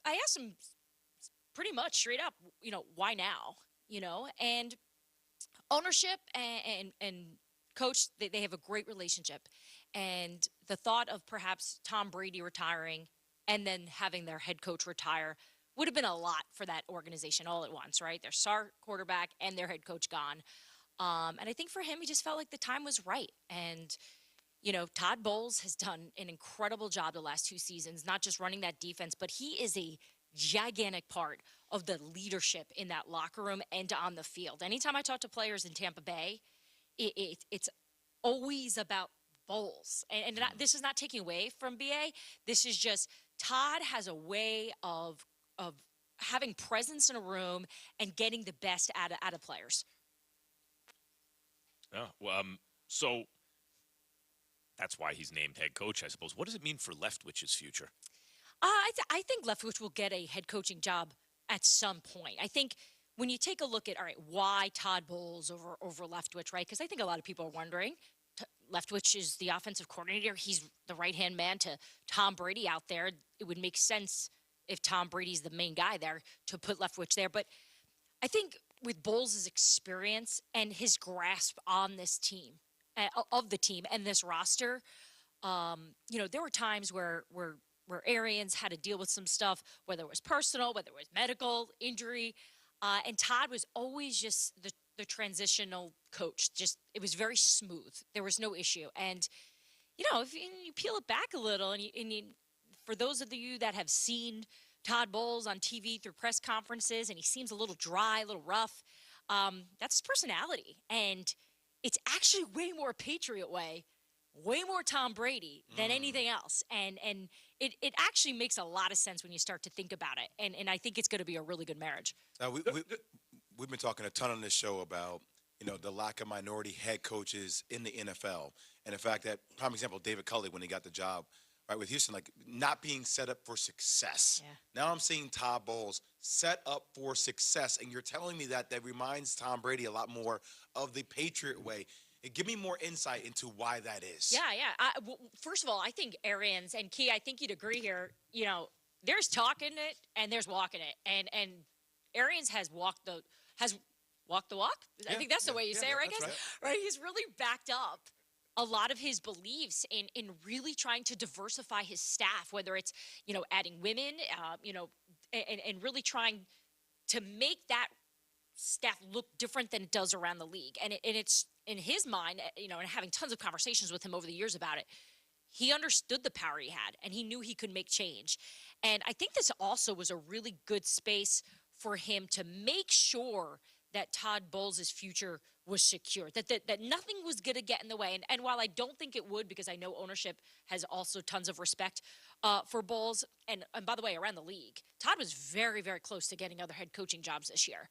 I asked him pretty much straight up, why now? And ownership and coach, they have a great relationship. And the thought of perhaps Tom Brady retiring and then having their head coach retire would have been a lot for that organization all at once, right? Their star quarterback and their head coach gone. And I think for him, he just felt like the time was right. And, Todd Bowles has done an incredible job the last 2 seasons, not just running that defense, but he is a gigantic part of the leadership in that locker room and on the field. Anytime I talk to players in Tampa Bay, it's always about Bowles. And this is not taking away from BA. This is just Todd has a way of having presence in a room and getting the best out of players. Yeah. Well, so that's why he's named head coach, I suppose. What does it mean for Leftwich's future? I think Leftwich will get a head coaching job at some point. I think when you take a look at, all right, why Todd Bowles over Leftwich, right? Because I think a lot of people are wondering. Leftwich is the offensive coordinator. He's the right-hand man to Tom Brady out there. It would make sense if Tom Brady's the main guy there to put Leftwich there. But I think with Bowles' experience and his grasp on this team, of the team and this roster, there were times where Arians had to deal with some stuff, whether it was personal, whether it was medical, injury. And Todd was always just the transitional coach. Just, it was very smooth. There was no issue. And, if you peel it back a little, for those of you that have seen Todd Bowles on TV through press conferences, and he seems a little dry, a little rough, that's his personality. And it's actually way more Patriot way more Tom Brady than anything else. And it actually makes a lot of sense when you start to think about it. And I think it's going to be a really good marriage. Now, we've been talking a ton on this show about, the lack of minority head coaches in the NFL. And the fact that, prime example, David Culley, when he got the job, right, with Houston, like not being set up for success. Yeah. Now I'm seeing Todd Bowles set up for success. And you're telling me that reminds Tom Brady a lot more of the Patriot way. Give me more insight into why that is. Yeah. Well, first of all, I think Arians and Key, I think you'd agree here, there's talking it and there's walking it. And Arians has walked the walk. Yeah, I think that's the way you say it, right, that's guys? Right. He's really backed up a lot of his beliefs in really trying to diversify his staff, whether it's, adding women, and really trying to make that staff look different than it does around the league. And it's in his mind, and having tons of conversations with him over the years about it, he understood the power he had and he knew he could make change. And I think this also was a really good space for him to make sure that Todd Bowles' future was secure, that nothing was going to get in the way. And while I don't think it would, because I know ownership has also tons of respect for Bowles, and by the way, around the league, Todd was very, very close to getting other head coaching jobs this year.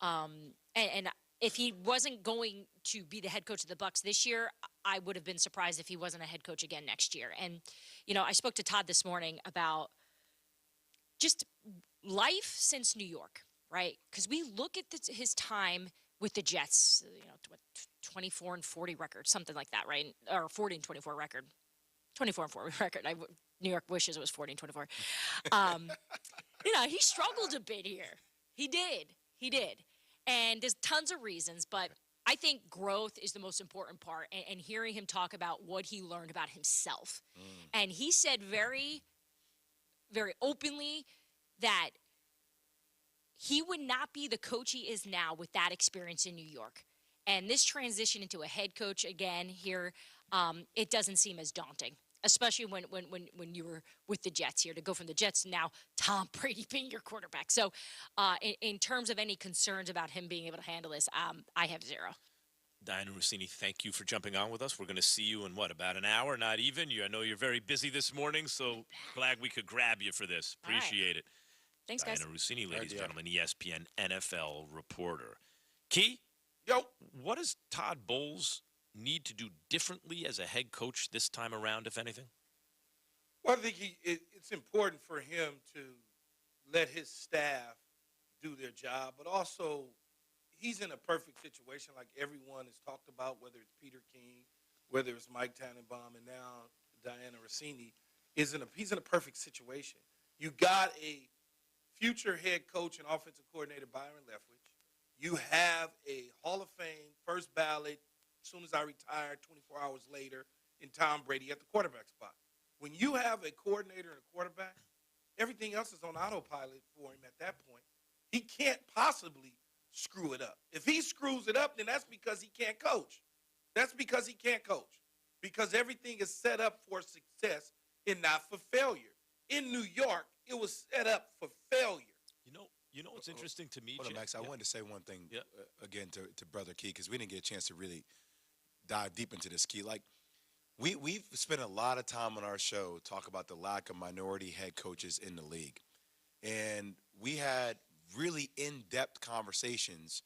And if he wasn't going to be the head coach of the Bucs this year, I would have been surprised if he wasn't a head coach again next year. And, I spoke to Todd this morning about just life since New York, right? Because we look at his time with the Jets, 24-40 record, something like that, right? Or 40-24 record, 24-4 record. New York wishes it was 40-24. He struggled a bit here. He did. And there's tons of reasons, but I think growth is the most important part. And hearing him talk about what he learned about himself. And he said very, very openly that he would not be the coach he is now with that experience in New York. And this transition into a head coach again here, it doesn't seem as daunting, especially when you were with the Jets here, to go from the Jets to now Tom Brady being your quarterback. So in terms of any concerns about him being able to handle this, I have zero. Diana Rossini, thank you for jumping on with us. We're going to see you in, about an hour, not even? I know you're very busy this morning, so glad we could grab you for this. Appreciate it. Thanks, guys. Diana Rossini, ladies and gentlemen, ESPN NFL reporter. Key? Yo. What does Todd Bowles need to do differently as a head coach this time around, if anything? Well, I think it's important for him to let his staff do their job, but also he's in a perfect situation like everyone has talked about, whether it's Peter King, whether it's Mike Tannenbaum, and now Diana Rossini. He's in a perfect situation. You got a future head coach and offensive coordinator Byron Leftwich. You have a Hall of Fame first ballot as soon as I retired 24 hours later in Tom Brady at the quarterback spot. When you have a coordinator and a quarterback, everything else is on autopilot for him at that point. He can't possibly screw it up. If he screws it up, then that's because he can't coach. That's because he can't coach. Because everything is set up for success and not for failure. In New York, it was set up for failure. You know what's interesting to me, Hold on, Jim? Max. I wanted to say one thing Yeah. again to Brother Key, because we didn't get a chance to really dive deep into this, Key. Like, we've spent a lot of time on our show talk about the lack of minority head coaches in the league. And we had really in-depth conversations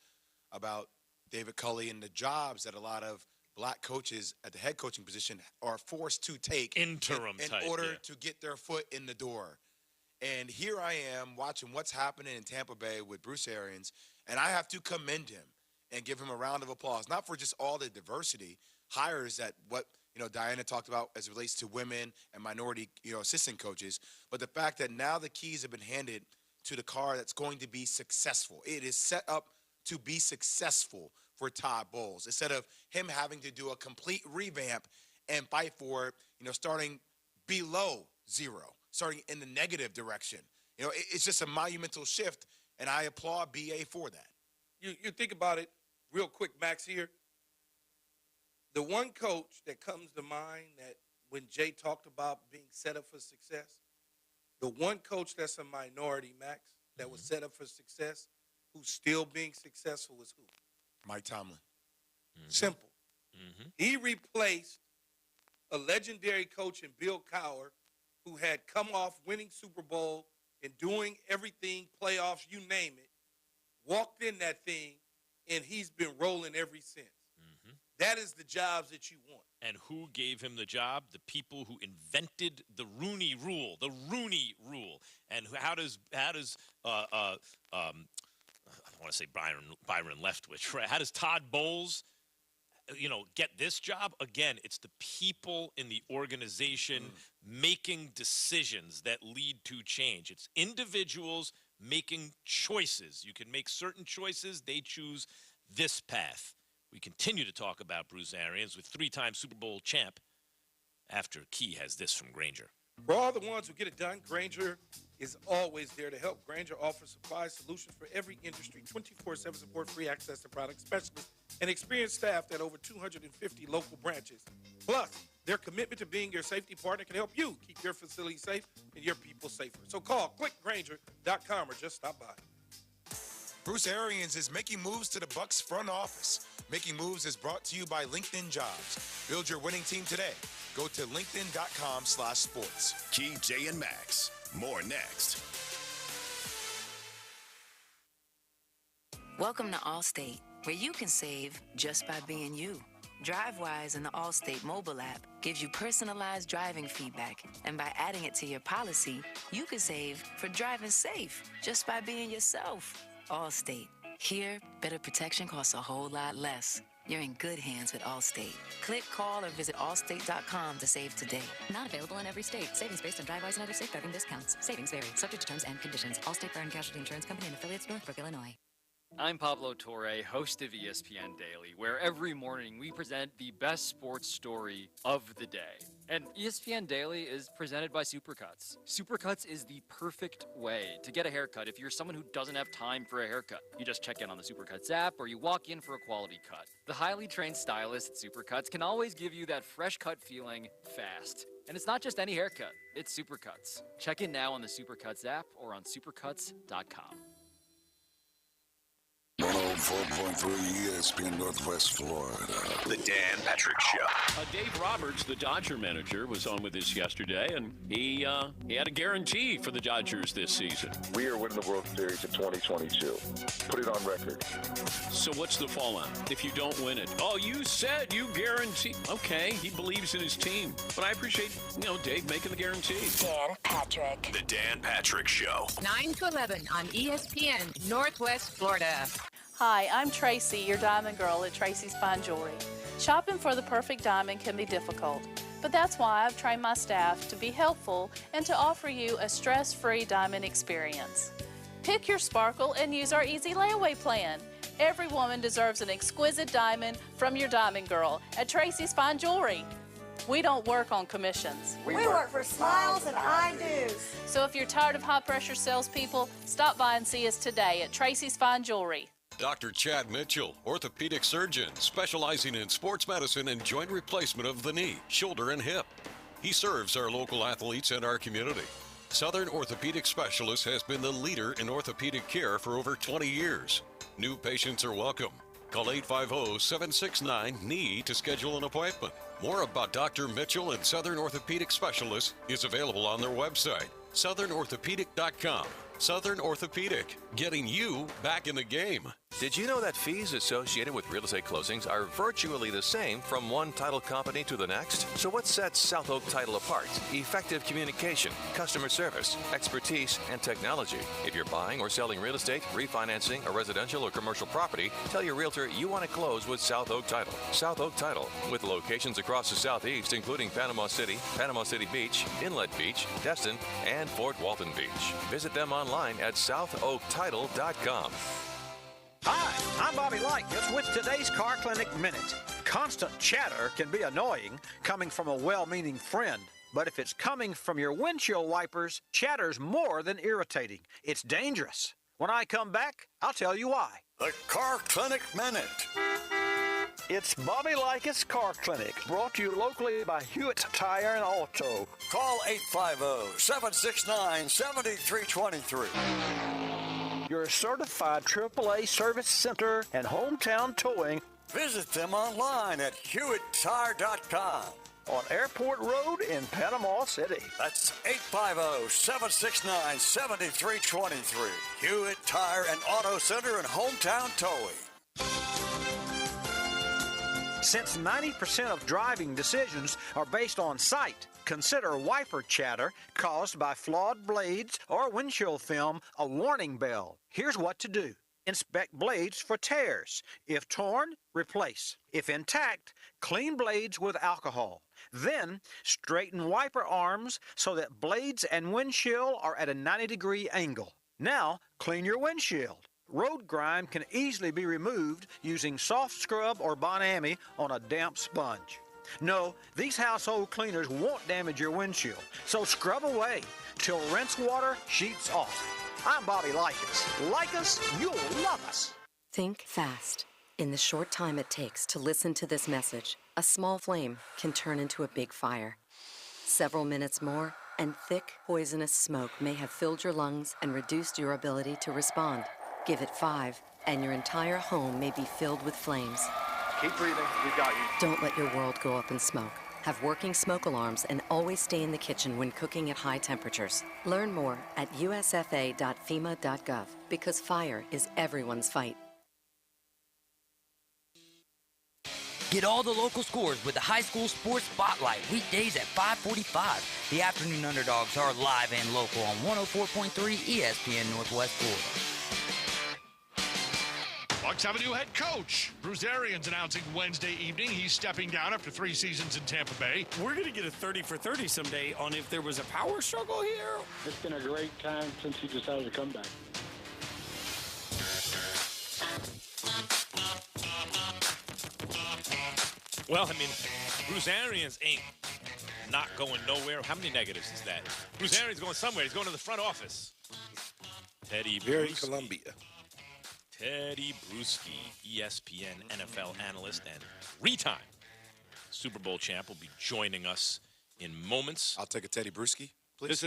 about David Culley and the jobs that a lot of black coaches at the head coaching position are forced to take Interim in type, order yeah. to get their foot in the door. And here I am watching what's happening in Tampa Bay with Bruce Arians, and I have to commend him and give him a round of applause, not for just all the diversity hires that Diana talked about as it relates to women and minority, assistant coaches, but the fact that now the keys have been handed to the car that's going to be successful. It is set up to be successful for Todd Bowles instead of him having to do a complete revamp and fight for it, starting below zero, starting in the negative direction. It's just a monumental shift, and I applaud BA for that. You think about it real quick, Max, here. The one coach that comes to mind that when Jay talked about being set up for success, the one coach that's a minority, Max, that was set up for success, who's still being successful is who? Mike Tomlin. Simple. Mm-hmm. He replaced a legendary coach in Bill Cowher who had come off winning Super Bowl and doing everything, playoffs, you name it, walked in that thing, and he's been rolling ever since. Mm-hmm. That is the jobs that you want. And who gave him the job? The people who invented the Rooney Rule. The Rooney Rule. And how does I don't want to say Byron Leftwich, right? How does Todd Bowles, get this job? Again, it's the people in the organization making decisions that lead to change. It's individuals making choices. You can make certain choices. They choose this path. We continue to talk about Bruce Arians with three-time Super Bowl champ after Key has this from Granger. For all the ones who get it done, Granger is always there to help. Granger offers supplies, solutions for every industry, 24/7 support, free access to product specialists, and experienced staff at over 250 local branches. Plus, their commitment to being your safety partner can help you keep your facility safe and your people safer. So call clickgranger.com or just stop by. Bruce Arians is making moves to the Bucs front office. Making Moves is brought to you by LinkedIn Jobs. Build your winning team today. Go to linkedin.com/sports. Key, Jay, and Max. More next. Welcome to Allstate, where you can save just by being you. DriveWise in the Allstate mobile app gives you personalized driving feedback. And by adding it to your policy, you can save for driving safe just by being yourself. Allstate. Here, better protection costs a whole lot less. You're in good hands with Allstate. Click, call, or visit allstate.com to save today. Not available in every state. Savings based on DriveWise and other safe driving discounts. Savings vary. Subject to terms and conditions. Allstate Fire and Casualty Insurance Company and affiliates, Northbrook, Illinois. I'm Pablo Torre, host of ESPN Daily, where every morning we present the best sports story of the day. And ESPN Daily is presented by Supercuts. Supercuts is the perfect way to get a haircut if you're someone who doesn't have time for a haircut. You just check in on the Supercuts app or you walk in for a quality cut. The highly trained stylists at Supercuts can always give you that fresh cut feeling fast. And it's not just any haircut, it's Supercuts. Check in now on the Supercuts app or on supercuts.com. 104.3 ESPN Northwest Florida. The Dan Patrick Show. Dave Roberts, the Dodger manager, was on with us yesterday, and he had a guarantee for the Dodgers this season. We are winning the World Series in 2022. Put it on record. So what's the fallout if you don't win it? Oh, you said you guarantee. Okay, he believes in his team. But I appreciate, Dave making the guarantee. Dan Patrick. The Dan Patrick Show. 9 to 11 on ESPN Northwest Florida. Hi, I'm Tracy, your diamond girl at Tracy's Fine Jewelry. Shopping for the perfect diamond can be difficult, but that's why I've trained my staff to be helpful and to offer you a stress-free diamond experience. Pick your sparkle and use our easy layaway plan. Every woman deserves an exquisite diamond from your diamond girl at Tracy's Fine Jewelry. We don't work on commissions. We work for smiles and I-dos. So if you're tired of high-pressure salespeople, stop by and see us today at Tracy's Fine Jewelry. Dr. Chad Mitchell, orthopedic surgeon, specializing in sports medicine and joint replacement of the knee, shoulder, and hip. He serves our local athletes and our community. Southern Orthopedic Specialist has been the leader in orthopedic care for over 20 years. New patients are welcome. Call 850-769-KNEE to schedule an appointment. More about Dr. Mitchell and Southern Orthopedic Specialist is available on their website, southernorthopedic.com. Southern Orthopedic, getting you back in the game. Did you know that fees associated with real estate closings are virtually the same from one title company to the next? So what sets South Oak Title apart? Effective communication, customer service, expertise, and technology. If you're buying or selling real estate, refinancing a residential or commercial property, tell your realtor you want to close with South Oak Title. South Oak Title, with locations across the Southeast, including Panama City Beach, Inlet Beach, Destin, and Fort Walton Beach. Visit them online at southoaktitle.com. Hi, I'm Bobby Likas with today's Car Clinic Minute. Constant chatter can be annoying coming from a well-meaning friend, but if it's coming from your windshield wipers, chatter's more than irritating. It's dangerous. When I come back, I'll tell you why. The Car Clinic Minute. It's Bobby Likas Car Clinic, brought to you locally by Hewitt Tire and Auto. Call 850-769-7323. Your certified AAA service center and hometown towing. Visit them online at HewittTire.com. On Airport Road in Panama City. That's 850-769-7323. Hewitt Tire and Auto Center and hometown towing. Since 90% of driving decisions are based on sight, consider wiper chatter caused by flawed blades or windshield film a warning bell. Here's what to do. Inspect blades for tears. If torn, replace. If intact, clean blades with alcohol. Then, straighten wiper arms so that blades and windshield are at a 90-degree angle. Now, clean your windshield. Road grime can easily be removed using soft scrub or Bon-Ami on a damp sponge. No, these household cleaners won't damage your windshield, so scrub away till rinse water sheets off. I'm Bobby Likas. Like us, you'll love us. Think fast. In the short time it takes to listen to this message, a small flame can turn into a big fire. Several minutes more, and thick, poisonous smoke may have filled your lungs and reduced your ability to respond. Give it 5, and your entire home may be filled with flames. Keep breathing. We got you. Don't let your world go up in smoke. Have working smoke alarms and always stay in the kitchen when cooking at high temperatures. Learn more at usfa.fema.gov because fire is everyone's fight. Get all the local scores with the High School Sports Spotlight, weekdays at 5:45. The afternoon underdogs are live and local on 104.3 ESPN Northwest Florida. Bucks have a new head coach. Bruce Arians announcing Wednesday evening he's stepping down after 3 seasons in Tampa Bay. We're going to get a 30 for 30 someday on if there was a power struggle here. It's been a great time since he decided to come back. Well, I mean, Bruce Arians ain't not going nowhere. How many negatives is that? Bruce Arians going somewhere. He's going to the front office. Teddy Very Bruschi. Columbia. Teddy Bruschi, ESPN NFL analyst and 3-time Super Bowl champ, will be joining us in moments. I'll take a Teddy Bruschi, please.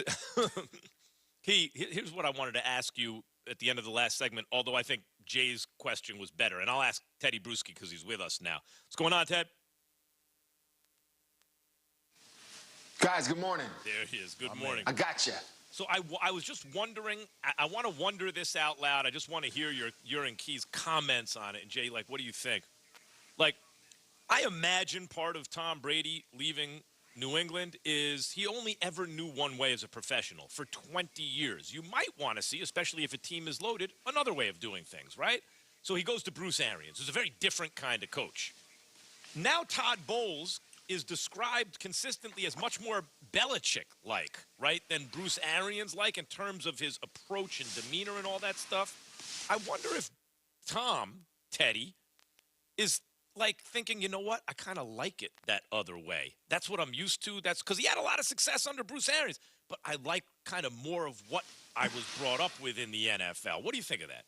Here's what I wanted to ask you at the end of the last segment, although I think Jay's question was better. And I'll ask Teddy Bruschi because he's with us now. What's going on, Ted? Guys, good morning. There he is. Good morning. I got you. So I was just wondering, I want to wonder this out loud. I just want to hear your and Key's comments on it. And Jay, like, what do you think? Like, I imagine part of Tom Brady leaving New England is he only ever knew one way as a professional for 20 years. You might want to see, especially if a team is loaded, another way of doing things, right? So he goes to Bruce Arians, who's a very different kind of coach. Now Todd Bowles is described consistently as much more Belichick-like, right, than Bruce Arians-like in terms of his approach and demeanor and all that stuff. I wonder if Tom, Teddy, is like thinking, you know what, I kind of like it that other way. That's what I'm used to. That's because he had a lot of success under Bruce Arians, but I like kind of more of what I was brought up with in the NFL. What do you think of that?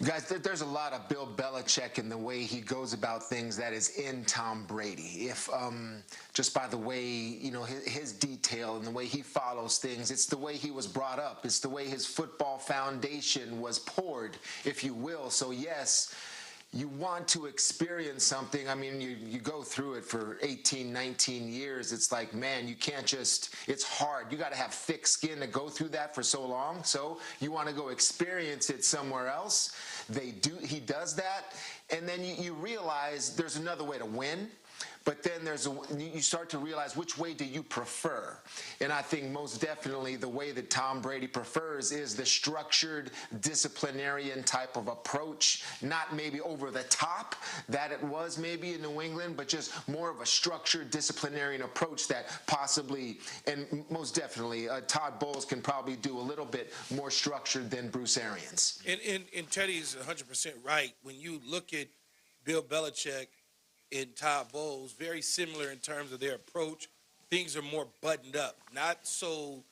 Guys, there's a lot of Bill Belichick in the way he goes about things that is in Tom Brady. If just by the way, you know, his detail and the way he follows things, it's the way he was brought up. It's the way his football foundation was poured, if you will. So yes, you want to experience something. I mean, you go through it for 18, 19 years. It's like, man, you can't just, it's hard. You got to have thick skin to go through that for so long. So you want to go experience it somewhere else. He does that. And then you realize there's another way to win. But then you start to realize which way do you prefer. And I think most definitely the way that Tom Brady prefers is the structured disciplinarian type of approach, not maybe over the top that it was maybe in New England, but just more of a structured disciplinarian approach that possibly, and most definitely, Todd Bowles can probably do a little bit more structured than Bruce Arians. And Teddy's 100% right. When you look at Bill Belichick and Todd Bowles, very similar in terms of their approach. Things are more buttoned up, not so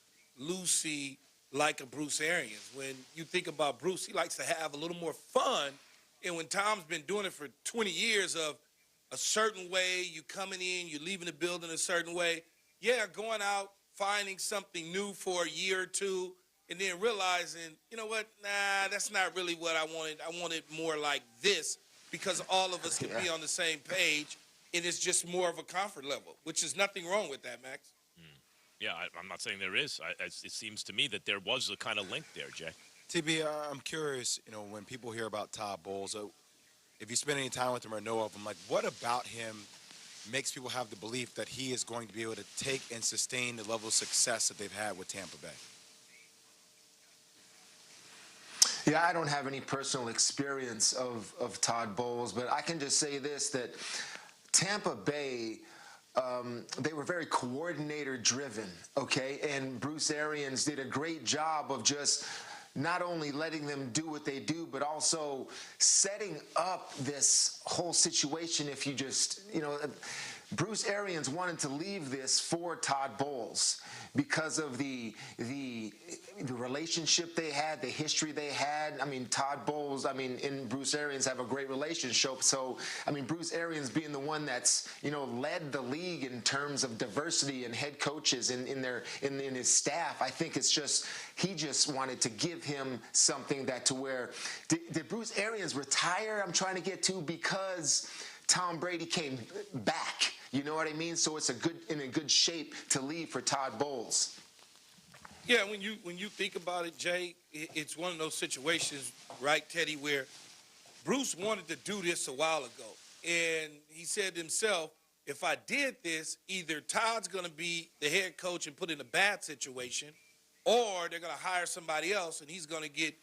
loosey like a Bruce Arians. When you think about Bruce, he likes to have a little more fun. And when Tom's been doing it for 20 years of a certain way, you coming in, you leaving the building a certain way. Yeah, going out, finding something new for a year or two, and then realizing, you know what, nah, that's not really what I wanted. I wanted more like this, because all of us can be on the same page, and it's just more of a comfort level, which is nothing wrong with that, Max. Yeah, I'm not saying there is. It seems to me that there was a kind of link there, Jay. TB, I'm curious, you know, when people hear about Todd Bowles, if you spend any time with him or know of him, like what about him makes people have the belief that he is going to be able to take and sustain the level of success that they've had with Tampa Bay? Yeah, I don't have any personal experience of Todd Bowles, but I can just say this, that Tampa Bay, they were very coordinator-driven, okay? And Bruce Arians did a great job of just not only letting them do what they do, but also setting up this whole situation. If you just, you know, Bruce Arians wanted to leave this for Todd Bowles because of the relationship they had, the history they had. I mean, Todd Bowles, I mean, and Bruce Arians have a great relationship. So, I mean, Bruce Arians being the one that's, you know, led the league in terms of diversity and head coaches in his staff, I think it's just, he just wanted to give him something that to where, did Bruce Arians retire? I'm trying to get to, because Tom Brady came back. You know what I mean? So it's in a good shape to leave for Todd Bowles. Yeah, when you think about it, Jay, it's one of those situations, right, Teddy, where Bruce wanted to do this a while ago. And he said to himself, if I did this, either Todd's going to be the head coach and put in a bad situation, or they're going to hire somebody else and he's going to get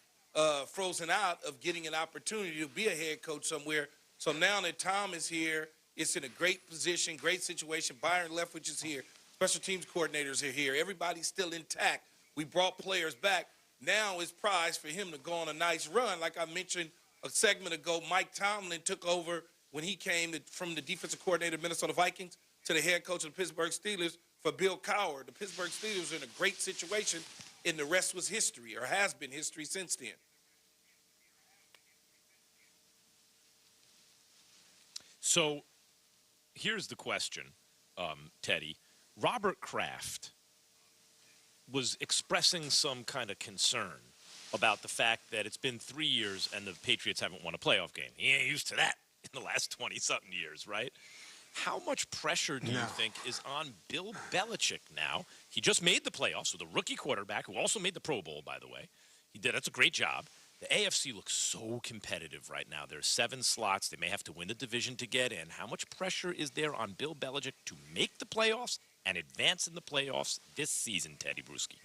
frozen out of getting an opportunity to be a head coach somewhere. So now that Tom is here, it's in a great position, great situation. Byron Leftwich is here. Special teams coordinators are here. Everybody's still intact. We brought players back. Now it's prize for him to go on a nice run. Like I mentioned a segment ago, Mike Tomlin took over when he came from the defensive coordinator of Minnesota Vikings to the head coach of the Pittsburgh Steelers for Bill Cowher. The Pittsburgh Steelers are in a great situation, and the rest was history, or has been history since then. So here's the question, Teddy. Robert Kraft was expressing some kind of concern about the fact that it's been 3 years and the Patriots haven't won a playoff game. He ain't used to that in the last 20-something years, right? How much pressure do you think is on Bill Belichick now? He just made the playoffs with a rookie quarterback who also made the Pro Bowl, by the way. He did. That's a great job. The AFC looks so competitive right now. There's 7 slots. They may have to win the division to get in. How much pressure is there on Bill Belichick to make the playoffs and advance in the playoffs this season, Teddy Bruschi?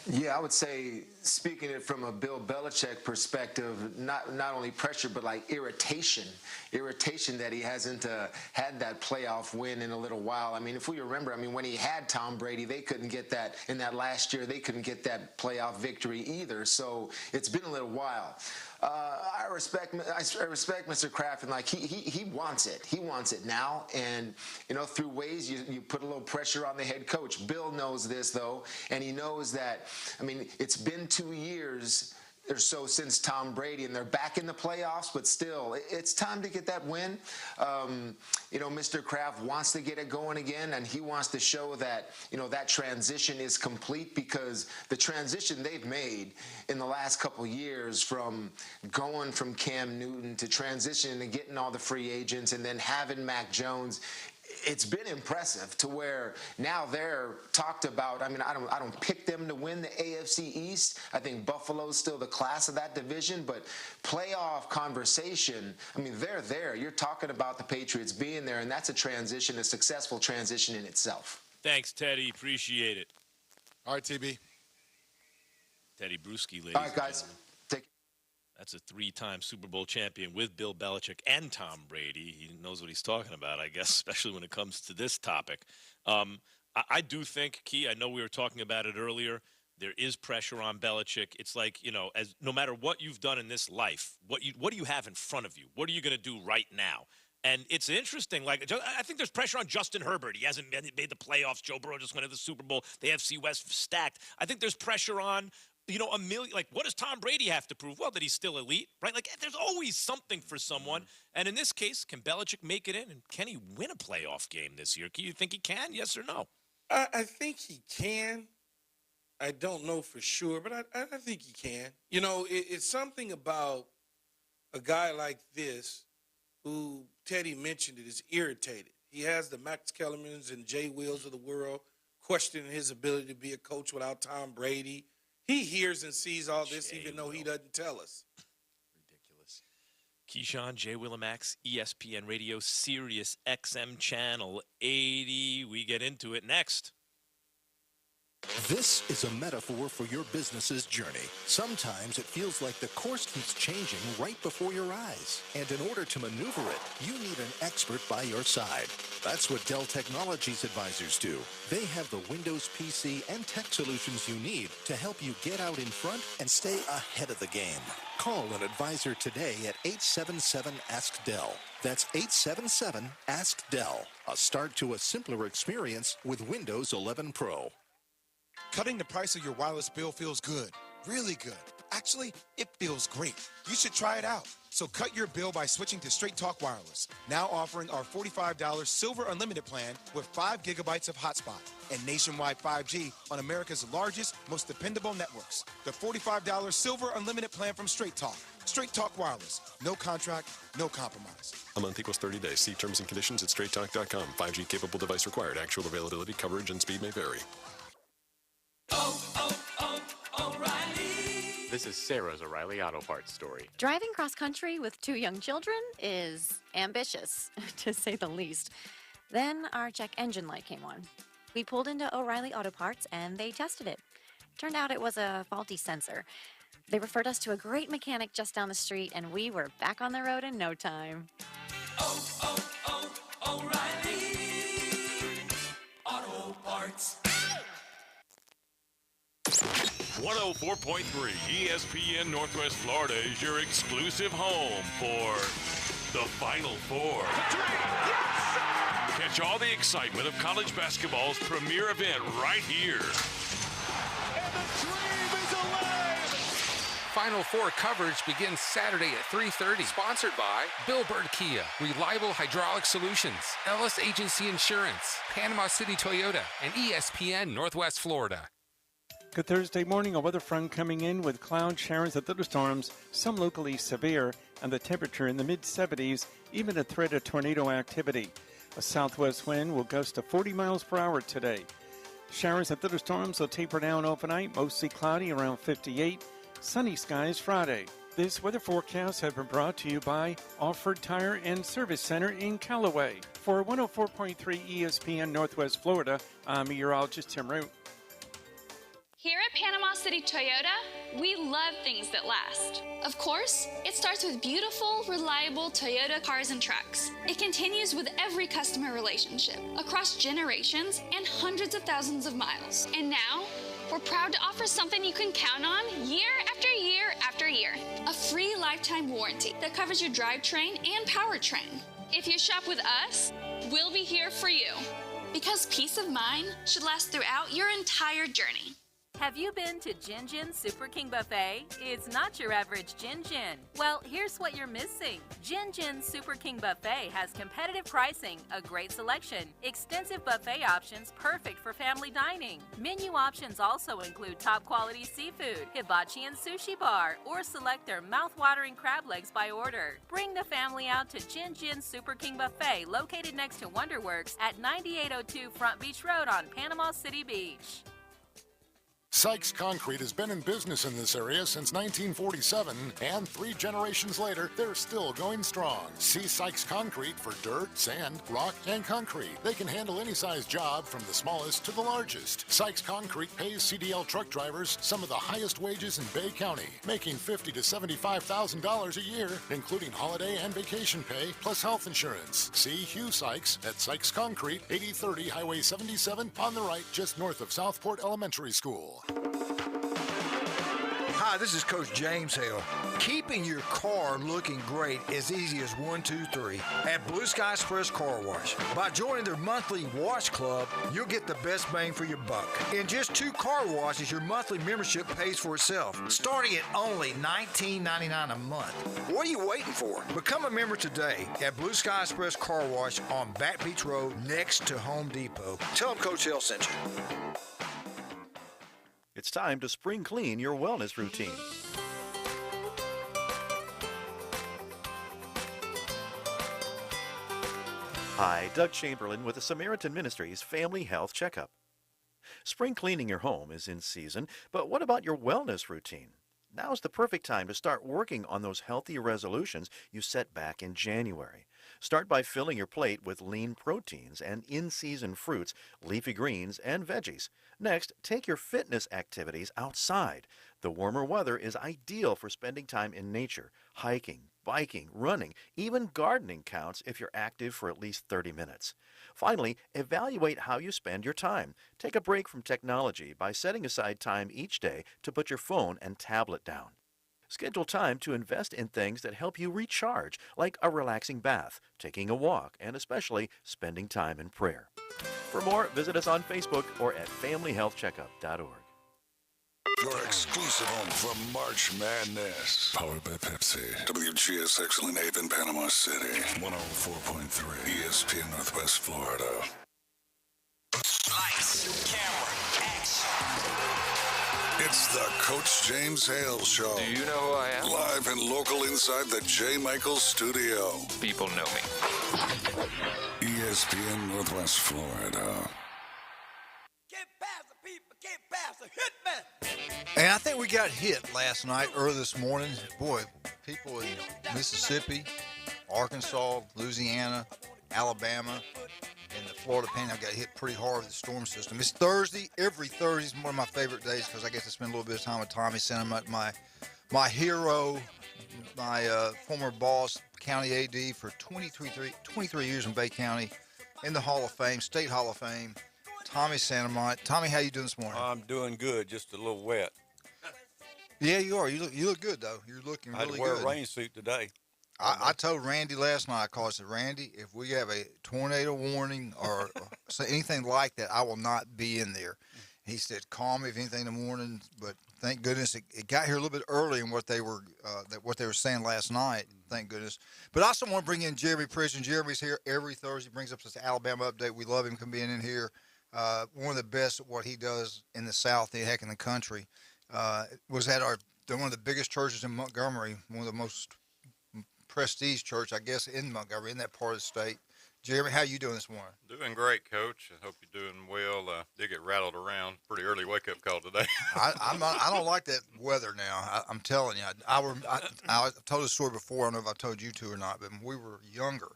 Yeah, I would say, speaking it from a Bill Belichick perspective, not only pressure, but like irritation that he hasn't had that playoff win in a little while. I mean, if we remember, when he had Tom Brady, they couldn't get that in that last year. They couldn't get that playoff victory either. So it's been a little while. I respect Mr. Kraft, and like he wants it. He wants it now, and through ways you put a little pressure on the head coach. Bill knows this though, and he knows that. It's been 2 years or so since Tom Brady, and they're back in the playoffs, but still, it's time to get that win. Mr. Kraft wants to get it going again, and he wants to show that, that transition is complete, because the transition they've made in the last couple years from going from Cam Newton to transitioning and getting all the free agents and then having Mac Jones, it's been impressive to where now they're talked about. I don't pick them to win the AFC East. I think Buffalo's still the class of that division, but playoff conversation, they're there. You're talking about the Patriots being there, and that's a successful transition in itself. Thanks, Teddy. Appreciate it. All right, TB. Teddy Bruschi, ladies. All right, guys. That's a 3-time Super Bowl champion with Bill Belichick and Tom Brady. He knows what he's talking about, I guess, especially when it comes to this topic. I do think, Key, I know we were talking about it earlier, there is pressure on Belichick. It's like, as no matter what you've done in this life, what do you have in front of you? What are you going to do right now? And it's interesting. Like, I think there's pressure on Justin Herbert. He hasn't made the playoffs. Joe Burrow just went to the Super Bowl. The AFC West stacked. I think there's pressure on a million, like, what does Tom Brady have to prove? Well, that he's still elite, right? Like, there's always something for someone. And in this case, can Belichick make it in? And can he win a playoff game this year? Do you think he can? Yes or no? I think he can. I don't know for sure, but I think he can. It's something about a guy like this who, Teddy mentioned it, is irritated. He has the Max Kellermans and Jay Wills of the world questioning his ability to be a coach without Tom Brady. He hears and sees all this, even though he doesn't tell us. Ridiculous. Keyshawn, J. Willimax, ESPN Radio, Sirius XM Channel 80. We get into it next. This is a metaphor for your business's journey. Sometimes it feels like the course keeps changing right before your eyes. And in order to maneuver it, you need an expert by your side. That's what Dell Technologies advisors do. They have the Windows PC and tech solutions you need to help you get out in front and stay ahead of the game. Call an advisor today at 877-ASK-DELL. That's 877-ASK-DELL. A start to a simpler experience with Windows 11 Pro. Cutting the price of your wireless bill feels good, really good. Actually, it feels great. You should try it out. So cut your bill by switching to Straight Talk Wireless. Now offering our $45 Silver Unlimited plan with 5 gigabytes of hotspot and nationwide 5G on America's largest, most dependable networks. The $45 Silver Unlimited plan from Straight Talk. Straight Talk Wireless. No contract, no compromise. A month equals 30 days. See terms and conditions at straighttalk.com. 5G capable device required. Actual availability, coverage, and speed may vary. O'Reilly. This is Sarah's O'Reilly Auto Parts story. Driving cross country with 2 young children is ambitious, to say the least. Then our check engine light came on. We pulled into O'Reilly Auto Parts and they tested it. Turned out it was a faulty sensor. They referred us to a great mechanic just down the street and we were back on the road in no time. O'Reilly Auto Parts. 104.3 ESPN Northwest Florida is your exclusive home for the Final Four. Catch all the excitement of college basketball's premier event right here. And the dream is alive! Final Four coverage begins Saturday at 3:30. Sponsored by Bill Bird Kia, Reliable Hydraulic Solutions, Ellis Agency Insurance, Panama City Toyota, and ESPN Northwest Florida. Good Thursday morning. A weather front coming in with cloud showers and thunderstorms, some locally severe, and the temperature in the mid-70s, even a threat of tornado activity. A southwest wind will gust to 40 miles per hour today. Showers and thunderstorms will taper down overnight, mostly cloudy around 58. Sunny skies Friday. This weather forecast has been brought to you by Alford Tire and Service Center in Callaway. For 104.3 ESPN Northwest Florida, I'm meteorologist Tim Root. Here at Panama City Toyota, we love things that last. Of course, it starts with beautiful, reliable Toyota cars and trucks. It continues with every customer relationship, across generations and hundreds of thousands of miles. And now, we're proud to offer something you can count on year after year after year. A free lifetime warranty that covers your drivetrain and powertrain. If you shop with us, we'll be here for you. Because peace of mind should last throughout your entire journey. Have you been to Jin Jin Super King Buffet? It's not your average Jin Jin. Well, here's what you're missing. Jin Jin Super King Buffet has competitive pricing, a great selection, extensive buffet options perfect for family dining. Menu options also include top quality seafood, hibachi and sushi bar, or select their mouth-watering crab legs by order. Bring the family out to Jin Jin Super King Buffet, located next to Wonderworks at 9802 Front Beach Road on Panama City Beach. Sykes Concrete has been in business in this area since 1947, and 3 generations later, they're still going strong. See Sykes Concrete for dirt, sand, rock, and concrete. They can handle any size job from the smallest to the largest. Sykes Concrete pays CDL truck drivers some of the highest wages in Bay County, making $50,000 to $75,000 a year, including holiday and vacation pay, plus health insurance. See Hugh Sykes at Sykes Concrete, 8030 Highway 77, on the right, just north of Southport Elementary School. Hi, this is Coach James Hale. Keeping your car looking great is easy as 1, 2, 3 at Blue Sky Express Car Wash. By joining their monthly wash club, you'll get the best bang for your buck. In just 2 car washes, your monthly membership pays for itself, starting at only $19.99 a month. What are you waiting for? Become a member today at Blue Sky Express Car Wash on Back Beach Road next to Home Depot. Tell them Coach Hale sent you. It's time to spring clean your wellness routine. Hi, Doug Chamberlain with the Samaritan Ministries Family Health Checkup. Spring cleaning your home is in season, but what about your wellness routine? Now's the perfect time to start working on those healthy resolutions you set back in January. Start by filling your plate with lean proteins and in-season fruits, leafy greens, and veggies. Next, take your fitness activities outside. The warmer weather is ideal for spending time in nature. Hiking, biking, running, even gardening counts if you're active for at least 30 minutes. Finally, evaluate how you spend your time. Take a break from technology by setting aside time each day to put your phone and tablet down. Schedule time to invest in things that help you recharge, like a relaxing bath, taking a walk, and especially spending time in prayer. For more, visit us on Facebook or at familyhealthcheckup.org. Your exclusive home from March Madness. Powered by Pepsi. WGSX Lynn in Panama City. 104.3 ESPN Northwest Florida. Lights, camera, action. It's the Coach James Hale Show. Do you know who I am? Live and local inside the J. Michaels studio. People know me. ESPN Northwest Florida. Get past the people, get past the hitman. And I think we got hit last night, early this morning. Boy, people in Mississippi, Arkansas, Louisiana, Alabama, and the Florida Panhandle got hit pretty hard with the storm system. It's Thursday. Every Thursday is one of my favorite days because I get to spend a little bit of time with Tommy Sentiment, my hero, my former boss, county AD for 23 years in Bay County, in the Hall of Fame, State Hall of Fame. Tommy Sentiment. Tommy, how you doing this morning? I'm doing good, just a little wet. Yeah, you are. You look good, though. You're looking really good. I had to wear a rain suit today. I told Randy last night, I said, Randy, if we have a tornado warning or anything like that, I will not be in there. He said, call me if anything in the morning, but thank goodness it got here a little bit early in what they were saying last night. Thank goodness. But I also want to bring in Jeremy Prison. Jeremy's here every Thursday, brings up this Alabama update. We love him being in here. One of the best at what he does in the South, the heck in the country. Was at one of the biggest churches in Montgomery, one of the most prestige church, I guess, in Montgomery, in that part of the state. Jeremy, how you doing this morning? Doing great, Coach. I hope you're doing well. Did get rattled around. Pretty early wake-up call today. I don't like that weather now. I'm telling you. I told a story before. I don't know if I told you to or not, but when we were younger,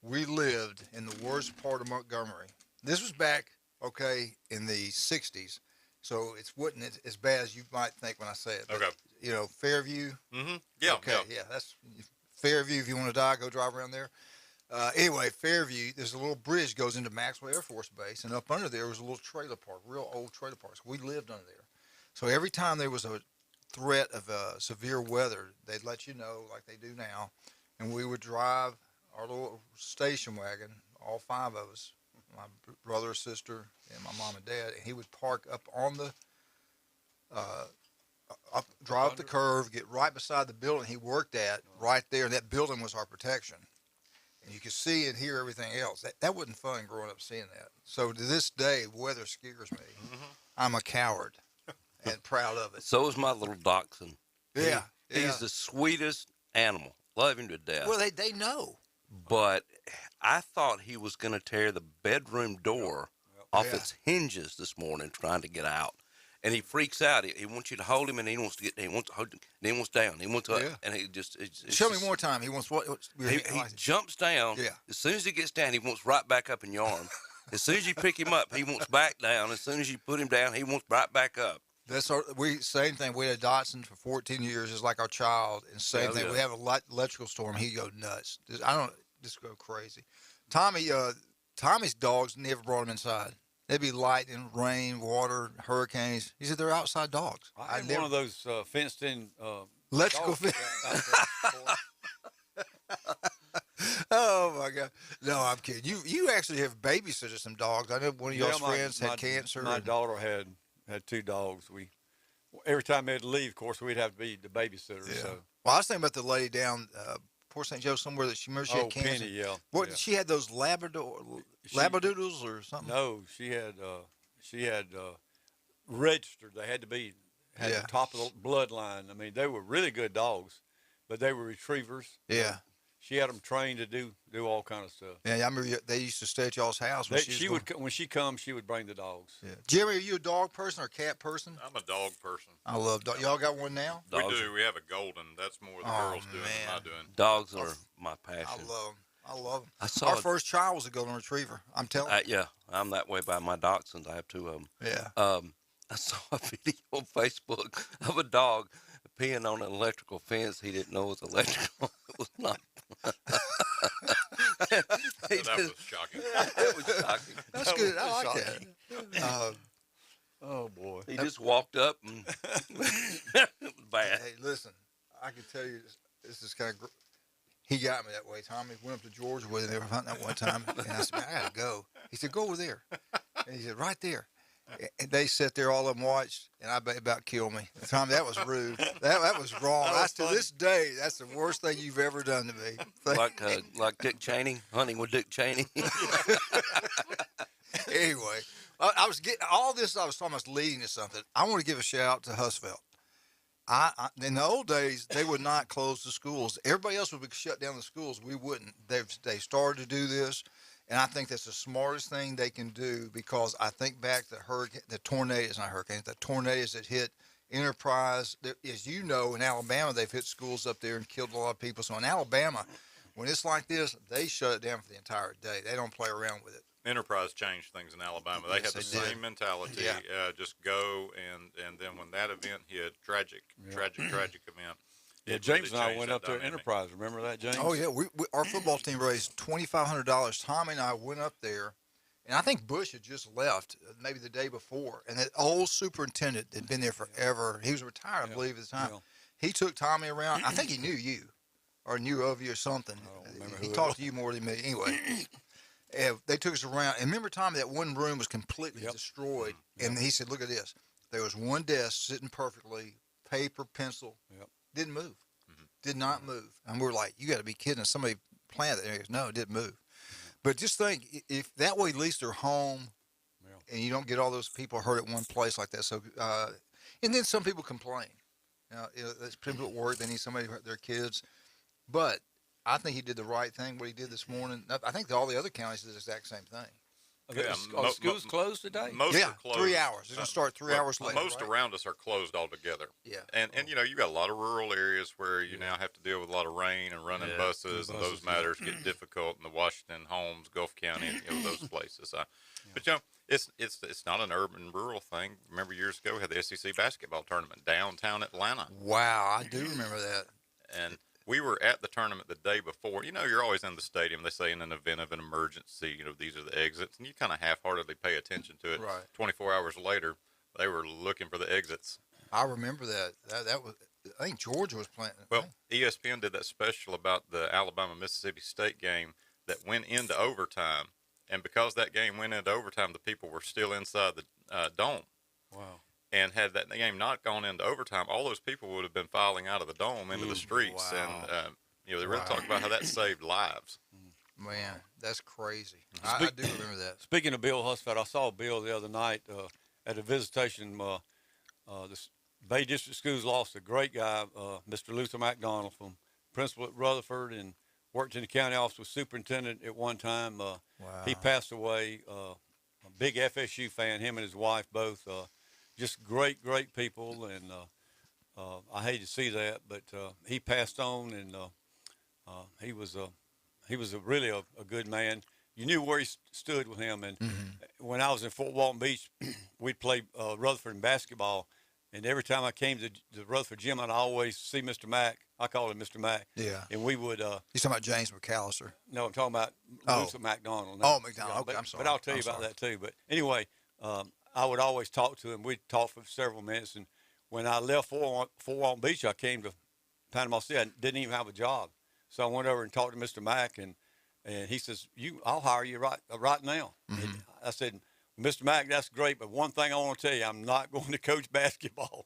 we lived in the worst part of Montgomery. This was back, in the 60s. So it wasn't as bad as you might think when I say it. But, Okay. You know, Fairview. Mm-hmm. Yeah. Okay. Yeah. That's Fairview. If you want to die, go drive around there. Anyway, Fairview, there's a little bridge goes into Maxwell Air Force Base, and up under there was a little trailer park, real old trailer park. So we lived under there. So every time there was a threat of severe weather, they'd let you know, like they do now, and we would drive our little station wagon, all 5 of us, my brother, sister, and my mom and dad, and he would park up on the drive up the curve, get right beside the building he worked at, right there, and that building was our protection. And you could see and hear everything else. That wasn't fun growing up seeing that. So to this day, weather scares me. Mm-hmm. I'm a coward and proud of it. So is my little dachshund. Yeah. He's the sweetest animal. Love him to death. Well, they know. But I thought he was going to tear the bedroom door off its hinges this morning trying to get out. And he freaks out. He wants you to hold him, and he wants to get. He wants to hold. And he wants down. He wants up, and he just. Show me more time. He wants what? He jumps down. Yeah. As soon as he gets down, he wants right back up in your arm. As soon as you pick him up, he wants back down. As soon as you put him down, he wants right back up. That's same thing. We had a Dotson for 14 years, just like our child, and same thing. We have a electrical storm. He go nuts. Just go crazy. Tommy's dogs never brought him inside. They'd be lightning, rain, water, hurricanes. He said they're outside dogs. I had one of those fenced-in electrical fence. Oh my God! No, I'm kidding. You actually have babysitted some dogs. I know one of y'all's friends had cancer. My daughter had 2 dogs. Every time they'd leave, of course, we'd have to be the babysitter. Yeah. So. Well, I was thinking about the lady down Port St. Joe somewhere that she had cancer. Penny, yeah. What yeah. she had those labradoodles or something? No, she had registered. They had to be the top of the bloodline. I mean, they were really good dogs, but they were retrievers. Yeah. She had them trained to do all kind of stuff. Yeah, I remember they used to stay at y'all's house. When when she comes, she would bring the dogs. Yeah. Jeremy, are you a dog person or a cat person? I'm a dog person. I love dogs. Y'all got one now? We do. We have a golden. That's more the girls doing than I doing. Dogs are my passion. I love them. Our first child was a golden retriever. I'm telling you. Yeah, I'm that way by my dachshunds. I have 2 of them. Yeah. I saw a video on Facebook of a dog peeing on an electrical fence he didn't know was electrical. It was not. That was shocking. It was shocking. That's good. I like that. Oh boy. He just walked up and bad. Hey, listen, I can tell you this is kind of. He got me that way. Tommy went up to Georgia with him. They were hunting that one time, and I said, "Man, I gotta go." He said, "Go over there," and he said, "Right there." And they sat there, all of them watched, and I bet about killed me. Tommy, that was rude. That was wrong. To this day, that's the worst thing you've ever done to me. Like Dick Cheney, hunting with Dick Cheney. Anyway, I was getting all this. I was talking about leading to something. I want to give a shout out to Husfeld. In the old days, they would not close the schools. Everybody else would shut down the schools. We wouldn't. They started to do this. And I think that's the smartest thing they can do because I think back to the tornadoes that hit Enterprise. As you know, in Alabama, they've hit schools up there and killed a lot of people. So in Alabama, when it's like this, they shut it down for the entire day. They don't play around with it. Enterprise changed things in Alabama. They had the same mentality. Yeah. Just go, and then when that event hit, tragic event. Yeah, James and I went up there at Enterprise. Remember that, James? Oh, yeah. Our football team raised $2,500. Tommy and I went up there, and I think Bush had just left maybe the day before. And that old superintendent had been there forever. He was retired, I believe, at the time. Yeah. He took Tommy around. I think he knew you or knew of you or something. I don't remember he talked to you more than me. Anyway, they took us around. And remember, Tommy, that one room was completely destroyed. And he said, look at this. There was one desk sitting perfectly, paper, pencil. Yep. Didn't move. Did not move. And we're like, you got to be kidding us. Somebody planned it. He goes, no, it didn't move. But just think, if that way at least they're home and you don't get all those people hurt at one place like that. So, and then some people complain. There's people at work, they need somebody to hurt their kids. But I think he did the right thing, what he did this morning. I think all the other counties did the exact same thing. Okay. Are schools closed today? Most are closed. 3 hours. It's going to start 3 hours later. Most around us are closed altogether. Yeah. And you got a lot of rural areas where you now have to deal with a lot of rain and running buses, and those matters get difficult in the Washington, Holmes, Gulf County, those places. But It's not an urban rural thing. Remember years ago we had the SEC basketball tournament downtown Atlanta. Wow, I do remember that. And we were at the tournament the day before. You know, you're always in the stadium. They say in an event of an emergency, these are the exits, and you kind of half-heartedly pay attention to it. Right. 24 hours later, they were looking for the exits. I remember that. That was. I think Georgia was playing. Well, ESPN did that special about the Alabama-Mississippi State game that went into overtime, and because that game went into overtime, the people were still inside the dome. Wow. And had that game not gone into overtime, all those people would have been filing out of the dome into the streets. Wow. And, they really talk about how that saved lives. Man, that's crazy. I do remember that. Speaking of Bill Husfeld, I saw Bill the other night at a visitation. The Bay District Schools lost a great guy, Mr. Luther McDonald, from principal at Rutherford and worked in the county office with superintendent at one time. Wow. He passed away. A big FSU fan, him and his wife both. Just great people, and I hate to see that, but he passed on, and he was really a good man. You knew where he stood with him, and when I was in Fort Walton Beach, we'd play Rutherford in basketball, and every time I came to the Rutherford gym, I'd always see Mr. Mack. I called him Mr. Mack. Yeah. And we would. You're talking about James McAllister? No, I'm talking about Luther McDonald. Oh, McDonald. Okay, I'm sorry. But I'll tell you about that too. But anyway, I would always talk to him. We'd talk for several minutes. And when I left Fort Walton Beach, I came to Panama City. I didn't even have a job. So I went over and talked to Mr. Mack, and he says, I'll hire you right now. I said, Mr. Mack, that's great, but one thing I want to tell you, I'm not going to coach basketball.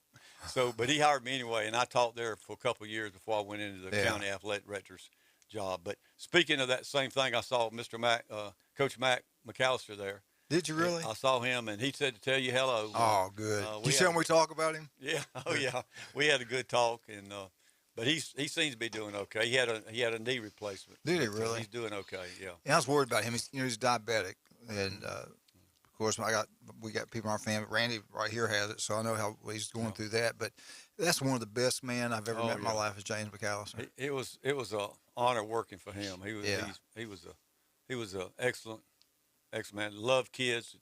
But he hired me anyway, and I taught there for a couple of years before I went into the county athletic director's job. But speaking of that same thing, I saw Mr. Mack, Coach Mack McAllister there. Did you really? I saw him, and he said to tell you hello. Oh, good. Did you tell him we talk about him? Yeah. Oh, yeah. We had a good talk, and but he seems to be doing okay. He had a knee replacement. Did he really? He's doing okay. Yeah. Yeah, I was worried about him. He's diabetic, and of course we got people in our family. Randy right here has it, so I know how he's going through that. But that's one of the best men I've ever met in my life is James McAllister. It was an honor working for him. He was an excellent man. Loved kids.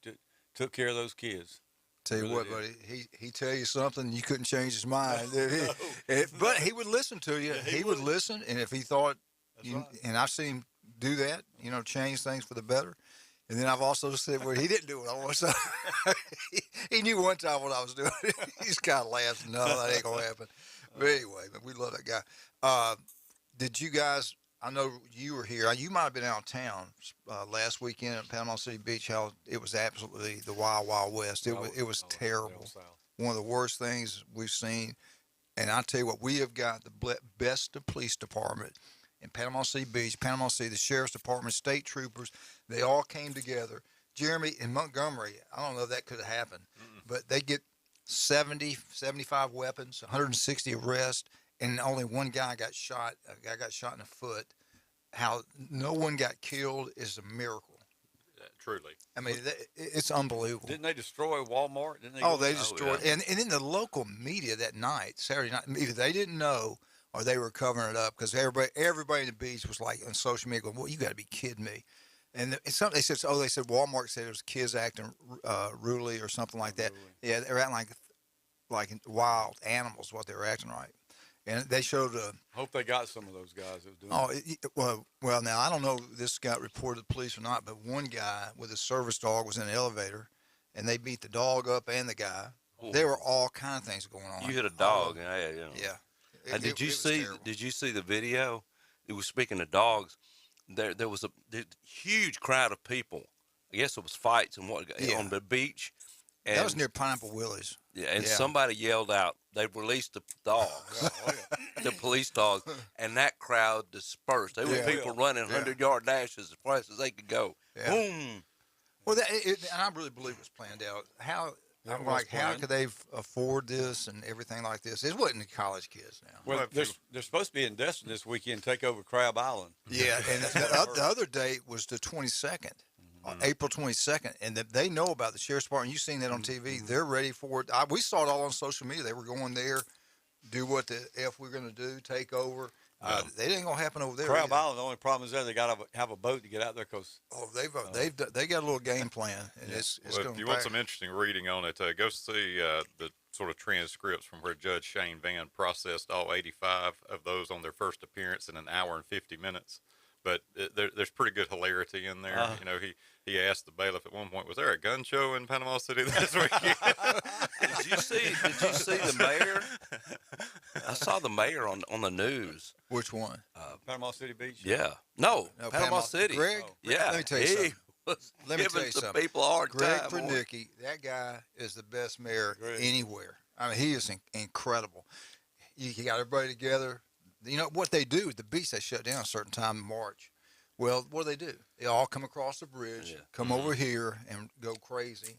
Took care of those kids. Tell you what, buddy, he tell you something, you couldn't change his mind. But he would listen to you. He would listen, and if he thought, and I've seen him do that, change things for the better. And then I've also said where he didn't do what I wanted. So he knew one time what I was doing. He's kind of laughing. No, that ain't gonna happen. But anyway, we love that guy. Did you guys? I know you were here. You might have been out of town last weekend at Panama City Beach. How it was absolutely the wild, wild west. It was terrible. One of the worst things we've seen. And I tell you what, we have got the best police department in Panama City Beach, Panama City, the sheriff's department, state troopers. They all came together. Jeremy, in Montgomery, I don't know if that could have happened, but they get 70, 75 weapons, 160 arrests. And only one guy got shot. A guy got shot in the foot. How no one got killed is a miracle. Truly. I mean, it's unbelievable. Didn't they destroy Walmart? They destroyed it. And then the local media that night, Saturday night, either they didn't know or they were covering it up because everybody in the beach was like on social media going, well, you got to be kidding me. And they said Walmart said it was kids acting rudely or something like that. Yeah, they were acting like wild animals, what they were acting like. And they showed. Hope they got some of those guys that was doing. Well. Now I don't know if this got reported to the police or not, but one guy with a service dog was in an elevator, and they beat the dog up and the guy. Ooh. There were all kind of things going on. You hit a dog, yeah. Did you see the video? It was speaking of dogs. There was a huge crowd of people. I guess it was fights and on the beach. And that was near Pineapple Willie's. Yeah, and somebody yelled out, they released the dogs, the police dogs, and that crowd dispersed. There were people running 100-yard dashes as fast as they could go. Yeah. Boom. Well, and I really believe it was planned out. How could they afford this and everything like this? It wasn't the college kids now. Well, they're supposed to be in Destin this weekend, take over Crab Island. Yeah, and the other date was the 22nd. April 22nd, and they know about the sheriff's department. You've seen that on TV. They're ready for it. We saw it all on social media. They were going there, do what the F we're going to do, take over, They ain't gonna happen over there. Crab either. Island, the only problem is they got to have a boat to get out there because they got a little game plan, and it's Well, going. if you want some interesting reading on it, go see the sort of transcripts from where Judge Shane Vann processed all 85 of those on their first appearance in an hour and 50 minutes. But there's pretty good hilarity in there. You know, he asked the bailiff at one point, "Was there a gun show in Panama City this weekend?" Did you see the mayor? I saw the mayor on the news. Which one? Panama City Beach. Yeah. No, Panama City. Greg. Yeah. Let me tell you something. Let me tell you some something. people a hard Greg time. Pernicki, that guy is the best mayor anywhere. I mean, he is incredible. You got everybody together. You know what they do? The beach, they shut down a certain time in March. Well, what do? They all come across the bridge, come over here, and go crazy.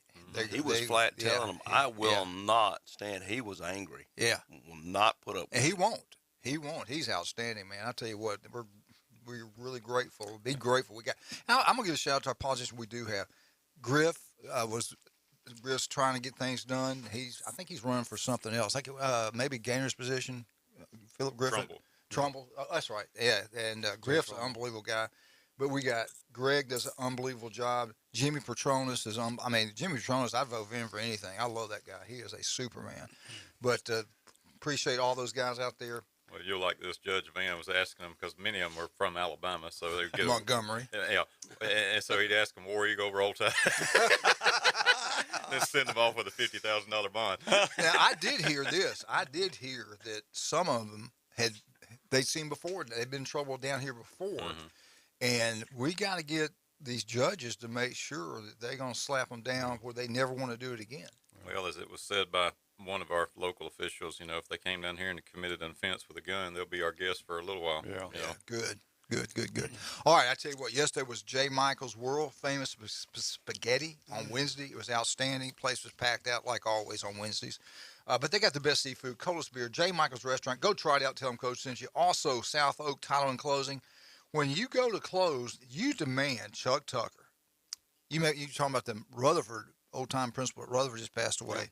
He was flat telling them, "I will not stand." He was angry. Yeah, will not put up. And he won't. He won't. He's outstanding, man. I tell you what, we're really grateful. Be grateful. I'm gonna give a shout out to our politicians we do have. Griff's trying to get things done. I think he's running for something else. Like maybe Gainer's position. Philip Griffin. Trumbull. That's right. Yeah, and Griff's an unbelievable guy. But we got Greg does an unbelievable job. Jimmy Petronas is Jimmy Petronas, I'd vote for him for anything. I love that guy. He is a Superman. But appreciate all those guys out there. Well, you'll like this. Judge Vann was asking them because many of them were from Alabama, so they get Montgomery. Yeah, and so he'd ask them, "War Eagle, roll tide." Then send them off with a $50,000 bond. Now I did hear this. I did hear that some of them they'd seen before. They've been in trouble down here before, and we got to get these judges to make sure that they're going to slap them down where they never want to do it again. Well, as it was said by one of our local officials, if they came down here and committed an offense with a gun, they'll be our guests for a little while. Yeah. Good. All right, I tell you what, yesterday was J. Michael's world famous spaghetti on Wednesday. It was outstanding. Place was packed out like always on Wednesdays. But they got the best seafood, coldest beer, J. Michael's Restaurant. Go try it out. Tell them Coach sent you. Also, South Oak Title and Closing. When you go to close, you demand Chuck Tucker. You talking about the Rutherford, old-time principal at Rutherford just passed away.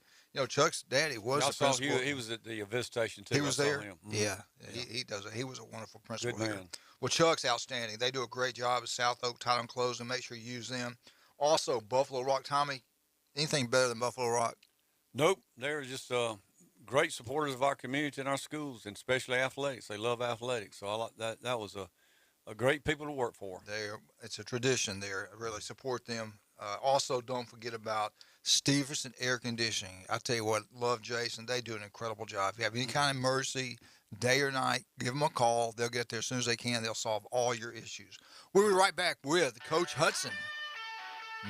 Chuck's daddy was the principal. He was at the visitation too. He was there. Yeah, he does it. He was a wonderful principal. Good man. Well, Chuck's outstanding. They do a great job at South Oak Title and Closing. Make sure you use them. Also, Buffalo Rock. Tommy, anything better than Buffalo Rock? Nope. They're just great supporters of our community and our schools, and especially athletics. They love athletics. So I like that. That was a great people to work for. It's a tradition there. I really support them. Also, don't forget about Stevenson Air Conditioning. I tell you what, love Jason. They do an incredible job. If you have any kind of emergency, day or night, give them a call. They'll get there as soon as they can. They'll solve all your issues. We'll be right back with Coach Hudson.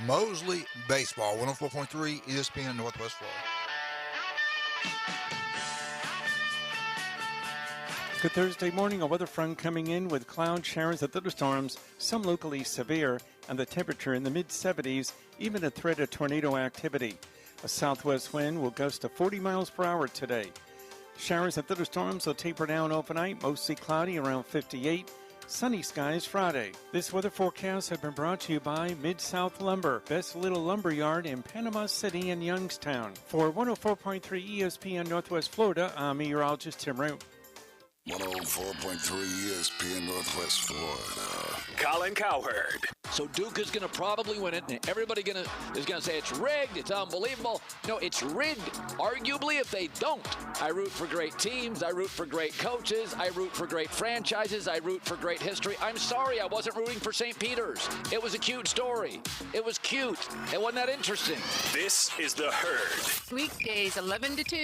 Mosley Baseball, 104.3 ESPN Northwest Florida. Good Thursday morning. A weather front coming in with cloud showers and thunderstorms, some locally severe, and the temperature in the mid-70s, even a threat of tornado activity. A southwest wind will gust to 40 miles per hour today. Showers and thunderstorms will taper down overnight, mostly cloudy around 58. Sunny skies Friday. This weather forecast has been brought to you by Mid-South Lumber, best little lumber yard in Panama City and Youngstown. For 104.3 ESPN Northwest Florida, I'm meteorologist Tim Root. 104.3 ESPN Northwest Florida. Colin Cowherd. So Duke is going to probably win it, and everybody is going to say it's rigged, it's unbelievable. No, it's rigged, arguably, if they don't. I root for great teams, I root for great coaches, I root for great franchises, I root for great history. I'm sorry I wasn't rooting for St. Peter's. It was a cute story. It was cute. It wasn't that interesting. This is The Herd. Weekdays 11 to 2,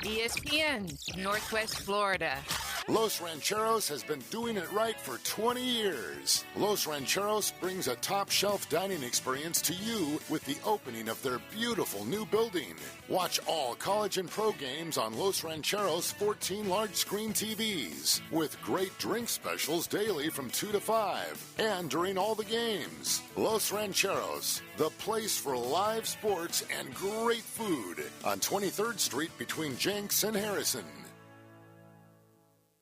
ESPN, Northwest Florida. Los Rancheros has been doing it right for 20 years. Los Rancheros brings a top-shelf dining experience to you with the opening of their beautiful new building. Watch all college and pro games on Los Rancheros' 14 large-screen TVs with great drink specials daily from 2 to 5 and during all the games. Los Rancheros, the place for live sports and great food on 23rd Street between Jenks and Harrison.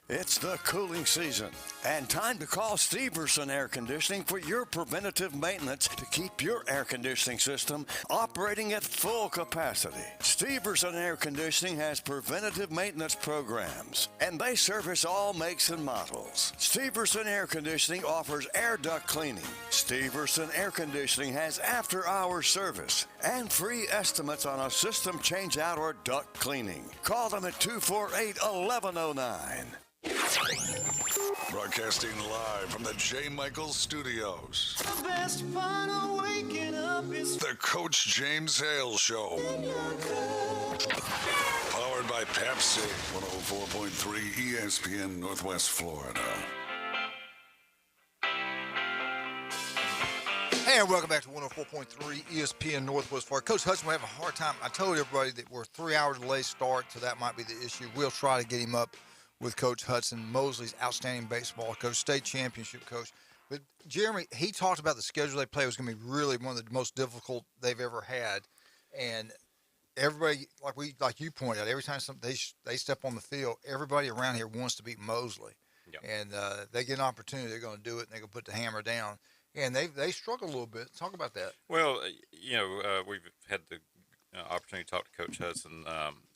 It's the cooling season, and time to call Steverson Air Conditioning for your preventative maintenance to keep your air conditioning system operating at full capacity. Steverson Air Conditioning has preventative maintenance programs, and they service all makes and models. Steverson Air Conditioning offers air duct cleaning. Steverson Air Conditioning has after-hours service and free estimates on a system change-out or duct cleaning. Call them at 248-1109. Broadcasting live from the J. Michaels Studios. The best part of waking up is The Coach James Hale Show. Powered by Pepsi. 104.3 ESPN Northwest Florida. Hey, and welcome back to 104.3 ESPN Northwest Florida. Coach Hudson, we have a hard time. I told everybody that we're 3 hours late start, so that might be the issue. We'll try to get him up with Coach Hudson, Mosley's outstanding baseball coach, state championship coach. But Jeremy, he talked about the schedule they play was going to be really one of the most difficult they've ever had. And everybody, like you pointed out, every time they step on the field, everybody around here wants to beat Mosley. Yep. And they get an opportunity, they're going to do it, and they're going to put the hammer down. And they struggle a little bit. Talk about that. Well, we've had the opportunity to talk to Coach Hudson,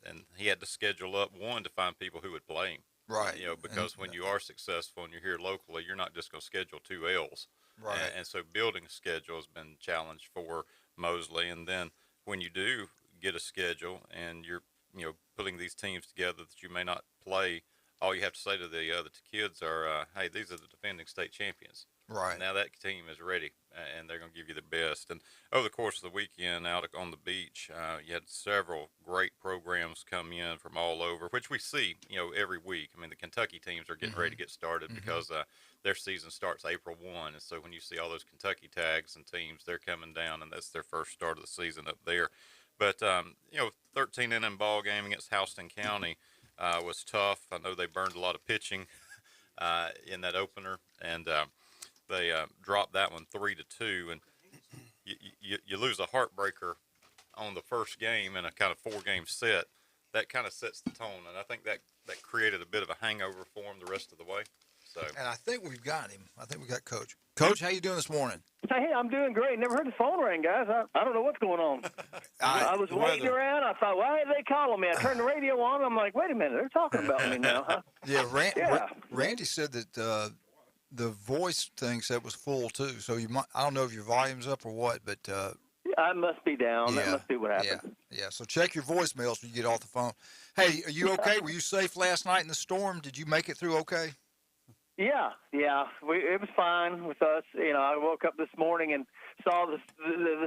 and he had to schedule up one to find people who would play him. Right. Because when you are successful and you're here locally, you're not just going to schedule 2 L's. Right. And so building a schedule has been a challenge for Mosley. And then when you do get a schedule and you're, putting these teams together that you may not play, all you have to say to the other kids are, hey, these are the defending state champions. Right. Now that team is ready, and they're going to give you their best. And over the course of the weekend out on the beach, you had several great programs come in from all over, which we see, every week. I mean, the Kentucky teams are getting ready to get started because their season starts April 1. And so when you see all those Kentucky tags and teams, they're coming down, and that's their first start of the season up there. But, 13-inning ball game against Houston County was tough. I know they burned a lot of pitching in that opener, and they dropped that one 3-2, and you lose a heartbreaker on the first game in a kind of 4-game set. That kind of sets the tone, and I think that created a bit of a hangover for him the rest of the way. So, and I think we've got him. I think we got Coach. Coach, how you doing this morning? Hey, I'm doing great. Never heard the phone ring, guys. I don't know what's going on. I was waiting around. I thought, why are they calling me? I turned the radio on. I'm like, wait a minute, they're talking about me now, huh? Yeah, Randy said that the voice thing said was full too. So you might, I don't know if your volume's up or what, but I must be down. Yeah, that must be what happened. Yeah. So check your voicemails when you get off the phone. Hey, are you okay? Were you safe last night in the storm? Did you make it through okay? Yeah. It was fine with us. I woke up this morning and saw the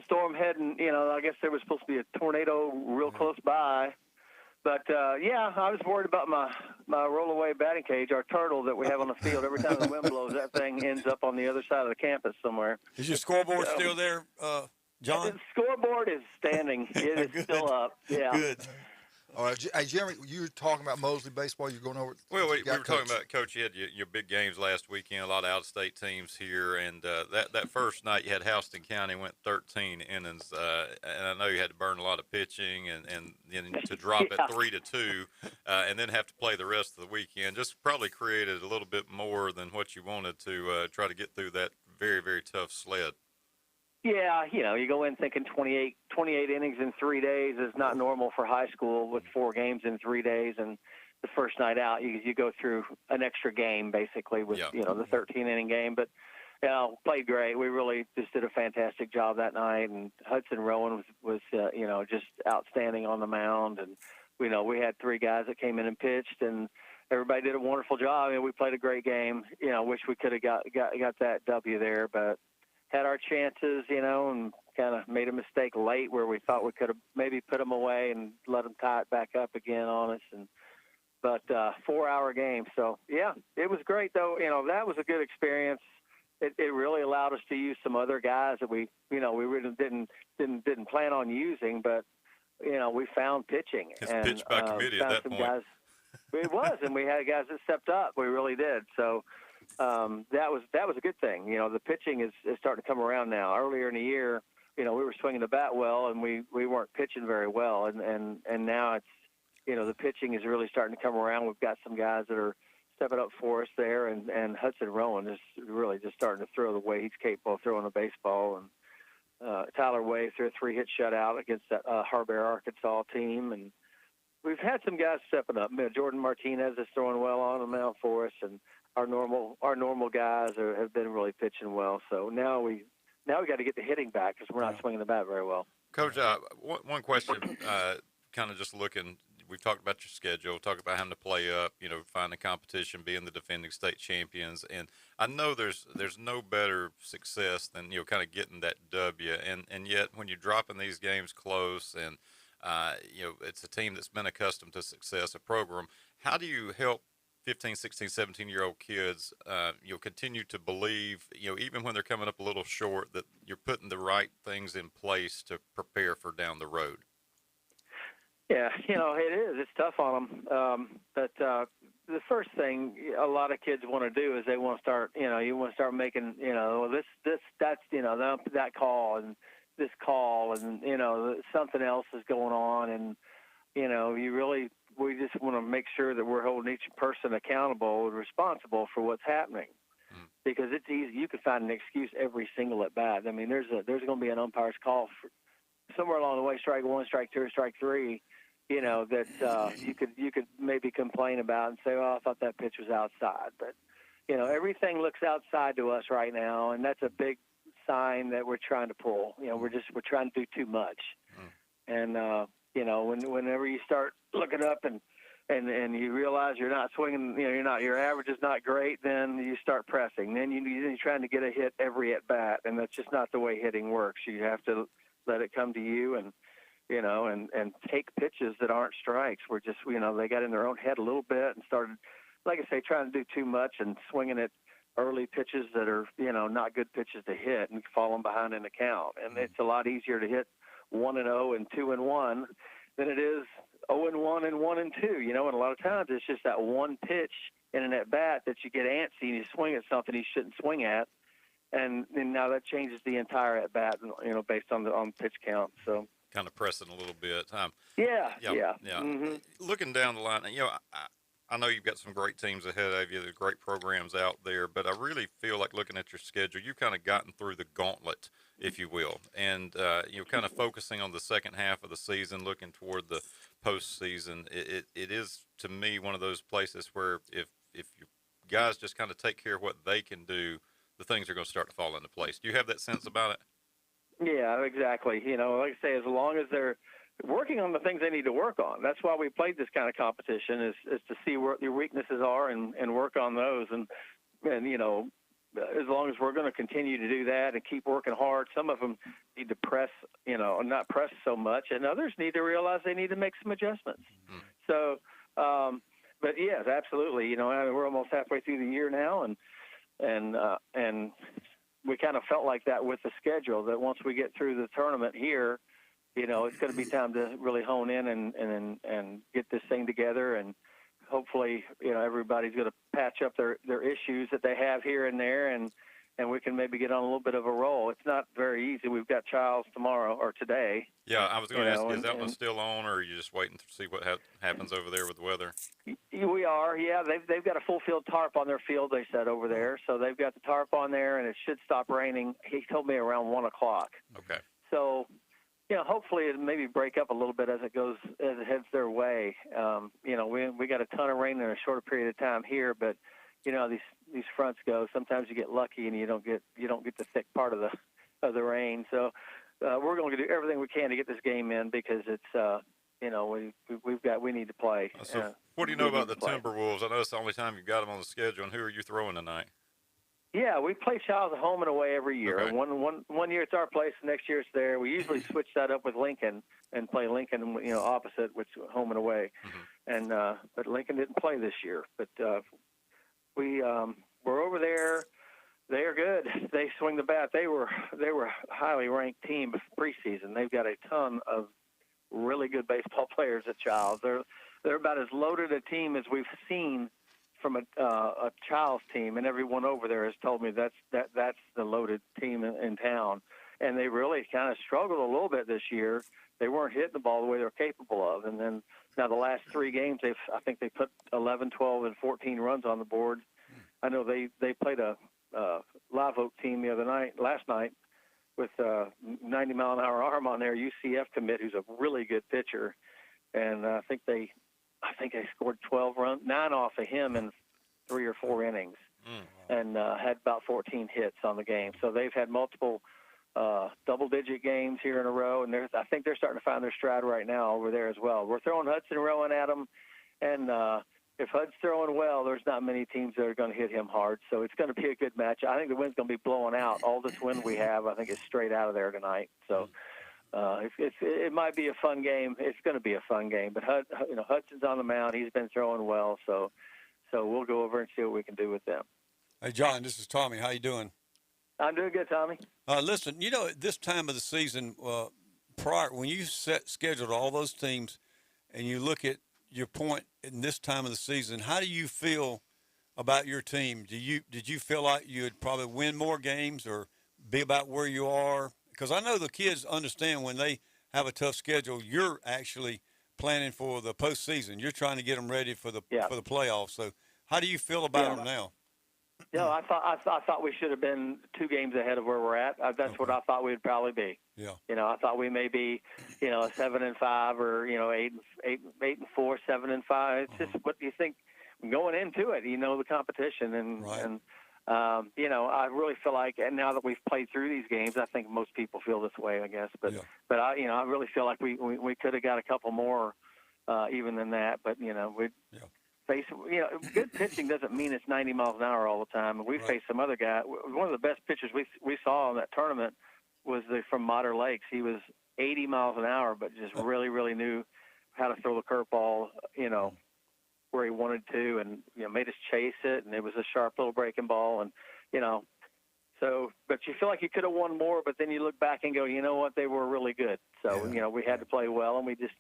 storm heading. I guess there was supposed to be a tornado real close by. But, I was worried about my roll-away batting cage, our turtle that we have on the field. Every time the wind blows, that thing ends up on the other side of the campus somewhere. Is your scoreboard still there, John? The scoreboard is standing. It is still up. Yeah. Good. All right. Hey, Jeremy, you were talking about Mosley baseball. You're going over. Well, we were talking about, Coach, you had your big games last weekend, a lot of out-of-state teams here. And that first night you had Houston County went 13 innings. And I know you had to burn a lot of pitching and then to drop it 3-2 and then have to play the rest of the weekend. Just probably created a little bit more than what you wanted to try to get through that very, very tough sled. Yeah, you go in thinking 28 innings in 3 days is not normal for high school with 4 games in 3 days. And the first night out, you go through an extra game basically with, the 13-inning game. But, played great. We really just did a fantastic job that night. And Hudson Rowan was just outstanding on the mound. And, we had 3 guys that came in and pitched, and everybody did a wonderful job. I mean, we played a great game. Wish we could have got that W there, but had our chances, and kind of made a mistake late where we thought we could have maybe put them away and let them tie it back up again on us. But 4-hour game. So, yeah, it was great, though. That was a good experience. It really allowed us to use some other guys that we really didn't plan on using, but, we found pitching. It's pitch by committee at that point. Guys, it was, and we had guys that stepped up. We really did. So, that was a good thing. The pitching is starting to come around now. Earlier in the year, we were swinging the bat well, and we weren't pitching very well. And now it's, the pitching is really starting to come around. We've got some guys that are stepping up for us there, and Hudson Rowan is really just starting to throw the way he's capable of throwing a baseball. And Tyler Way threw a 3-hit shutout against that Harbor, Arkansas team. And we've had some guys stepping up. Jordan Martinez is throwing well on the mound for us, and our normal guys have been really pitching well. So now we got to get the hitting back because we're not swinging the bat very well. Coach, one question, kind of just looking. We've talked about your schedule, talked about having to play up, finding competition, being the defending state champions, and I know there's no better success than kind of getting that W, and yet when you're dropping these games close, and it's a team that's been accustomed to success, a program. How do you help 15, 16, 17-year-old kids, continue to believe, even when they're coming up a little short, that you're putting the right things in place to prepare for down the road? Yeah, it is. It's tough on them. But the first thing a lot of kids want to do is they want to start, you want to start making, that's, that call and this call and, something else is going on. And, we just want to make sure that we're holding each person accountable and responsible for what's happening. Because it's easy. You can find an excuse every single at bat. I mean, there's going to be an umpire's call for somewhere along the way, strike one, strike two, strike three, that you could maybe complain about and say, well, I thought that pitch was outside. But, everything looks outside to us right now, and that's a big sign that we're trying to pull. We're trying to do too much. And, whenever you start looking up and you realize you're not swinging, your average is not great, then you start pressing. Then you're trying to get a hit every at bat, and that's just not the way hitting works. You have to let it come to you and take pitches that aren't strikes. We're just, they got in their own head a little bit and started, like I say, trying to do too much and swinging at early pitches that are, not good pitches to hit and falling behind in the count. And it's a lot easier to hit 1-0 and 2-1 than it is 0-1 and 1-2. And a lot of times it's just that one pitch in an at bat that you get antsy and you swing at something you shouldn't swing at, and now that changes the entire at bat, based on the pitch count. So kind of pressing a little bit. Yeah. Mm-hmm. Looking down the line, I know you've got some great teams ahead of you. There's great programs out there, but I really feel like looking at your schedule, you've kind of gotten through the gauntlet, if you will, and kind of focusing on the second half of the season, looking toward the postseason. It is, to me, one of those places where if you guys just kind of take care of what they can do, the things are going to start to fall into place. Do you have that sense about it? Yeah, exactly. Like I say, as long as they're working on the things they need to work on. That's why we played this kind of competition, is to see what your weaknesses are and work on those. And as long as we're going to continue to do that and keep working hard, some of them need to press, not press so much, and others need to realize they need to make some adjustments. So, but yes, absolutely. We're almost halfway through the year now, and we kind of felt like that with the schedule, that once we get through the tournament here, it's going to be time to really hone in and get this thing together. And hopefully, everybody's going to patch up their issues that they have here and there, and we can maybe get on a little bit of a roll. It's not very easy. We've got Childs tomorrow or today. Yeah, I was going to ask, is that one still on, or are you just waiting to see what happens over there with the weather? We are, yeah. They've got a full field tarp on their field, they said, over there. So they've got the tarp on there, and it should stop raining. He told me around 1 o'clock. Okay. So, hopefully it maybe break up a little bit as it heads their way. We got a ton of rain in a shorter period of time here, but these fronts go. Sometimes you get lucky and you don't get the thick part of the rain. So we're going to do everything we can to get this game in, because it's we need to play. So what do you know about the Timberwolves? I know it's the only time you've got them on the schedule. And who are you throwing tonight? Yeah, we play Childs home and away every year. Okay. One year it's our place, the next year it's there. We usually switch that up with Lincoln and play Lincoln, opposite, which home and away. And but Lincoln didn't play this year. But we're over there. They are good. They swing the bat. They were a highly ranked team preseason. They've got a ton of really good baseball players at Childs. They're about as loaded a team as we've seen from a Childs team, and everyone over there has told me that's the loaded team in town. and they really kind of struggled a little bit this year. They weren't hitting the ball the way they were capable of. And then now the last 3 games, I think they put 11, 12, and 14 runs on the board. I know they played a Live Oak team last night with a 90-mile-an-hour arm on their UCF commit, who's a really good pitcher. And I think they scored 12 runs, 9 off of him in 3 or 4 innings, and had about 14 hits on the game. So they've had multiple double-digit games here in a row, and I think they're starting to find their stride right now over there as well. We're throwing Hudson Rowan at them, and if Hud's throwing well, there's not many teams that are going to hit him hard. So it's going to be a good match. I think the wind's going to be blowing out. All this wind we have, I think, is straight out of there tonight. So it might be a fun game. It's going to be a fun game. But Hudson's on the mound. He's been throwing well. So we'll go over and see what we can do with them. Hey, John, this is Tommy. How you doing? I'm doing good, Tommy. Listen, at this time of the season, when you scheduled all those teams and you look at your point in this time of the season, how do you feel about your team? Did you feel like you'd probably win more games or be about where you are? Because I know the kids understand when they have a tough schedule, you're actually planning for the postseason. You're trying to get them ready for the playoffs. So how do you feel about them now? I thought we should have been 2 games ahead of where we're at. That's what I thought we'd probably be. Yeah. I thought we may be, 7-5 or 8-4, 7-5. It's just what do you think going into it? The competition and I really feel like, and now that we've played through these games, I think most people feel this way, I guess. But I really feel like we could have got a couple more even than that. But we. Face, good pitching doesn't mean it's 90 miles an hour all the time. And we faced some other guy. One of the best pitchers we saw in that tournament was from Modder Lakes. He was 80 miles an hour, but just really, really knew how to throw the curveball, where he wanted to, and made us chase it. And it was a sharp little breaking ball, and so. But you feel like you could have won more, but then you look back and go, you know what, they were really good. So we had to play well, and we just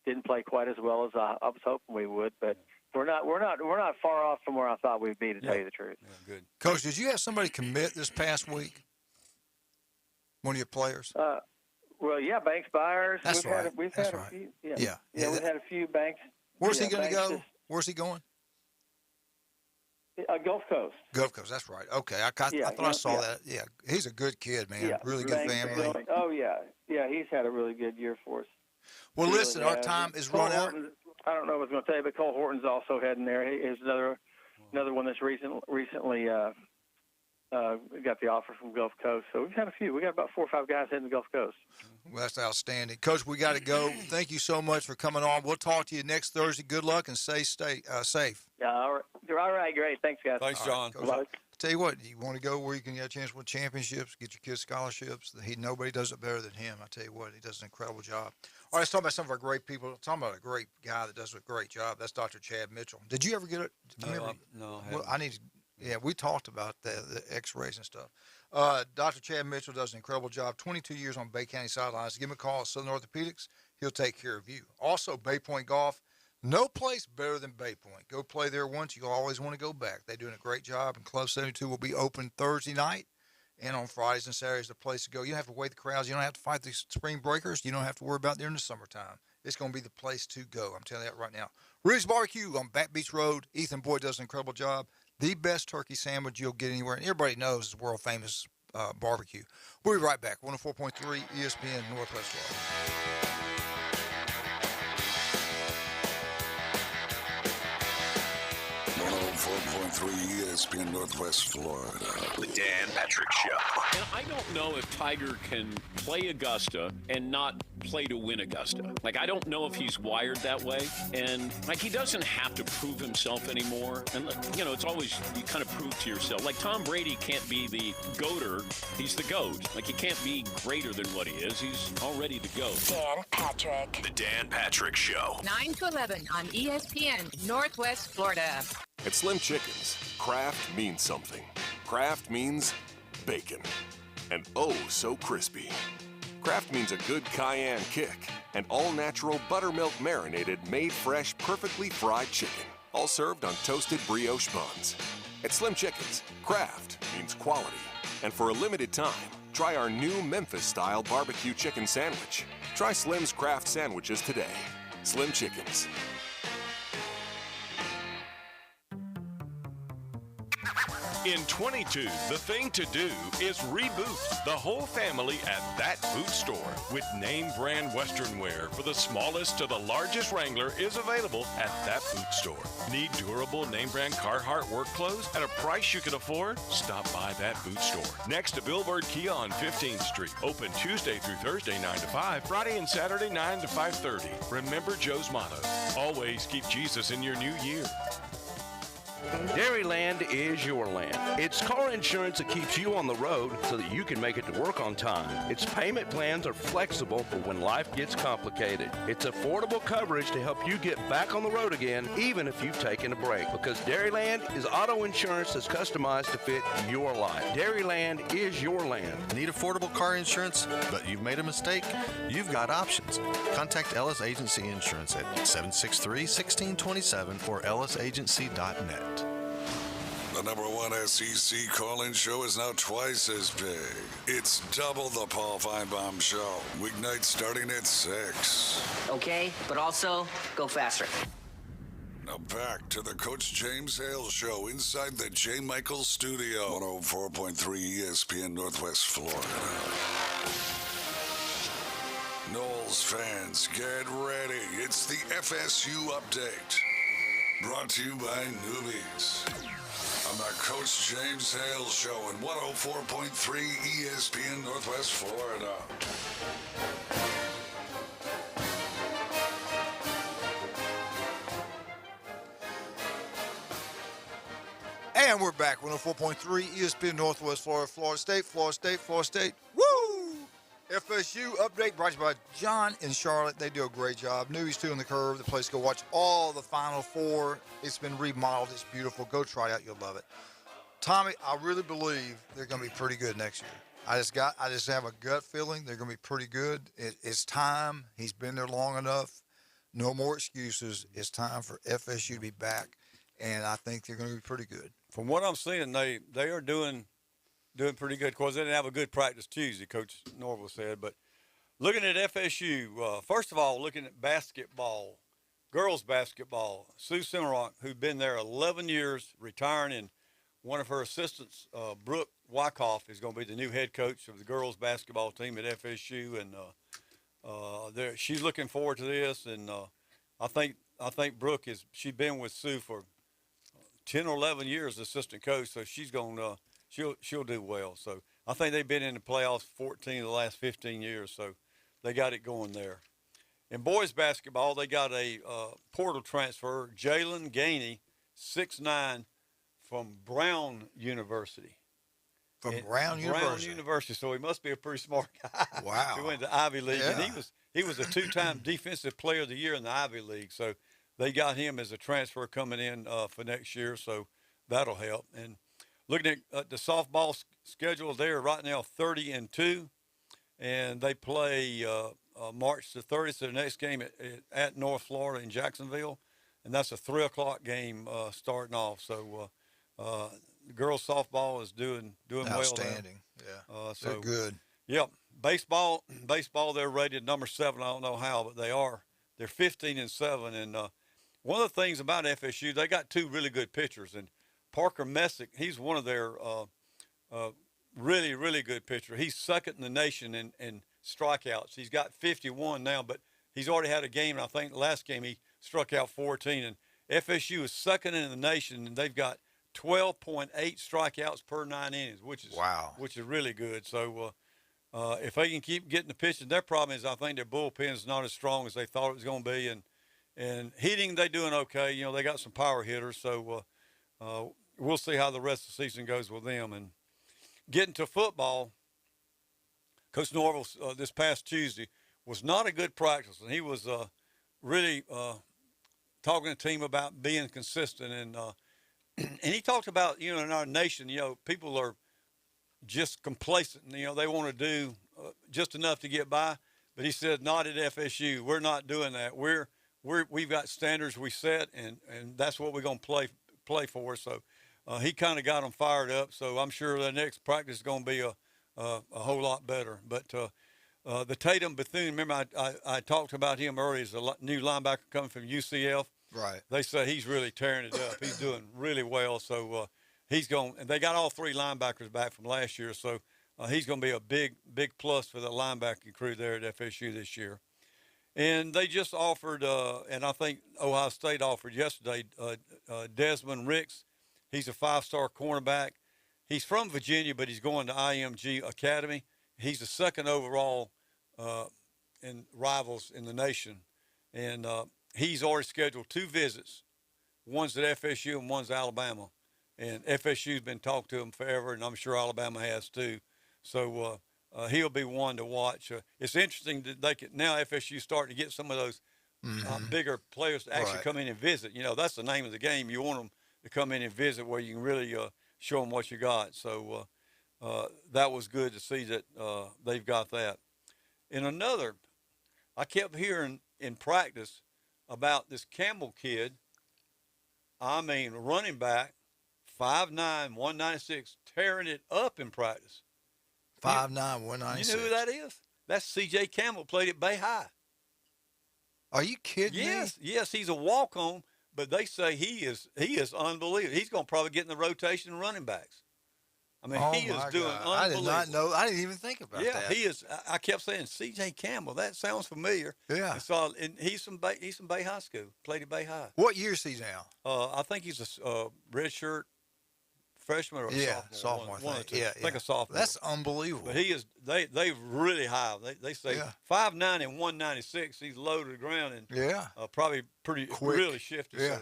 didn't play quite as well as I was hoping we would, but. We're not far off from where I thought we'd be, to tell you the truth. Yeah, good. Coach, did you have somebody commit this past week? One of your players? Well, yeah, Banks Byers. That's right. We've had a few. Yeah, we've had a few Banks. Where's he going to go? Where's he going? Gulf Coast. Gulf Coast, that's right. Okay, I thought I saw that. Yeah, he's a good kid, man. Yeah. Really good family. Oh, yeah. Yeah, he's had a really good year for us. Well, listen, our time is run out. I don't know what I was going to tell you, but Cole Horton's also heading there. He's another one that's recently got the offer from Gulf Coast. So we've had a few. We got about 4 or 5 guys heading to Gulf Coast. Well, that's outstanding. Coach, we got to go. Thank you so much for coming on. We'll talk to you next Thursday. Good luck and stay safe. Yeah, all right, great. Thanks, guys. Thanks, John. Right, tell you what, you want to go where you can get a chance to win championships, get your kids scholarships. Nobody does it better than him. I tell you what, he does an incredible job. All right, let's talk about some of our great people. Let's talk about a great guy that does a great job. That's Dr. Chad Mitchell. Did you ever get it? No. Well, we talked about the X-rays and stuff. Dr. Chad Mitchell does an incredible job. 22 years on Bay County sidelines. Give him a call at Southern Orthopedics. He'll take care of you. Also, Bay Point Golf. No place better than Bay Point. Go play there once. You'll always want to go back. They're doing a great job, and Club 72 will be open Thursday night. And on Fridays and Saturdays, the place to go. You don't have to wait the crowds. You don't have to fight the spring breakers. You don't have to worry about during the summertime. It's going to be the place to go. I'm telling you that right now. Rudy's Barbecue on Back Beach Road. Ethan Boyd does an incredible job. The best turkey sandwich you'll get anywhere. And everybody knows it's world-famous barbecue. We'll be right back. 104.3 ESPN Northwest Florida. 104.3 ESPN Northwest Florida. The Dan Patrick Show. And I don't know if Tiger can play Augusta and not play to win Augusta. I don't know if he's wired that way. And, he doesn't have to prove himself anymore. And, it's always, you kind of prove to yourself. Tom Brady can't be the GOATer. He's the GOAT. He can't be greater than what he is. He's already the GOAT. Dan Patrick. The Dan Patrick Show. 9 to 11 on ESPN Northwest Florida. At Slim Chickens, craft means something. Craft means bacon. And oh, so crispy. Craft means a good cayenne kick. And all-natural buttermilk marinated, made fresh, perfectly fried chicken. All served on toasted brioche buns. At Slim Chickens, craft means quality. And for a limited time, Try our new Memphis-style barbecue chicken sandwich. Try Slim's Craft Sandwiches today. Slim Chickens. In 22, the thing to do is reboot the whole family at That Boot Store. With name brand Western wear for the smallest to the largest Wrangler is available at That Boot Store. Need durable name brand Carhartt work clothes at a price you can afford? Stop by That Boot Store. Next to Billboard Kia on 15th Street. Open Tuesday through Thursday 9 to 5, Friday and Saturday 9 to 5:30. Remember Joe's motto, always keep Jesus in your new year. Dairyland is your land. It's car insurance that keeps you on the road so that you can make it to work on time. Its payment plans are flexible for when life gets complicated. It's affordable coverage to help you get back on the road again, even if you've taken a break. Because Dairyland is auto insurance that's customized to fit your life. Dairyland is your land. Need affordable car insurance, but you've made a mistake? You've got options. Contact Ellis Agency Insurance at 763-1627 or ellisagency.net. The #1 SEC call-in show is now twice as big. It's double the Paul Feinbaum Show. Weeknights starting at 6. Okay, but also go faster. Now back to the Coach James Hale Show inside the J. Michaels Studio. 104.3 ESPN Northwest Florida. Knowles fans, get ready. It's the FSU Update. Brought to you by Newbies. On the Coach James Hale Show on 104.3 ESPN Northwest Florida. And we're back, 104.3 ESPN Northwest Florida, Florida State, Florida State, Florida State. Woo! FSU update brought to you by John in Charlotte. They do a great job. Newbies 2 on the Curve, the place to go watch all the Final Four. It's been remodeled. It's beautiful. Go try it out. You'll love it. Tommy, I really believe they're going to be pretty good next year. I just have a gut feeling they're going to be pretty good. It's time. He's been there long enough. No more excuses. It's time for FSU to be back, and I think they're going to be pretty good. From what I'm seeing, they are doing pretty good. Of course, they didn't have a good practice Tuesday, Coach Norville said. But looking at FSU, first of all, looking at basketball, girls basketball, Sue Simmerock, who's been there 11 years, retiring, and one of her assistants, Brooke Wyckoff, is going to be the new head coach of the girls basketball team at FSU, and she's looking forward to this. And I think Brooke she's been with Sue for 10 or 11 years, assistant coach, so she's going to. She'll do well. So I think they've been in the playoffs 14 of the last 15 years, so they got it going there. In boys basketball, they got a portal transfer, Jalen Gainey, 6'9", from Brown University. From Brown University? Brown University, so he must be a pretty smart guy. Wow. He went to Ivy League, Yeah. and he was a 2-time Defensive Player of the Year in the Ivy League, so they got him as a transfer coming in for next year, so that'll help. And looking at the softball schedule, they're right now 30-2, and they play March the 30th, the next game at North Florida in Jacksonville, and that's a 3 o'clock game starting off. So girls softball is doing well. Outstanding. Yeah, they're good. Yep. Baseball, they're rated number 7. I don't know how, but they are. They're 15-7, and one of the things about FSU, they got 2 really good pitchers, and Parker Messick, he's one of their really, really good pitchers. He's second in the nation in strikeouts. He's got 51 now, but he's already had a game, and I think the last game he struck out 14. And FSU is second in the nation, and they've got 12.8 strikeouts per 9 innings, which is really good. So if they can keep getting the pitching, their problem is I think their bullpen is not as strong as they thought it was going to be. And hitting, they're doing okay. You know, they got some power hitters, so we'll see how the rest of the season goes with them. And getting to football, Coach Norville this past Tuesday was not a good practice, and he was really talking to the team about being consistent. And he talked about, you know, in our nation, you know, people are just complacent. You know, they want to do just enough to get by. But he said, not at FSU. We're not doing that. We've got standards we set, and that's what we're going to play for. So he kind of got them fired up. So I'm sure the next practice is going to be a a whole lot better. But the Tatum Bethune, remember I talked about him earlier as a new linebacker coming from UCF. Right. They say he's really tearing it up. He's doing really well. So he's going. And they got all 3 linebackers back from last year. So he's going to be a big plus for the linebacking crew there at FSU this year. And they just offered, and I think Ohio State offered yesterday, Desmond Ricks. He's a 5-star cornerback. He's from Virginia, but he's going to IMG Academy. He's the 2nd overall in rivals in the nation. And he's already scheduled 2 visits. One's at FSU and one's Alabama. And FSU's been talking to him forever, and I'm sure Alabama has too. So he'll be one to watch. It's interesting that now FSU starting to get some of those bigger players to actually come in and visit. You know, that's the name of the game. You want them to come in and visit where you can really show them what you got. So that was good to see that they've got that. And another, I kept hearing in practice about this Campbell kid. I mean, running back, 5'9", 196, tearing it up in practice. 5'9", 196. You know who that is? That's C.J. Campbell, played at Bay High. Are you kidding me? Yes, he's a walk-on, but they say he is unbelievable. He's going to probably get in the rotation of running backs. I mean, he is doing unbelievable. I did not know. I didn't even think about that. Yeah, he is. I kept saying C.J. Campbell. That sounds familiar. Yeah. And he's from Bay High School. Played at Bay High. What year is he now? I think he's a redshirt freshman or a sophomore. One or two. Yeah, I think a sophomore. That's unbelievable. But he is. They really high. They say 5'9" and 196. He's low to the ground and probably pretty quick, really shifty. Yeah,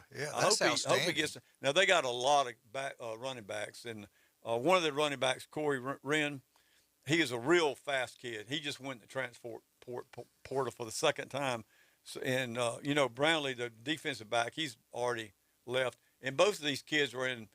so I hope he gets. Now they got a lot of running backs, and one of the running backs, Corey Wren, he is a real fast kid. He just went to transport portal for the 2nd time, and Brownlee, the defensive back, he's already left, and both of these kids were in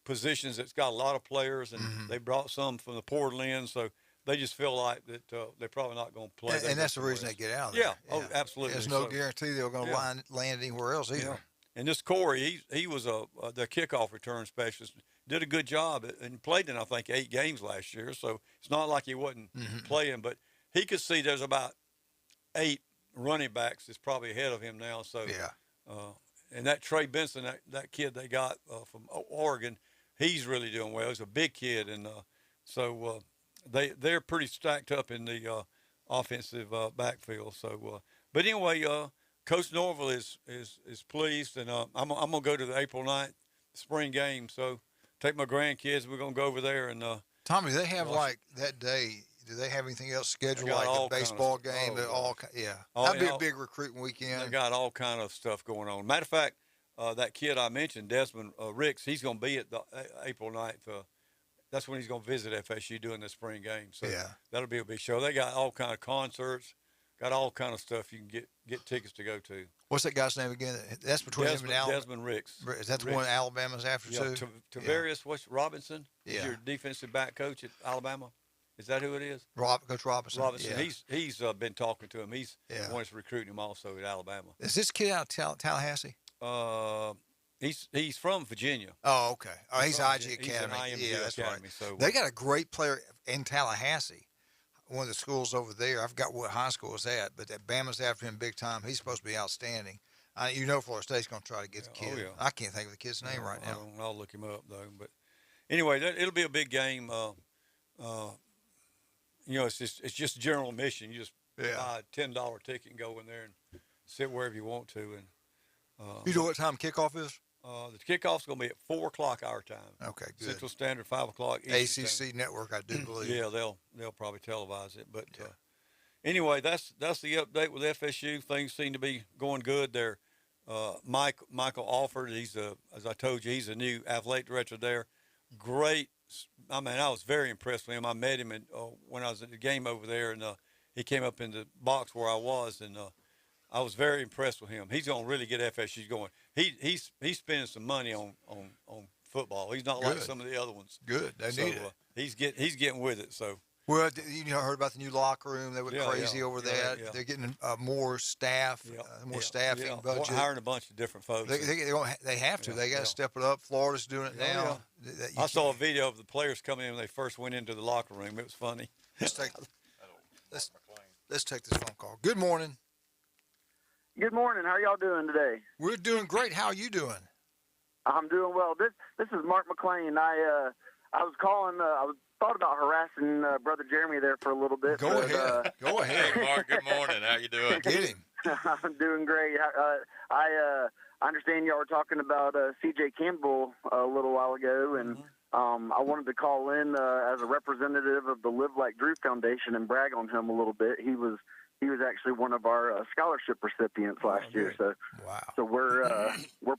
positions that's got a lot of players, and they brought some from the portal in, so they just feel like that they're probably not going to play. And that's the reason they get out of there. Yeah, oh, absolutely. There's no guarantee they're going to land anywhere else either. Yeah. And this Corey, he was the kickoff return specialist, did a good job, and played in, I think, 8 games last year, so it's not like he wasn't playing, but he could see there's about 8 running backs that's probably ahead of him now. So and that Trey Benson, that kid they got from Oregon, he's really doing well. He's a big kid, and so they're pretty stacked up in the offensive backfield. So, but anyway, Coach Norville is pleased, and I'm gonna go to the April 9th spring game. So take my grandkids. We're gonna go over there and. Tommy, do they have like that day? Do they have anything else scheduled, like a baseball game? That'd be a big recruiting weekend. They got all kind of stuff going on. Matter of fact, that kid I mentioned, Desmond Ricks, he's going to be at the April 9th. That's when he's going to visit FSU doing the spring game. So that'll be a big show. They got all kind of concerts, got all kind of stuff you can get tickets to go to. What's that guy's name again? That's between him and Alabama. Desmond Ricks. Is that the one Alabama's after too? Tavarius Robinson is your defensive back coach at Alabama. Is that who it is? Coach Robinson. He's been talking to him. He's wants recruiting him also at Alabama. Is this kid out of Tallahassee? He's from Virginia. Oh, okay. Oh, he's IG Academy. That's Academy. Right. So they got a great player in Tallahassee. One of the schools over there. I forgot what high school it's at, but that Bama's after him big time. He's supposed to be outstanding. Florida State's going to try to get the kid. I can't think of the kid's name right now. I'll look him up though. But anyway, it'll be a big game. It's just general admission. You just buy a $10 ticket and go in there and sit wherever you want to. And you know what time kickoff is? The kickoff's going to be at 4:00 our time. Okay, good. Central Standard, 5:00. ACC Network, I do believe. Yeah, they'll probably televise it. But anyway, that's the update with FSU. Things seem to be going good. They're Michael Alford. As I told you, he's a new athletic director there. Great. I mean, I was very impressed with him. I met him when I was at the game over there, and he came up in the box where I was, and I was very impressed with him. He's going to really get FSU going. He's spending some money on football. He's not like some of the other ones. Good. They need it. He's getting with it. So Well, you heard about the new locker room? They went crazy over that. Yeah. They're getting more staff, more staffing budget. Hiring a bunch of different folks. They have to. They got to step it up. Florida's doing it now. I saw a video of the players coming in when they first went into the locker room. It was funny. Let's take this phone call. Good morning. Good morning. How are y'all doing today? We're doing great. How are you doing? I'm doing well. This is Mark McClain. I was calling. I thought about harassing Brother Jeremy there for a little bit. Go ahead. Go ahead. Hey, Mark. Good morning. How you doing? Get him. I'm doing great. I understand y'all were talking about C.J. Campbell a little while ago, and I wanted to call in as a representative of the Live Like Drew Foundation and brag on him a little bit. He was actually one of our scholarship recipients last year. So So we're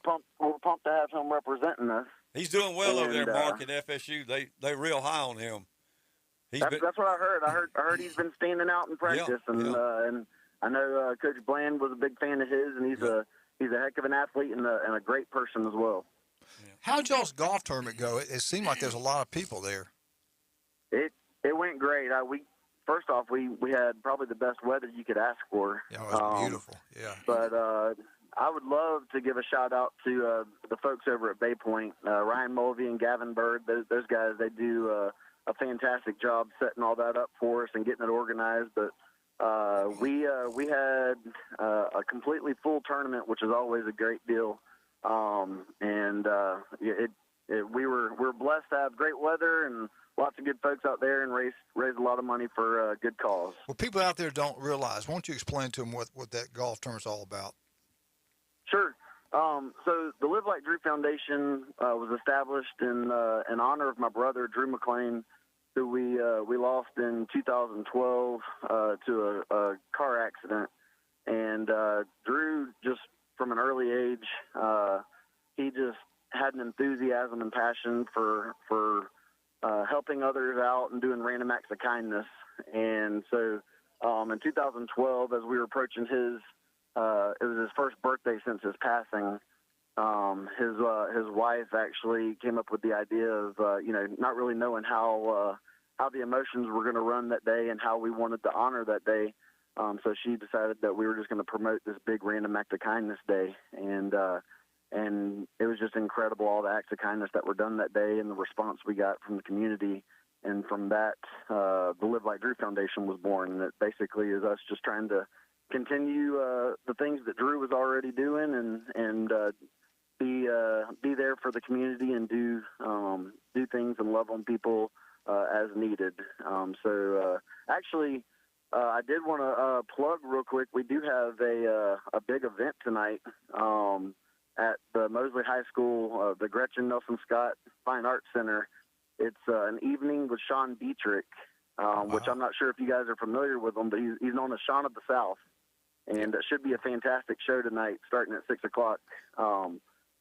pumped. We're pumped to have him representing us. He's doing well over there, Mark, at FSU. They real high on him. That's what I heard. I heard he's been standing out in practice, and I know Coach Bland was a big fan of his, and he's a heck of an athlete and a great person as well. How'd y'all's golf tournament go? It seemed like there's a lot of people there. It went great. First off, we had probably the best weather you could ask for. Yeah, it was beautiful. Yeah. But I would love to give a shout out to the folks over at Bay Point, Ryan Mulvey and Gavin Bird. Those guys, they do a fantastic job setting all that up for us and getting it organized. But we had a completely full tournament, which is always a great deal. We were blessed to have great weather and lots of good folks out there and raise a lot of money for a good cause. Well, people out there don't realize. Why don't you explain to them what that golf tournament's all about? Sure. So the Live Like Drew Foundation was established in honor of my brother, Drew McClain, who we lost in 2012 to a car accident. And Drew, just from an early age, he just had an enthusiasm and passion for helping others out and doing random acts of kindness. And so in 2012, as we were approaching it was his first birthday since his passing, his wife actually came up with the idea of, not really knowing how the emotions were going to run that day and how we wanted to honor that day. So she decided that we were just going to promote this big random act of kindness day. And it was just incredible, all the acts of kindness that were done that day and the response we got from the community. And from that, the Live Like Drew Foundation was born. And it basically is us just trying to continue the things that Drew was already doing and be there for the community and do things and love on people as needed. Actually, I did want to plug real quick. We do have a big event tonight at the Mosley High School, the Gretchen Nelson Scott Fine Arts Center. It's an evening with Sean Dietrich, which I'm not sure if you guys are familiar with him, but he's known as Sean of the South. And it should be a fantastic show tonight, starting at 6 o'clock.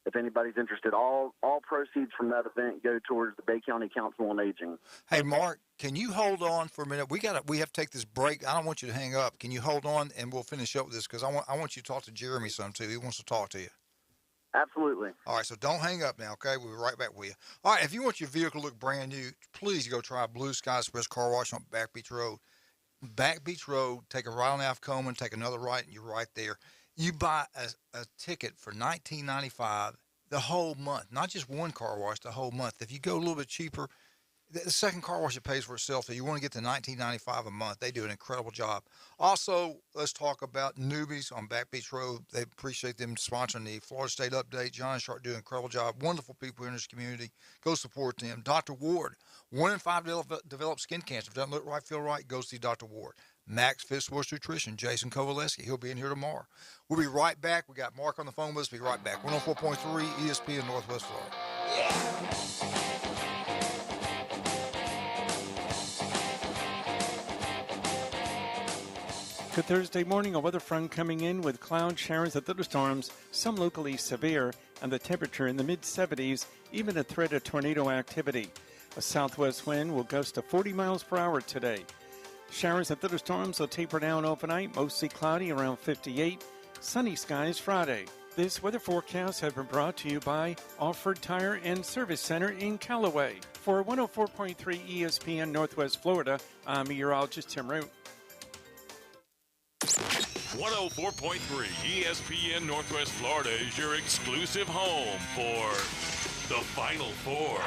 If anybody's interested, all proceeds from that event go towards the Bay County Council on Aging. Hey, Mark, can you hold on for a minute? We have to take this break. I don't want you to hang up. Can you hold on, and we'll finish up with this, because I want you to talk to Jeremy some, too. He wants to talk to you. Absolutely. All right, so don't hang up now, okay? We'll be right back with you. All right, if you want your vehicle to look brand new, please go try Blue Sky Express Car Wash on Back Beach Road. Back Beach Road, take a right on Alf Coleman, take another right, and you're right there. You buy a ticket for $19.95 the whole month, not just one car wash, the whole month. If you go a little bit cheaper, the second car wash, it pays for itself. So you want to get to $19.95 a month. They do an incredible job. Also, let's talk about Newbies on Back Beach Road. They appreciate them sponsoring the Florida State Update. John and Sharp do an incredible job. Wonderful people in this community. Go support them. Dr. Ward, 1 in 5 develop skin cancer. If it doesn't look right, feel right, go see Dr. Ward. Max Fit Sports Nutrition, Jason Kovaleski. He'll be in here tomorrow. We'll be right back. We got Mark on the phone with us. Be right back. 104.3 ESPN Northwest Florida. Good Thursday morning. A weather front coming in with cloud showers and thunderstorms, some locally severe, and the temperature in the mid-70s, even a threat of tornado activity. A southwest wind will gust to 40 miles per hour today. Showers and thunderstorms will taper down overnight, mostly cloudy around 58. Sunny skies Friday. This weather forecast has been brought to you by Offord Tire and Service Center in Callaway. For 104.3 ESPN Northwest Florida, I'm meteorologist Tim Root. 104.3 ESPN Northwest Florida is your exclusive home for the Final Four.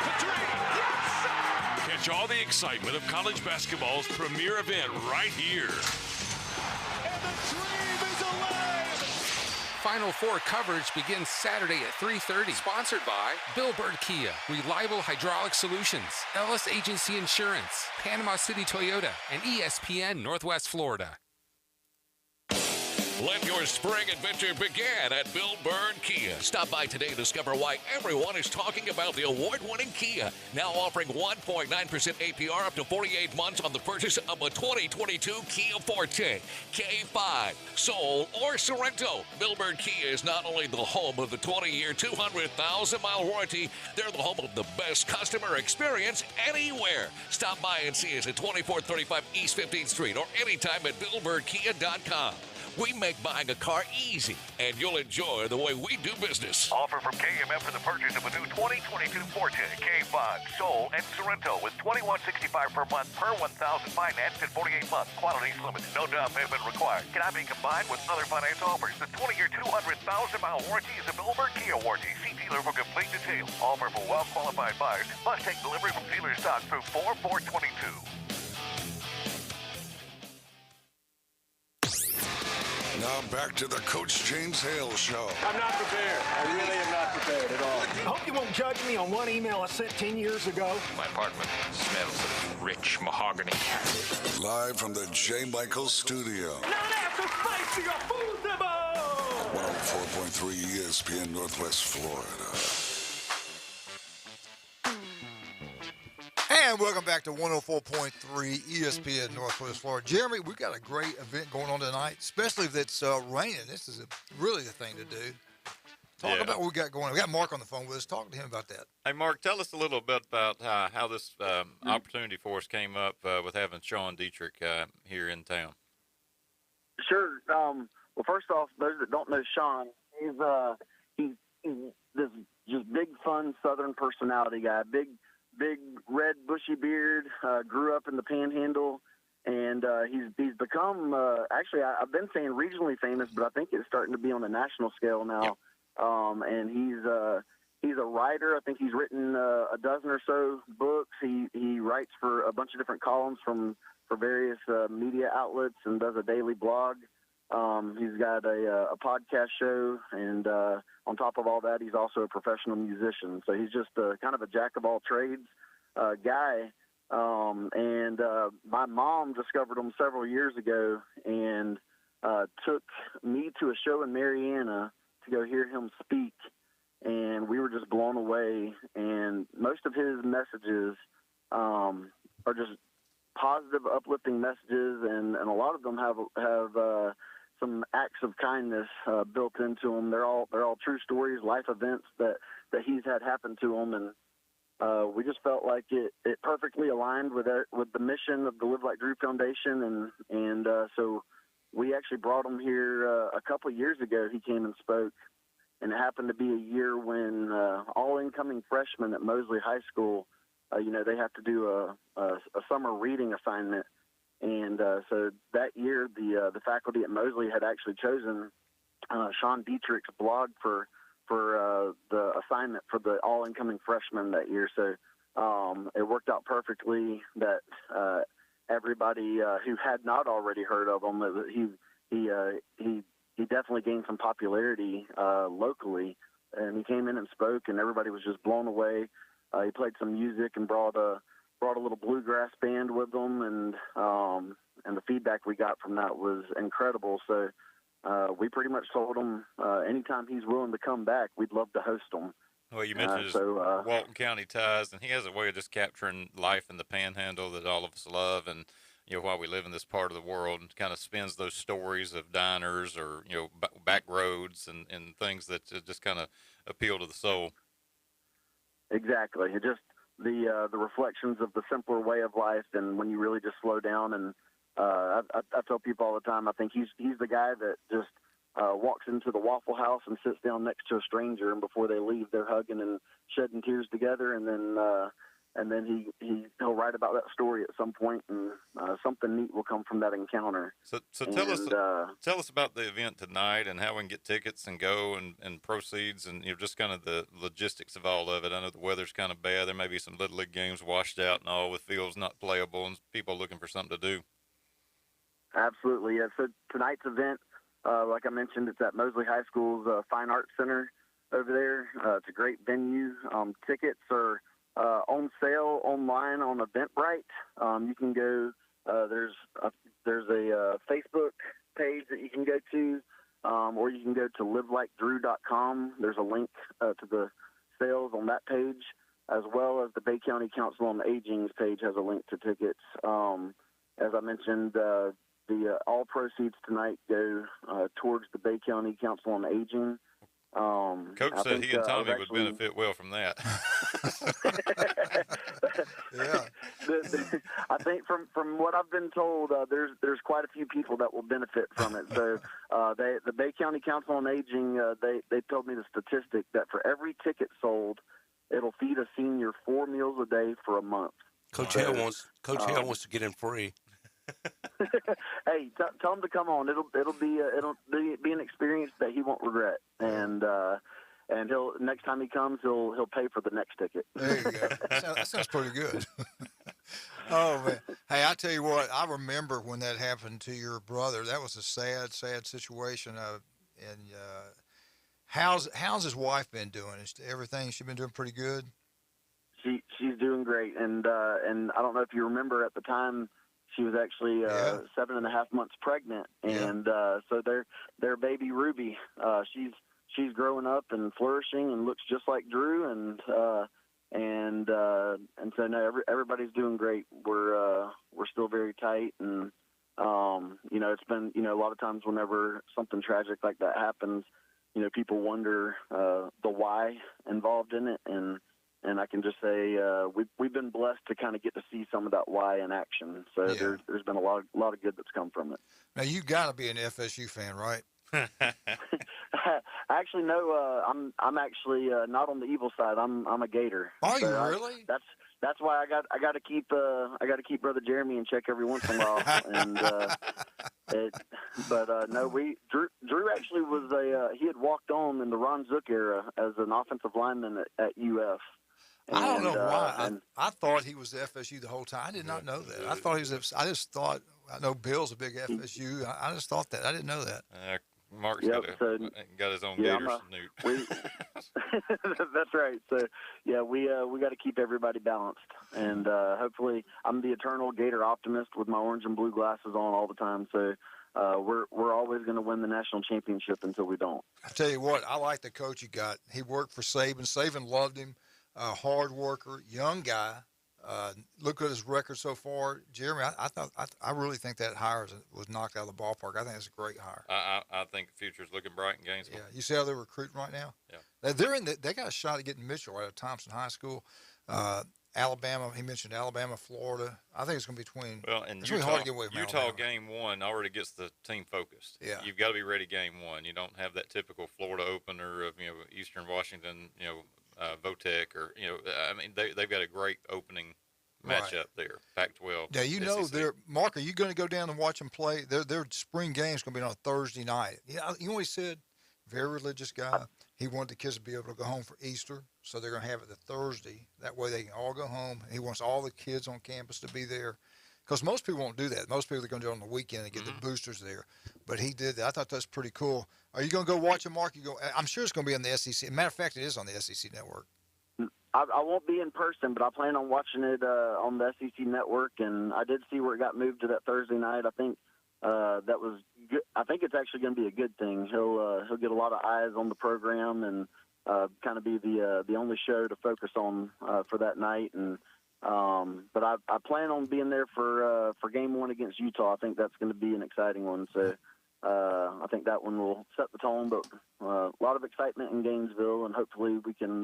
Catch all the excitement of college basketball's premier event right here. And the dream is alive! Final Four coverage begins Saturday at 3:30. Sponsored by Bill Bird Kia, Reliable Hydraulic Solutions, Ellis Agency Insurance, Panama City Toyota, and ESPN Northwest Florida. Let your spring adventure begin at Bill Bird Kia. Stop by today to discover why everyone is talking about the award-winning Kia. Now offering 1.9% APR up to 48 months on the purchase of a 2022 Kia Forte, K5, Soul, or Sorrento. Bill Bird Kia is not only the home of the 20-year, 200,000-mile warranty, they're the home of the best customer experience anywhere. Stop by and see us at 2435 East 15th Street or anytime at BillBirdKia.com. We make buying a car easy, and you'll enjoy the way we do business. Offer from KMF for the purchase of a new 2022 Forte, K5, Soul, and Sorrento with $21.65 per month per 1,000 financed in 48 months. Quantities limited. No down payment required. Cannot be combined with other finance offers. The 20-year, 200,000-mile warranty is a Bill Bird Kia warranty. See dealer for complete details. Offer for well-qualified buyers. Must take delivery from dealer stock through 4/4/22. Now back to the Coach James Hale Show. I'm not prepared. I really am not prepared at all. I hope you won't judge me on one email I sent 10 years ago. My apartment smells of rich mahogany. Live from the J. Michael Studio. Not after spicy or foosable! 104.3 ESPN Northwest Florida. And welcome back to 104.3 ESPN Northwest Florida. Jeremy, we've got a great event going on tonight, especially if it's raining. This is really the thing to do. Talk about what we got going on. We got Mark on the phone with us. Talk to him about that. Hey, Mark, tell us a little bit about how this opportunity for us came up with having Sean Dietrich here in town. Sure. Well, first off, those that don't know Sean, he's this just big, fun Southern personality guy. Big red bushy beard, grew up in the Panhandle, and he's become actually I've been saying regionally famous, but I think it's starting to be on a national scale now. And he's a writer. I think he's written a dozen or so books. He writes for a bunch of different columns for various media outlets and does a daily blog. He's got a podcast show, and on top of all that, he's also a professional musician. So he's just kind of a jack of all trades guy. And my mom discovered him several years ago and took me to a show in Mariana to go hear him speak. And we were just blown away. And most of his messages are just positive, uplifting messages, and a lot of them have some acts of kindness built into them. They're all true stories, life events that he's had happen to him, and we just felt like it perfectly aligned with the mission of the Live Like Drew Foundation, and so we actually brought him here a couple of years ago. He came and spoke, and it happened to be a year when all incoming freshmen at Mosley High School, they have to do a summer reading assignment. And so that year, the faculty at Mosley had actually chosen Sean Dietrich's blog for the assignment for the all incoming freshmen that year. So it worked out perfectly that everybody who had not already heard of him, he definitely gained some popularity locally, and he came in and spoke, and everybody was just blown away. He played some music and brought a little bluegrass band with them, and the feedback we got from that was incredible. So we pretty much told him anytime he's willing to come back, we'd love to host him. Well, you mentioned his Walton County ties, and he has a way of just capturing life in the Panhandle that all of us love, and while we live in this part of the world, and kind of spins those stories of diners or back roads and things that just kind of appeal to the soul. Exactly. It just the reflections of the simpler way of life, and when you really just slow down. And I tell people all the time, I think he's the guy that just walks into the Waffle House and sits down next to a stranger, and before they leave, they're hugging and shedding tears together, and then he'll write about that story at some point, and something neat will come from that encounter. So tell us about the event tonight and how we can get tickets and go and proceeds and just kind of the logistics of all of it. I know the weather's kind of bad. There may be some Little League games washed out and all with fields not playable and people looking for something to do. Absolutely, yeah. So tonight's event, like I mentioned, it's at Mosley High School's Fine Arts Center over there. It's a great venue. Tickets are on sale online on Eventbrite. You can go. There's a Facebook page that you can go to, or you can go to livelikedrew.com. There's a link to the sales on that page, as well as the Bay County Council on Aging's page has a link to tickets. As I mentioned, the all proceeds tonight go towards the Bay County Council on Aging. Coach said he and Tommy would benefit well from that. Yeah. I think from what I've been told, there's quite a few people that will benefit from it. So the Bay County Council on Aging, they told me the statistic that for every ticket sold, it'll feed a senior 4 meals a day for a month. Coach Hale wants to get in free. Hey, tell him to come on. It'll be an experience that he won't regret. And he'll next time he comes, he'll pay for the next ticket. There you go. That sounds pretty good. Oh man! Hey, I tell you what, I remember when that happened to your brother. That was a sad situation. And how's his wife been doing? Is everything she been doing pretty good? She's doing great, and I don't know if you remember at the time. She was actually 7.5 months pregnant, and so their baby Ruby, she's growing up and flourishing and looks just like Drew, and so no, everybody's doing great. We're still very tight, and it's been a lot of times whenever something tragic like that happens, people wonder the why involved in it, and I can just say we've been blessed to kind of get to see some of that why in action. So there's been a lot of good that's come from it. Now you got to be an FSU fan, right? Actually, no. I'm actually not on the evil side. I'm a Gator. Are you really? That's why I got to keep Brother Jeremy in check every once in a while. And no, Drew actually was he had walked on in the Ron Zook era as an offensive lineman at UF. I don't know why. I thought he was FSU the whole time. I did not know that. I thought he was. I just thought. I know Bill's a big FSU. I just thought that. I didn't know that. Mark's got his own Gator snoot. That's right. So yeah, we got to keep everybody balanced, and hopefully, I'm the eternal Gator optimist with my orange and blue glasses on all the time. So. We're always going to win the national championship until we don't. I tell you what, I like the coach you got. He worked for Saban. Saban loved him. Hard worker, young guy. Look at his record so far, Jeremy. I really think that hire was knocked out of the ballpark. I think it's a great hire. I think the future is looking bright in Gainesville. Yeah, you see how they're recruiting right now. Yeah, they got a shot at getting Mitchell out of Thompson High School. Alabama, he mentioned Alabama, Florida. I think it's going to be between. Well, and it's Utah, really hard to get away from Utah Alabama. game one already gets the team focused. Yeah, you've got to be ready game one. You don't have that typical Florida opener of Eastern Washington, Votech, or I mean they've got a great opening matchup there. Pac-12. Yeah, Mark, are you going to go down and watch them play? Their spring game's going to be on a Thursday night. You know what he said? Very religious guy. He wanted the kids to be able to go home for Easter, so they're going to have it the Thursday. That way they can all go home. He wants all the kids on campus to be there. Because most people won't do that. Most people are going to do it on the weekend and get the boosters there. But he did that. I thought that's pretty cool. Are you going to go watch it, Mark? I'm sure it's going to be on the SEC. Matter of fact, it is on the SEC network. I won't be in person, but I plan on watching it on the SEC network. And I did see where it got moved to that Thursday night. I think that was good. I think it's actually going to be a good thing. He'll get a lot of eyes on the program and kind of be the only show to focus on for that night. And but I plan on being there for game one against Utah. I think that's going to be an exciting one. So I think that one will set the tone. But a lot of excitement in Gainesville, and hopefully we can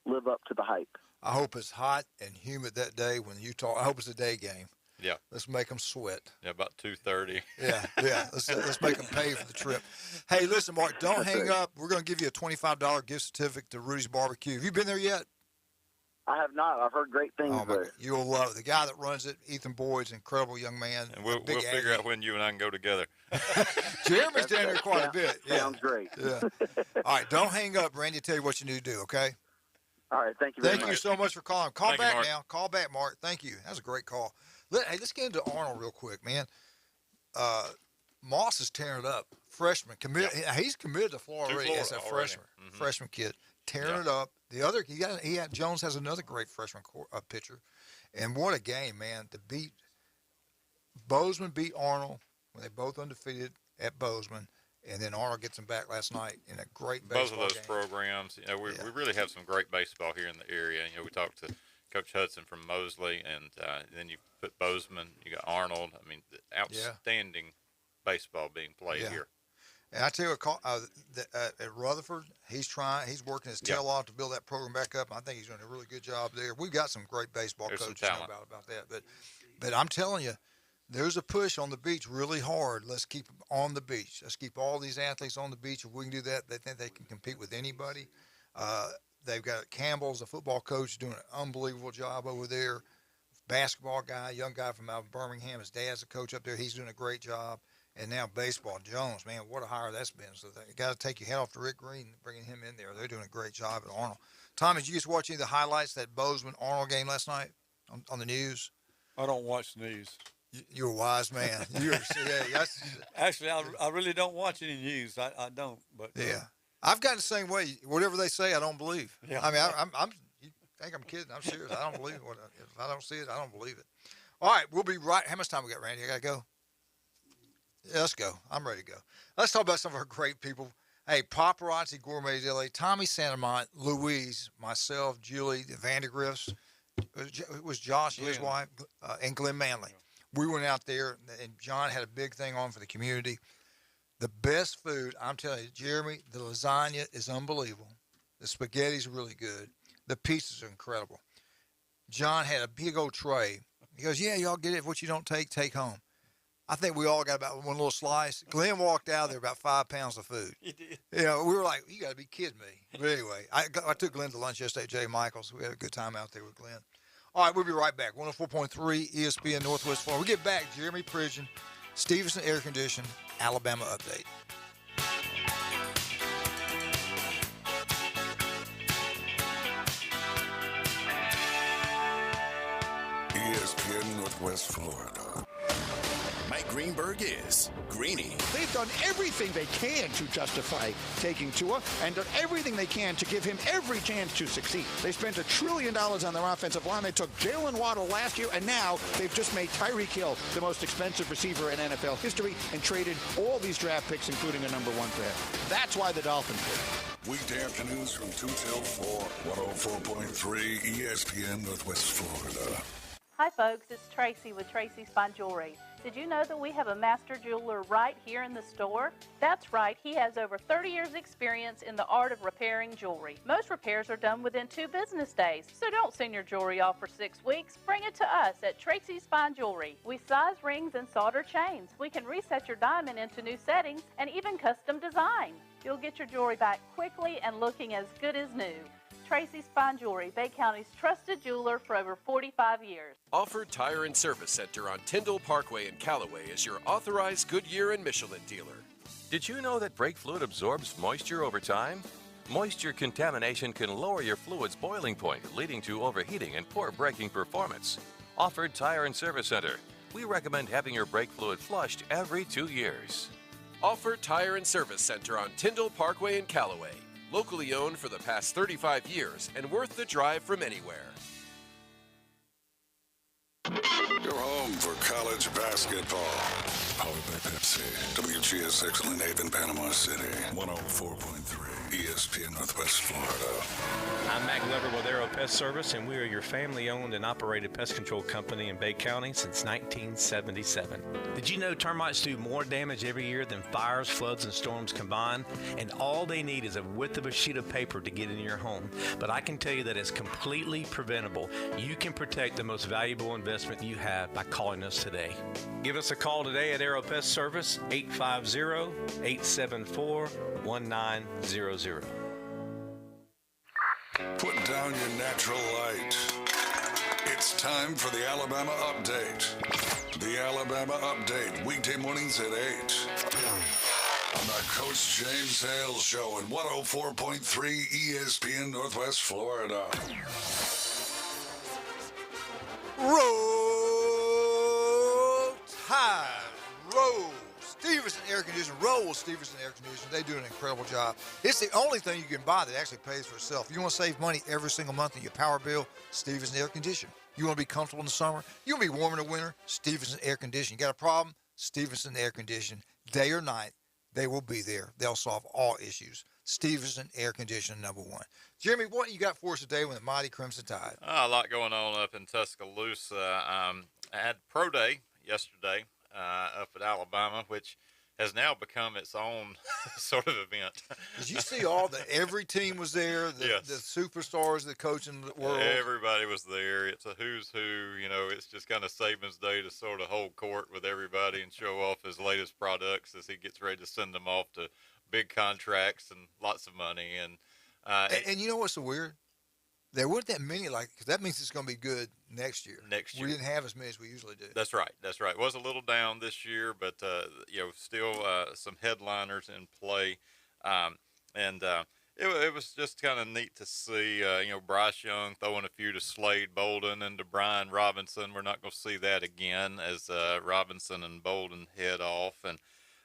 live up to the hype. I hope it's hot and humid that day when Utah. I hope it's a day game. Yeah. Let's make them sweat. Yeah, about 2:30. Yeah. Let's make them pay for the trip. Hey, listen, Mark, don't hang up. We're going to give you a $25 gift certificate to Rudy's Barbecue. Have you been there yet? I have not. I've heard great things. Oh, my God. You'll love it. The guy that runs it, Ethan Boyd's an incredible young man. And we'll figure out when you and I can go together. Jeremy's down there quite a bit. Yeah. Sounds great. Yeah. All right, don't hang up. Randy will tell you what you need to do, okay? All right, thank you very much. Thank you so much for calling. Call Thank you, back Mark. now. Call back, Mark. Thank you. That was a great call. Let's get into Arnold real quick, man. Moss is tearing it up. Freshman. He's committed to Florida already as a freshman. Mm-hmm. Freshman kid. Tearing it up. The other, Jones has another great freshman pitcher. And what a game, man. Bozeman beat Arnold when they both undefeated at Bozeman. And then Arnold gets them back last night in a great baseball Both of those game. programs, we really have some great baseball here in the area. We talked to Coach Hudson from Mosley, and then you put Bozeman, you got Arnold. I mean, outstanding baseball being played here. And I tell you what, at Rutherford, he's working his tail off to build that program back up. I think he's doing a really good job there. We've got some great baseball coaches about that. But I'm telling you, there's a push on the beach really hard. Let's keep them on the beach. Let's keep all these athletes on the beach. If we can do that, they think they can compete with anybody. They've got Campbell's a football coach doing an unbelievable job over there. Basketball guy, young guy from out of Birmingham. His dad's a coach up there. He's doing a great job. And now baseball, Jones, man, what a hire that's been. So you got to take your hat off to Rick Green, bringing him in there. They're doing a great job at Arnold. Tommy, did you just watch any of the highlights of that Bozeman-Arnold game last night on the news? I don't watch the news. You're a wise man. Actually, I really don't watch any news. I don't. But I've gotten the same way. Whatever they say, I don't believe. Yeah. I mean, I'm. You think I'm kidding? I'm serious. I don't believe it. If I don't see it, I don't believe it. All right, we'll be right. How much time we got, Randy? I gotta go. Yeah, let's go. I'm ready to go. Let's talk about some of our great people. Hey, Paparazzi Gourmet Deli, Tommy Santamont, Louise, myself, Julie, the Vandergriffs. It was Josh, his wife, and Glenn Manley. We went out there, and John had a big thing on for the community. The best food, I'm telling you, Jeremy, the lasagna is unbelievable. The spaghetti's really good. The pizzas are incredible. John had a big old tray. He goes, yeah, y'all get it. What you don't take home. I think we all got about one little slice. Glenn walked out there about 5 pounds of food. He did. We were like, you got to be kidding me. But anyway, I took Glenn to lunch yesterday at J. Michael's. We had a good time out there with Glenn. All right, we'll be right back. 104.3 ESPN Northwest Florida. We get back, Jeremy Pridgeon, Stevenson Air Condition, Alabama Update. ESPN Northwest Florida. Mike Greenberg is Greeny. They've done everything they can to justify taking Tua and done everything they can to give him every chance to succeed. They spent $1 trillion on their offensive line. They took Jalen Waddle last year, and now they've just made Tyreek Hill the most expensive receiver in NFL history and traded all these draft picks, including a number 1 for him. That's why the Dolphins did. Weekday afternoons from 2 till 4, 104.3 ESPN Northwest Florida. Hi folks, it's Tracy with Tracy's Fine Jewelry. Did you know that we have a master jeweler right here in the store? That's right, he has over 30 years experience in the art of repairing jewelry. Most repairs are done within 2 business days, so don't send your jewelry off for 6 weeks. Bring it to us at Tracy's Fine Jewelry. We size rings and solder chains. We can reset your diamond into new settings and even custom design. You'll get your jewelry back quickly and looking as good as new. Tracy's Fine Jewelry, Bay County's trusted jeweler for over 45 years. Offered Tire and Service Center on Tyndall Parkway in Callaway is your authorized Goodyear and Michelin dealer. Did you know that brake fluid absorbs moisture over time? Moisture contamination can lower your fluid's boiling point, leading to overheating and poor braking performance. Offered Tire and Service Center. We recommend having your brake fluid flushed every 2 years. Offered Tire and Service Center on Tyndall Parkway in Callaway. Locally owned for the past 35 years and worth the drive from anywhere. Your home for college basketball. Powered by Pepsi. WGSX Lynn Haven, Panama City. 104.3 ESPN. ESPN Northwest Florida. I'm Mac Glover with Aero Pest Service, and we are your family-owned and operated pest control company in Bay County since 1977. Did you know termites do more damage every year than fires, floods, and storms combined? And all they need is a width of a sheet of paper to get into your home. But I can tell you that it's completely preventable. You can protect the most valuable investment you have by calling us today. Give us a call today at Aero Pest Service, 850-874-1900. Put down your natural light. It's time for the Alabama Update. The Alabama Update, weekday mornings at 8. On the Coach James Hale Show in 104.3 ESPN Northwest Florida. Roll Tide. Roll Stevenson Air Conditioning. Roll Stevenson Air Conditioning. They do an incredible job. It's the only thing you can buy that actually pays for itself. You want to save money every single month in your power bill? Stevenson Air Conditioning. You want to be comfortable in the summer? You want to be warm in the winter? Stevenson Air Conditioning. You got a problem? Stevenson Air Conditioning. Day or night, they will be there. They'll solve all issues. Stevenson Air Conditioning, number one. Jeremy, what you got for us today with the mighty Crimson Tide? A lot going on up in Tuscaloosa. I had Pro Day yesterday up at Alabama, which has now become its own sort of event. Did you see every team was there, Yes. the superstars, the coaching world? Everybody was there. It's a who's who. It's just kind of Saban's day to sort of hold court with everybody and show off his latest products as he gets ready to send them off to big contracts and lots of money. And you know what's so weird? There weren't that many, because that means it's going to be good next year. Next year. We didn't have as many as we usually do. That's right. It was a little down this year, but, still some headliners in play. It was just kind of neat to see, Bryce Young throwing a few to Slade Bolden and to Brian Robinson. We're not going to see that again as Robinson and Bolden head off. And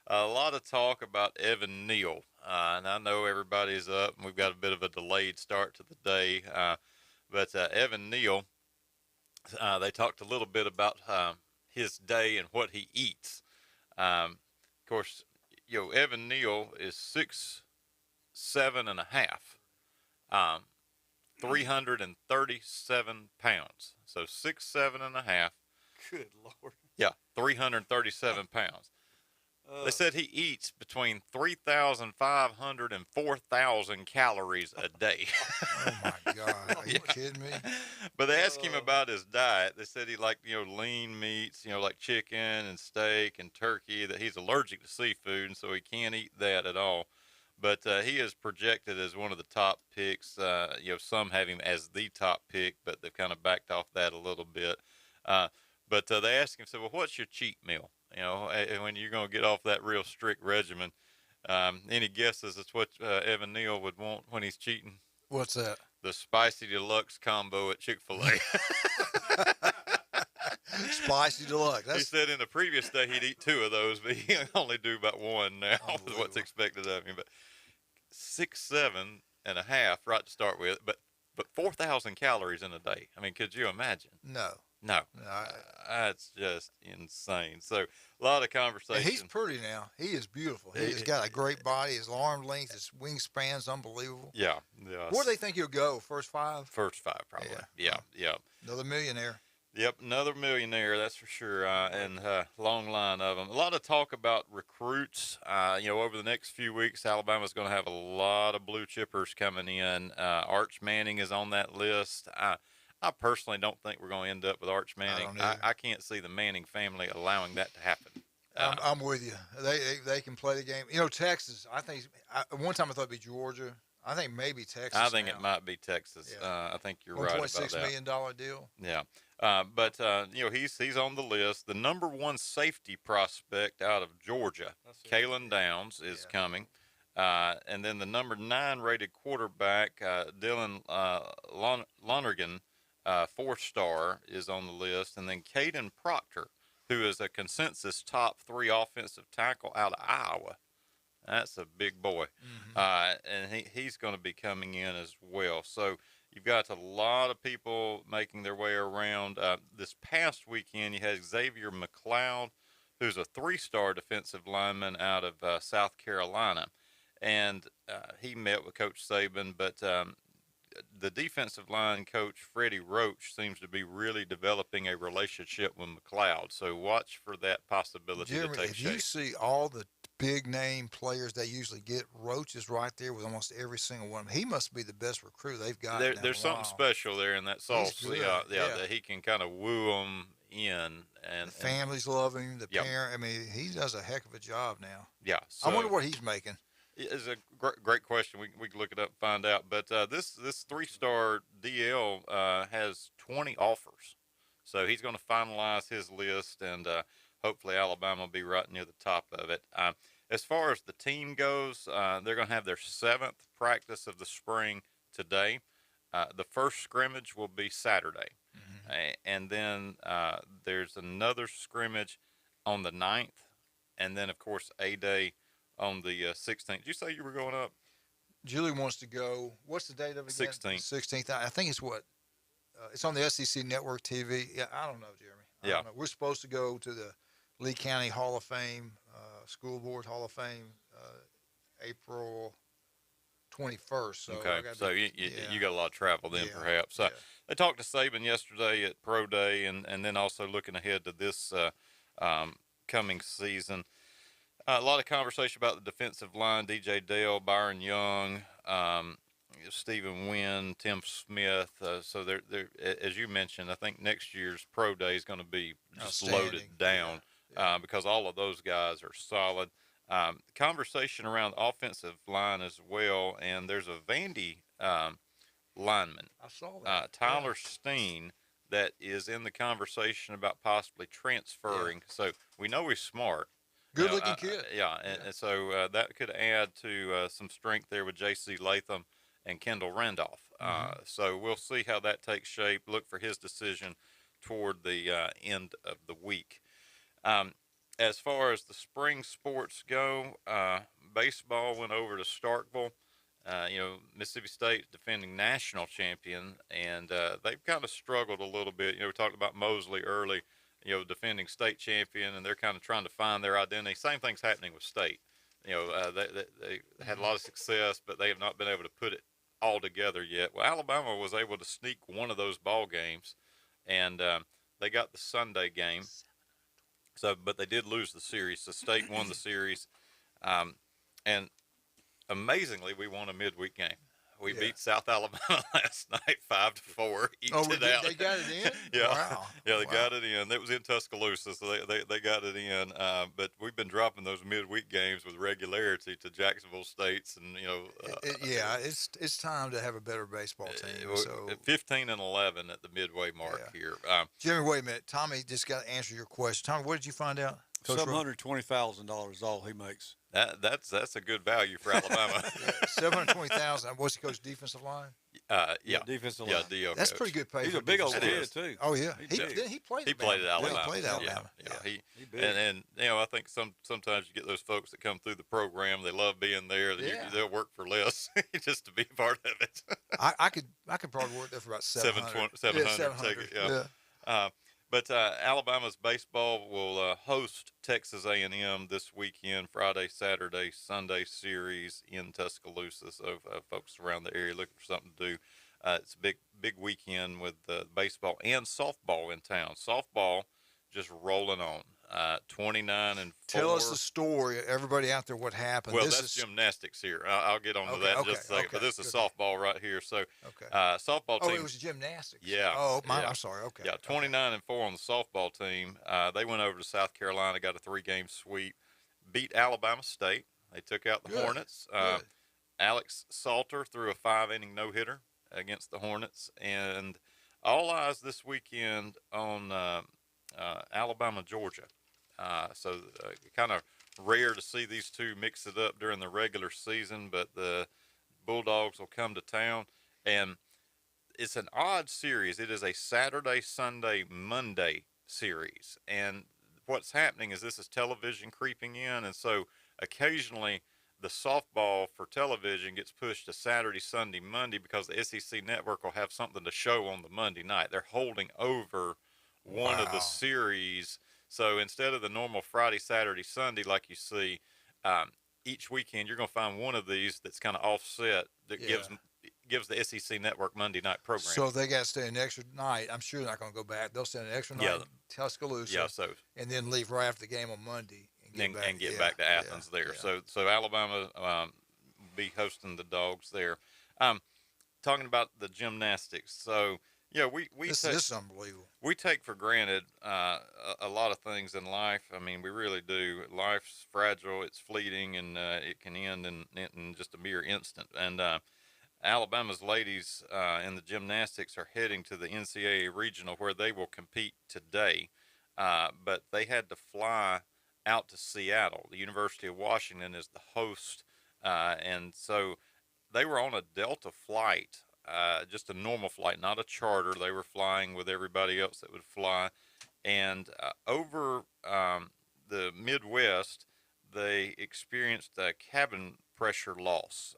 a lot of talk about Evan Neal. And I know everybody's up, and we've got a bit of a delayed start to the day. But Evan Neal, they talked a little bit about his day and what he eats. Of course, Evan Neal is 6'7.5", 337 pounds. So 6'7.5". Good Lord. Yeah, 337 pounds. They said he eats between 3,500 and 4,000 calories a day. Oh, my God. Are you kidding me? But they asked him about his diet. They said he liked, lean meats, like chicken and steak and turkey, that he's allergic to seafood, and so he can't eat that at all. But he is projected as one of the top picks. Some have him as the top pick, but they've kind of backed off that a little bit. But they asked him, well, what's your cheat meal? When you're going to get off that real strict regimen. Any guesses as what Evan Neal would want when he's cheating? What's that? The Spicy Deluxe combo at Chick-fil-A. Spicy Deluxe. He said in the previous day he'd eat 2 of those, but he can only do about 1 now is what's expected of him. But 6'7.5" right to start with, but 4,000 calories in a day. I mean, could you imagine? No. That's just insane. So a lot of conversation. And he's pretty now. He is beautiful. He's got a great body. His arm length, his wingspan's unbelievable. Yeah. Where do they think he'll go? First 5? First 5, probably. Yeah. Another millionaire. Yep, another millionaire, that's for sure, and long line of them. A lot of talk about recruits. Over the next few weeks, Alabama's going to have a lot of blue chippers coming in. Arch Manning is on that list. I personally don't think we're going to end up with Arch Manning. I can't see the Manning family allowing that to happen. I'm with you. They can play the game. Texas, I think, one time I thought it'd be Georgia. I think maybe Texas. I think it might be Texas. Yeah. I think you're right about that. $1.6 million deal. Yeah. But he's on the list. The number 1 safety prospect out of Georgia, Kalen Downs, is coming. And then the number 9 rated quarterback, Dylan Lonergan, 4-star, is on the list. And then Caden Proctor, who is a consensus top 3 offensive tackle out of Iowa. That's a big boy. And he's going to be coming in as well. So you've got a lot of people making their way around. This past weekend, you had Xavier McLeod, who's a 3-star defensive lineman out of South Carolina. and he met with Coach Saban, but the defensive line coach, Freddie Roach, seems to be really developing a relationship with McLeod. So watch for that possibility Jeremy, to take if shape. you see all the big name players they usually get, Roach is right there with almost every single one. He must be the best recruit they've got. There's something special there in that sauce. Yeah, that he can kind of woo them in. And the families love him, the yep. parent. I mean, he does a heck of a job now. Yeah. I wonder what he's making. It's a great question. We can look it up and find out. But this 3-star DL has 20 offers, so he's going to finalize his list, and hopefully Alabama will be right near the top of it. As far as the team goes, they're going to have their 7th practice of the spring today. The first scrimmage will be Saturday, and then there's another scrimmage on the 9th, and then of course A-Day on the 16th. Did you say you were going up? Julie wants to go. What's the date of it again? 16th. 16th. I think it's what? It's on the SEC Network TV. Yeah, I don't know, Jeremy. I don't know. We're supposed to go to the Lee County Hall of Fame, School Board Hall of Fame, April 21st. So okay, so you got a lot of travel then, perhaps. They talked to Saban yesterday at Pro Day, and then also looking ahead to this coming season. A lot of conversation about the defensive line, DJ Dale, Byron Young, Stephen Wynn, Tim Smith. So they're, as you mentioned, I think next year's Pro Day is going to be just loaded down because all of those guys are solid. Conversation around the offensive line as well, and there's a Vandy lineman, I saw that. Tyler Steen, that is in the conversation about possibly transferring. So we know he's smart. Good-looking kid. And so that could add to some strength there with J.C. Latham and Kendall Randolph. So we'll see how that takes shape. Look for his decision toward the end of the week. As far as the spring sports go, baseball went over to Starkville. Mississippi State defending national champion, and they've kind of struggled a little bit. We talked about Mosley early. Defending state champion, and they're kind of trying to find their identity. Same thing's happening with state. They had a lot of success, but they have not been able to put it all together yet. Well, Alabama was able to sneak one of those ball games, and they got the Sunday game. But they did lose the series. So state won the series, and amazingly, we won a midweek game. We beat South Alabama last night 5-4. Eked it out. They got it in? Yeah. Wow. Yeah, they got it in. It was in Tuscaloosa, so they got it in. But we've been dropping those midweek games with regularity to Jacksonville States, and it's time to have a better baseball team. So 15-11 at the midway mark here. Jeremy, wait a minute. Tommy just got to answer your question. Tommy, what did you find out? $720,000 is all he makes. That's a good value for Alabama. $720,000. What's he coach defensive line? Defensive line. DO That's coach. pretty good pay. He's a big old kid too. Oh yeah, He played at Alabama. He played at Alabama. And I think sometimes you get those folks that come through the program. They love being there. They'll work for less just to be part of it. I could probably work there for about $700. $700. But Alabama's baseball will host Texas A&M this weekend, Friday, Saturday, Sunday series in Tuscaloosa. So folks around the area looking for something to do. It's a big weekend with baseball and softball in town. Softball just rolling on. 29-4. Tell us the story, everybody out there, what happened. Well, that's gymnastics here. I'll get on to that in just a second. But this is softball right here. So, softball team. Oh, it was gymnastics. Yeah. Oh, I'm sorry. Okay. Yeah, 29-4 on the softball team. They went over to South Carolina, got a 3-game sweep, beat Alabama State. They took out the Hornets. Alex Salter threw a 5-inning no-hitter against the Hornets, and all eyes this weekend on Alabama, Georgia. So kind of rare to see these two mix it up during the regular season, but the Bulldogs will come to town, and it's an odd series. It is a Saturday, Sunday, Monday series, and what's happening is this is television creeping in, and so occasionally the softball for television gets pushed to Saturday, Sunday, Monday because the SEC network will have something to show on the Monday night. They're holding over one of the series. So instead of the normal Friday, Saturday, Sunday like you see, each weekend you're going to find one of these that's kind of offset that gives the SEC Network Monday night program. So they got to stay an extra night. I'm sure they're not going to go back. They'll stay an extra night in Tuscaloosa. And then leave right after the game on Monday and get back to Athens there. Yeah. So Alabama be hosting the Dogs there. Talking about the gymnastics. So this is unbelievable. We take for granted a lot of things in life. I mean, we really do. Life's fragile. It's fleeting, and it can end in just a mere instant. And Alabama's ladies in the gymnastics are heading to the NCAA regional where they will compete today. But they had to fly out to Seattle. The University of Washington is the host, and so they were on a Delta flight. Just a normal flight, not a charter. They were flying with everybody else that would fly. And over the Midwest, they experienced a cabin pressure loss.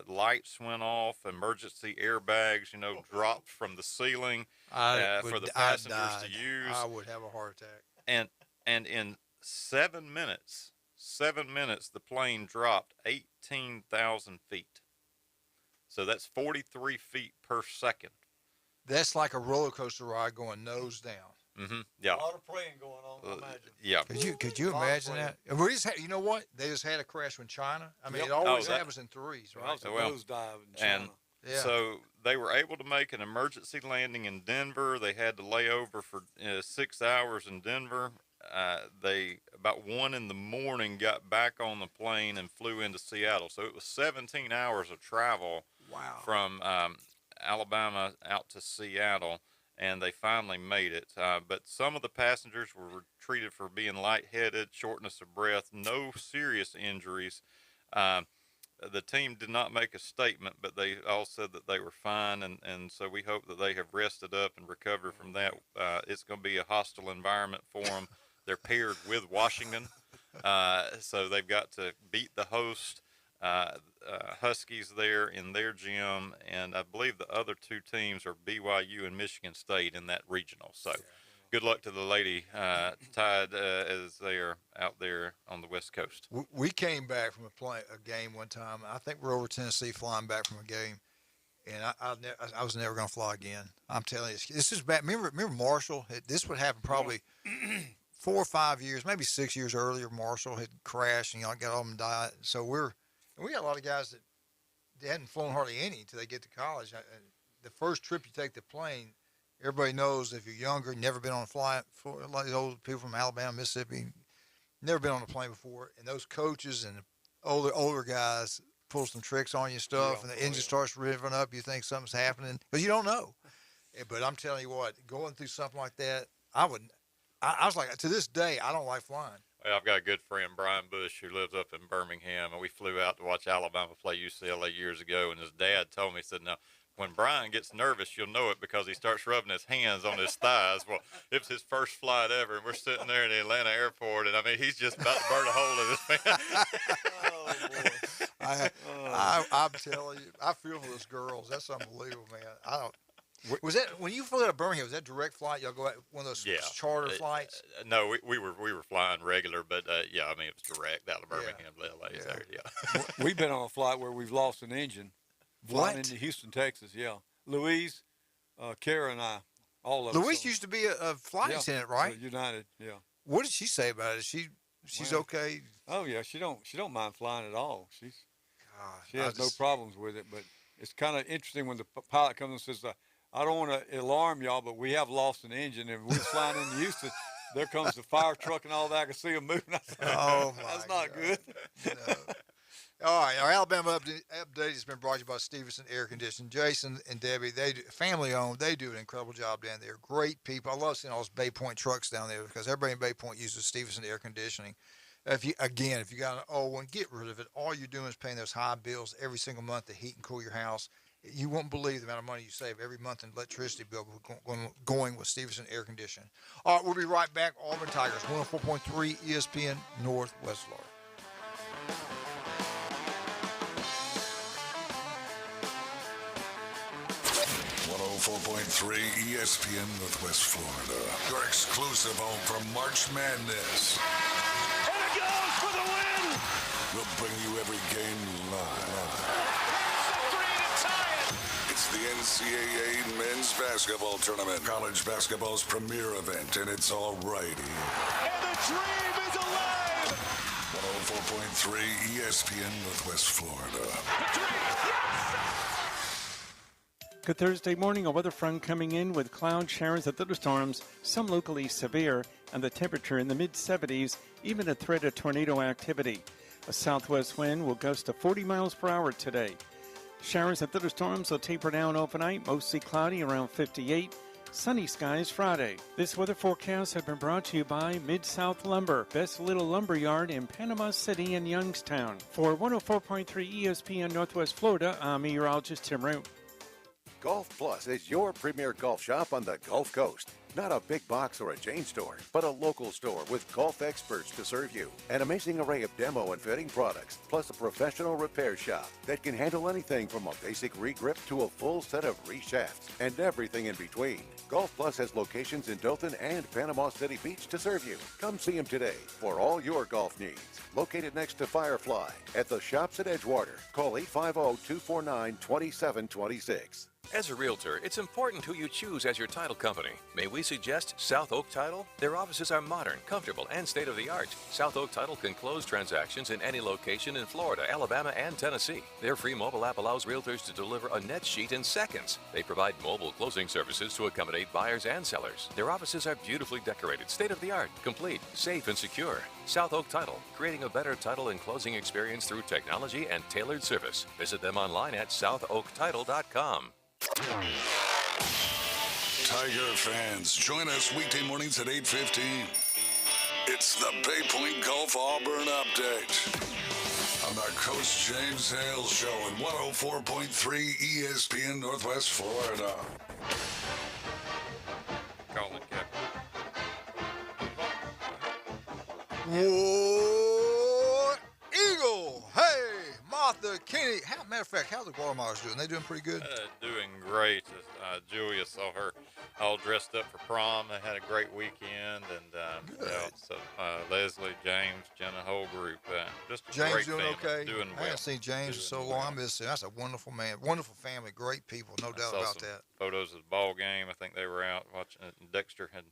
Lights went off, emergency airbags, dropped from the ceiling for the passengers to use. I would have a heart attack. And in 7 minutes, the plane dropped 18,000 feet. So that's 43 feet per second. That's like a roller coaster ride going nose down. Mm-hmm. Yeah. A lot of praying going on, I imagine. Yeah. Could you imagine that? We just you know what? They just had a crash with China. I mean, it always happens in threes, right? Nosedive in China. And so they were able to make an emergency landing in Denver. They had to lay over for 6 hours in Denver. They about 1 a.m. got back on the plane and flew into Seattle. So it was 17 hours of travel. Wow. From Alabama out to Seattle, and they finally made it. But some of the passengers were treated for being lightheaded, shortness of breath, no serious injuries. The team did not make a statement, but they all said that they were fine, and so we hope that they have rested up and recovered from that. It's going to be a hostile environment for them. They're paired with Washington, so they've got to beat the host. Huskies there in their gym, and I believe the other two teams are BYU and Michigan State in that regional. So good luck to the Lady Tide as they are out there on the West Coast. We came back from a game one time. I think we're over Tennessee flying back from a game, and I was never going to fly again. I'm telling you, this is bad. Remember Marshall? This would happen probably 4 or 5 years, maybe 6 years earlier. Marshall had crashed, and got all of them died. So we got a lot of guys that they hadn't flown hardly any until they get to college. The first trip you take the plane, everybody knows if you're younger, never been on a flight, a lot of these old people from Alabama, Mississippi, never been on a plane before, and those coaches and the older guys pull some tricks on you and stuff, and the engine starts revving up, you think something's happening, because you don't know. But I'm telling you what, going through something like that, I was like, to this day, I don't like flying. Well, I've got a good friend, Brian Bush, who lives up in Birmingham, and we flew out to watch Alabama play UCLA years ago, and his dad told me, he said, now, when Brian gets nervous, you'll know it because he starts rubbing his hands on his thighs. Well, it was his first flight ever, and we're sitting there in the Atlanta airport, and, I mean, he's just about to burn a hole in his pants. Oh, boy. I'm telling you, I feel for those girls. That's unbelievable, man. Was that when you flew out of Birmingham? Was that direct flight? Y'all go out one of those charter flights? No, we were flying regular, but I mean it was direct out of Birmingham to LA. Yeah. We've been on a flight where we've lost an engine. Flying into Houston, Texas. Yeah, Louise, Kara, and I, all of us. Louise used to be a flight attendant, right? United. Yeah. What did she say about it? She's okay. Oh yeah, she don't mind flying at all. She has no problems with it. But it's kind of interesting when the pilot comes and says, I don't want to alarm y'all, but we have lost an engine, and we're flying into Houston. There comes the fire truck and all that. I can see them moving. That's not good. No. All right, our Alabama update has been brought to you by Stevenson Air Conditioning. Jason and Debbie, family owned. They do an incredible job down there. Great people. I love seeing all those Bay Point trucks down there because everybody in Bay Point uses Stevenson Air Conditioning. If you got an old one, get rid of it. All you're doing is paying those high bills every single month to heat and cool your house. You won't believe the amount of money you save every month in electricity bill going with Stevenson Air Conditioning. All right, we'll be right back. Auburn Tigers, 104.3 ESPN Northwest Florida. 104.3 ESPN Northwest Florida. Your exclusive home for March Madness. And it goes for the win! We'll bring you every game live. It's the NCAA Men's Basketball Tournament, college basketball's premier event, and it's alrighty. And the dream is alive! 104.3 ESPN Northwest Florida. Good Thursday morning. A weather front coming in with cloud showers and thunderstorms, some locally severe, and the temperature in the mid-70s, even a threat of tornado activity. A southwest wind will gust to 40 miles per hour today. Showers and thunderstorms will taper down overnight, mostly cloudy around 58. Sunny skies Friday. This weather forecast has been brought to you by Mid-South Lumber, best little lumber yard in Panama City and Youngstown. For 104.3 ESPN Northwest Florida, I'm meteorologist Tim Root. Golf Plus is your premier golf shop on the Gulf Coast. Not a big box or a chain store, but a local store with golf experts to serve you. An amazing array of demo and fitting products, plus a professional repair shop that can handle anything from a basic re-grip to a full set of re-shafts and everything in between. Golf Plus has locations in Dothan and Panama City Beach to serve you. Come see them today for all your golf needs. Located next to Firefly at the shops at Edgewater. Call 850-249-2726. As a realtor, it's important who you choose as your title company. May we suggest South Oak Title? Their offices are modern, comfortable, and state-of-the-art. South Oak Title can close transactions in any location in Florida, Alabama, and Tennessee. Their free mobile app allows realtors to deliver a net sheet in seconds. They provide mobile closing services to accommodate buyers and sellers. Their offices are beautifully decorated, state-of-the-art, complete, safe, and secure. South Oak Title, creating a better title and closing experience through technology and tailored service. Visit them online at southoaktitle.com. Tiger fans, join us weekday mornings at 8:15. It's the Bay Point Golf Auburn Update on the Coach James Hale Show on 104.3 ESPN Northwest Florida. Call it, Captain. Whoa, Eagle! Hey, Martha, Kenny. Matter of fact, how's the Watermeyers doing? They doing pretty good? Doing great. Julia saw her all dressed up for prom. They had a great weekend, and Leslie, James, Jenna, whole group. Just a James great doing family, okay? Doing well. I haven't seen James in so long. I miss him. That's a wonderful man, wonderful family, great people, no doubt about that. Photos of the ball game. I think they were out watching it. And Dexter had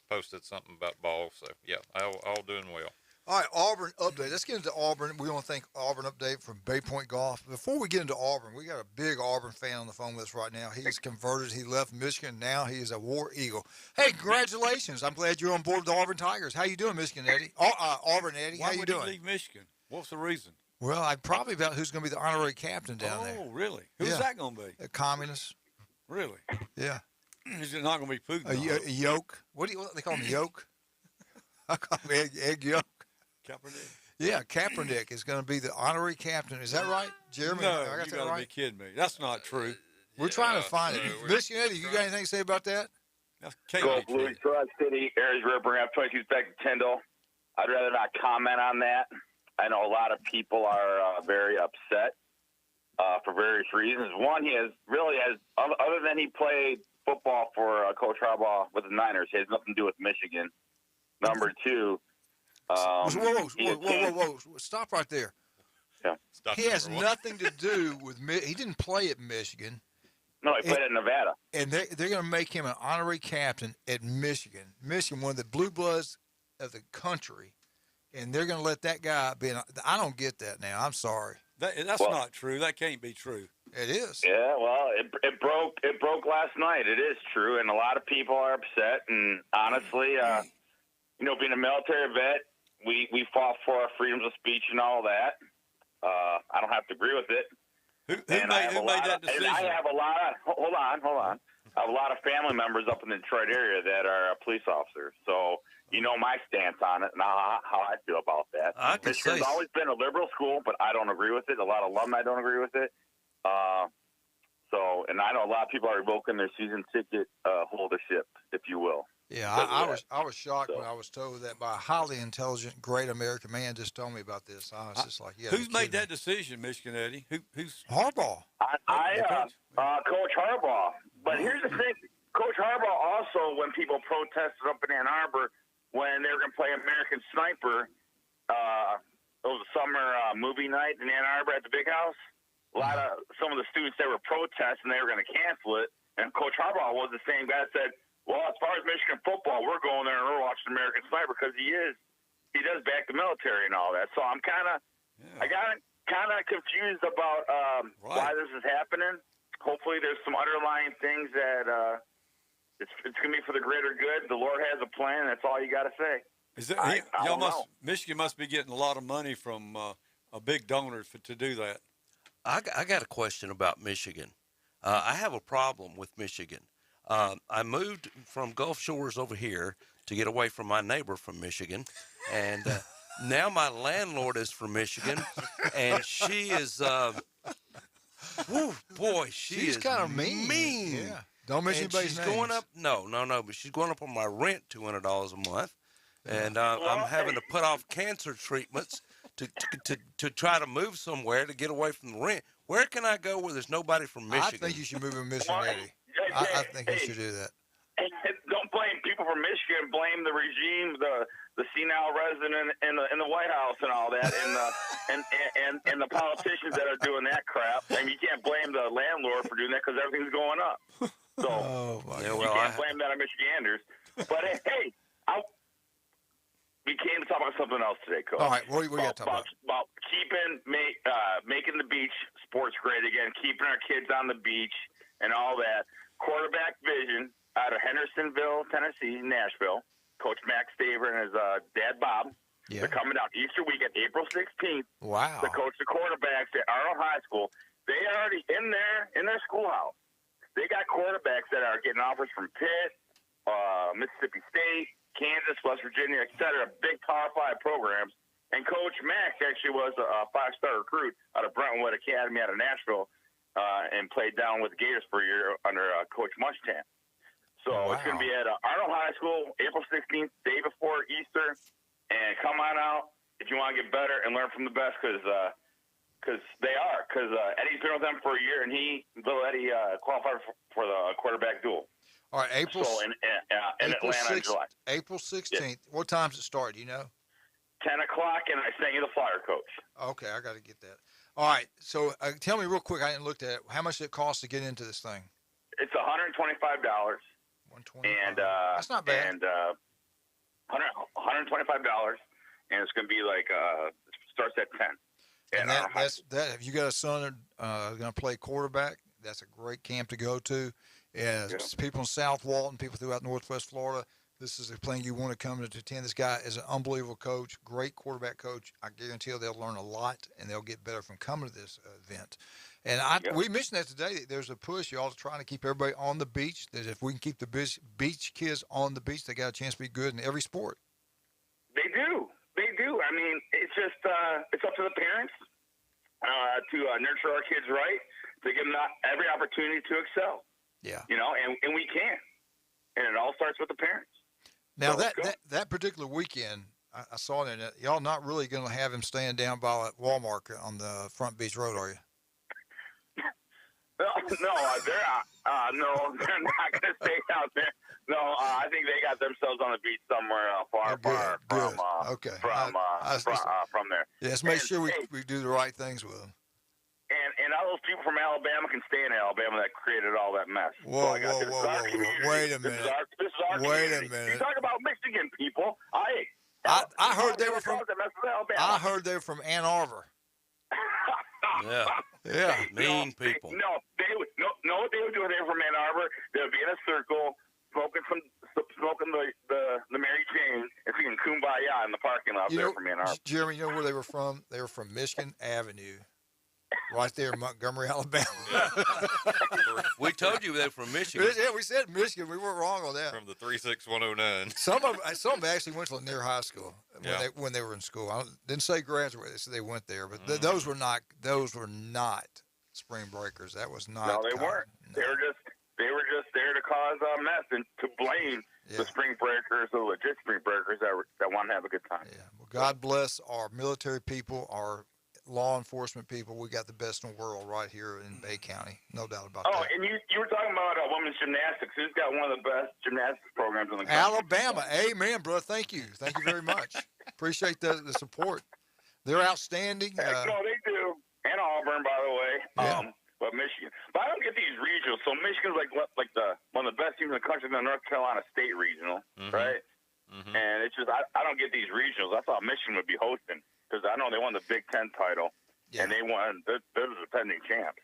posted something about ball. So yeah, all doing well. All right, Auburn update. Let's get into Auburn. We want to thank Auburn update from Bay Point Golf. Before we get into Auburn, we got a big Auburn fan on the phone with us right now. He's converted. He left Michigan. Now he is a War Eagle. Hey, congratulations. I'm glad you're on board with the Auburn Tigers. How you doing, Michigan Eddie? Auburn Eddie, how you doing? Why would he leave Michigan? What's the reason? Well, I'm probably about who's going to be the honorary captain down there. Oh, really? Who's that going to be? A communist. Really? Yeah. Is it not going to be Putin? A yolk. What they call him? Yolk? I call him egg yolk. Kaepernick. Yeah, Kaepernick is going to be the honorary captain. Is that right, Jeremy? No, I got you that got to right? be kidding me. That's not true. We're trying to find it. Michigan Eddie, you got anything to say about that? Go Blues, Broad City, Aries River, have 22 back to Tyndall. I'd rather not comment on that. I know a lot of people are very upset for various reasons. One, he has other than he played football for Coach Harbaugh with the Niners, he has nothing to do with Michigan. Number two, whoa. Stop right there. Yeah. He has nothing to do with he didn't play at Michigan. No, he played at Nevada. And they're going to make him an honorary captain at Michigan. Michigan, one of the blue bloods of the country. And they're going to let that guy be I don't get that now. I'm sorry. That's not true. That can't be true. It is. Yeah, well, it broke last night. It is true, and a lot of people are upset. And honestly, being a military vet, we fought for our freedoms of speech and all that. I don't have to agree with it. Who made that decision? I have a lot of hold on. I have a lot of family members up in the Detroit area that are police officers. So you know my stance on it and how I feel about that. Michigan's always been a liberal school, but I don't agree with it. A lot of alumni don't agree with it. And I know a lot of people are revoking their season ticket holdership, if you will. Yeah, I was shocked when I was told that by a highly intelligent, great American man just told me about this. I was just like, yeah. Who's made that decision, Michigan Eddie? Who's Harbaugh? Coach Harbaugh. But here's the thing. Coach Harbaugh also, when people protested up in Ann Arbor when they were going to play American Sniper, it was a summer movie night in Ann Arbor at the Big House. Some of the students that were protesting, they were going to cancel it. And Coach Harbaugh was the same guy that said, well, as far as Michigan football, we're going there and we're watching American Sniper because he does back the military and all that. So I got kind of confused about why this is happening. Hopefully there's some underlying things that it's going to be for the greater good. The Lord has a plan. That's all you got to say. Michigan must be getting a lot of money from a big donor to do that. I got a question about Michigan. I have a problem with Michigan. I moved from Gulf Shores over here to get away from my neighbor from Michigan, and now my landlord is from Michigan, and she is, she's kind of mean. Yeah. Don't mention anybody's names. Going up, no, but she's going up on my rent $200 a month, and I'm having to put off cancer treatments to try to move somewhere to get away from the rent. Where can I go where there's nobody from Michigan? I think you should move in Michigan, Eddie. I think you should do that. Don't blame people from Michigan. Blame the regime, the senile resident in the White House and all that, and the politicians that are doing that crap. And you can't blame the landlord for doing that because everything's going up. So you can't blame that on Michiganders. But hey, we came to talk about something else today, Coach. All right, what do you got to talk about? About making the beach sports great again, keeping our kids on the beach and all that. Quarterback vision out of Hendersonville, Tennessee, Nashville. Coach Max Staver and his dad, Bob. Yeah. They're coming out Easter weekend, April 16th. Wow. To coach the quarterbacks at Arnold High School. They are already in their schoolhouse. They got quarterbacks that are getting offers from Pitt, Mississippi State, Kansas, West Virginia, et cetera, big Power 5 programs. And Coach Max actually was a 5-star recruit out of Brentwood Academy out of Nashville and played down with the Gators for a year under Coach Muschamp. So it's going to be at Arnold High School, April 16th, day before Easter. And come on out if you want to get better and learn from the best because they are. Because Eddie's been with them for a year, and little Eddie qualified for the quarterback duel. All right, April. So in Atlanta in July. April 16th. Yeah. What time does it start? Do you know? 10 o'clock, and I sent you the flyer, Coach. Okay, I got to get that. All right, so tell me real quick. I didn't look at it. How much did it cost to get into this thing? It's $125. And that's not bad. And $125, and it's going to be like starts at 10. And that's if you got a son going to play quarterback, that's a great camp to go to. Yeah, people in South Walton, people throughout Northwest Florida. This is a thing you want to come to attend. This guy is an unbelievable coach, great quarterback coach. I guarantee you they'll learn a lot, and they'll get better from coming to this event. And we mentioned that today. That there's a push. Y'all are trying to keep everybody on the beach. That if we can keep the beach kids on the beach, they got a chance to be good in every sport. They do. I mean, it's just it's up to the parents to nurture our kids right, to give them every opportunity to excel. Yeah. And we can. And it all starts with the parents. Now, that particular weekend, I saw it, y'all not really going to have him staying down by Walmart on the Front Beach Road, are you? No, they're not going to stay out there. No, I think they got themselves on the beach somewhere far from there. Yeah, let's make sure we do the right things with them. And all those people from Alabama can stay in Alabama that created all that mess. Whoa. Wait a minute. This is our community. You talk about Michigan people. I heard they were from. I heard they were from Ann Arbor. Yeah, mean people. No, what they would do if they were from Ann Arbor, they would be in a circle, smoking the Mary Jane, and singing Kumbaya in the parking lot there from Ann Arbor. Jeremy, you know where they were from? They were from Michigan Avenue. Right there in Montgomery, Alabama. We told you they were from Michigan. Yeah, we said Michigan. We weren't wrong on that. From the 36109. Some of them actually went to Lanier High School when they were in school. I didn't say graduated. They said they went there, but those were not spring breakers. That was not. No, they weren't. No. They were just there to cause a mess and to blame the spring breakers, the legit spring breakers that want to have a good time. Yeah. Well, God bless our military people, our law enforcement people. We got the best in the world right here in Bay County. No doubt about that. Oh, and you were talking about women's gymnastics. Who's got one of the best gymnastics programs in the country? Alabama. Amen, bro. Thank you. Thank you very much. Appreciate the support. They're outstanding. No, they do. And Auburn, by the way. Yeah. But Michigan. But I don't get these regionals. So Michigan's like the one of the best teams in the country, the North Carolina State Regional, right? Mm-hmm. And it's just I don't get these regionals. I thought Michigan would be hosting because I know they won the Big Ten title, and they won. They're the defending champs.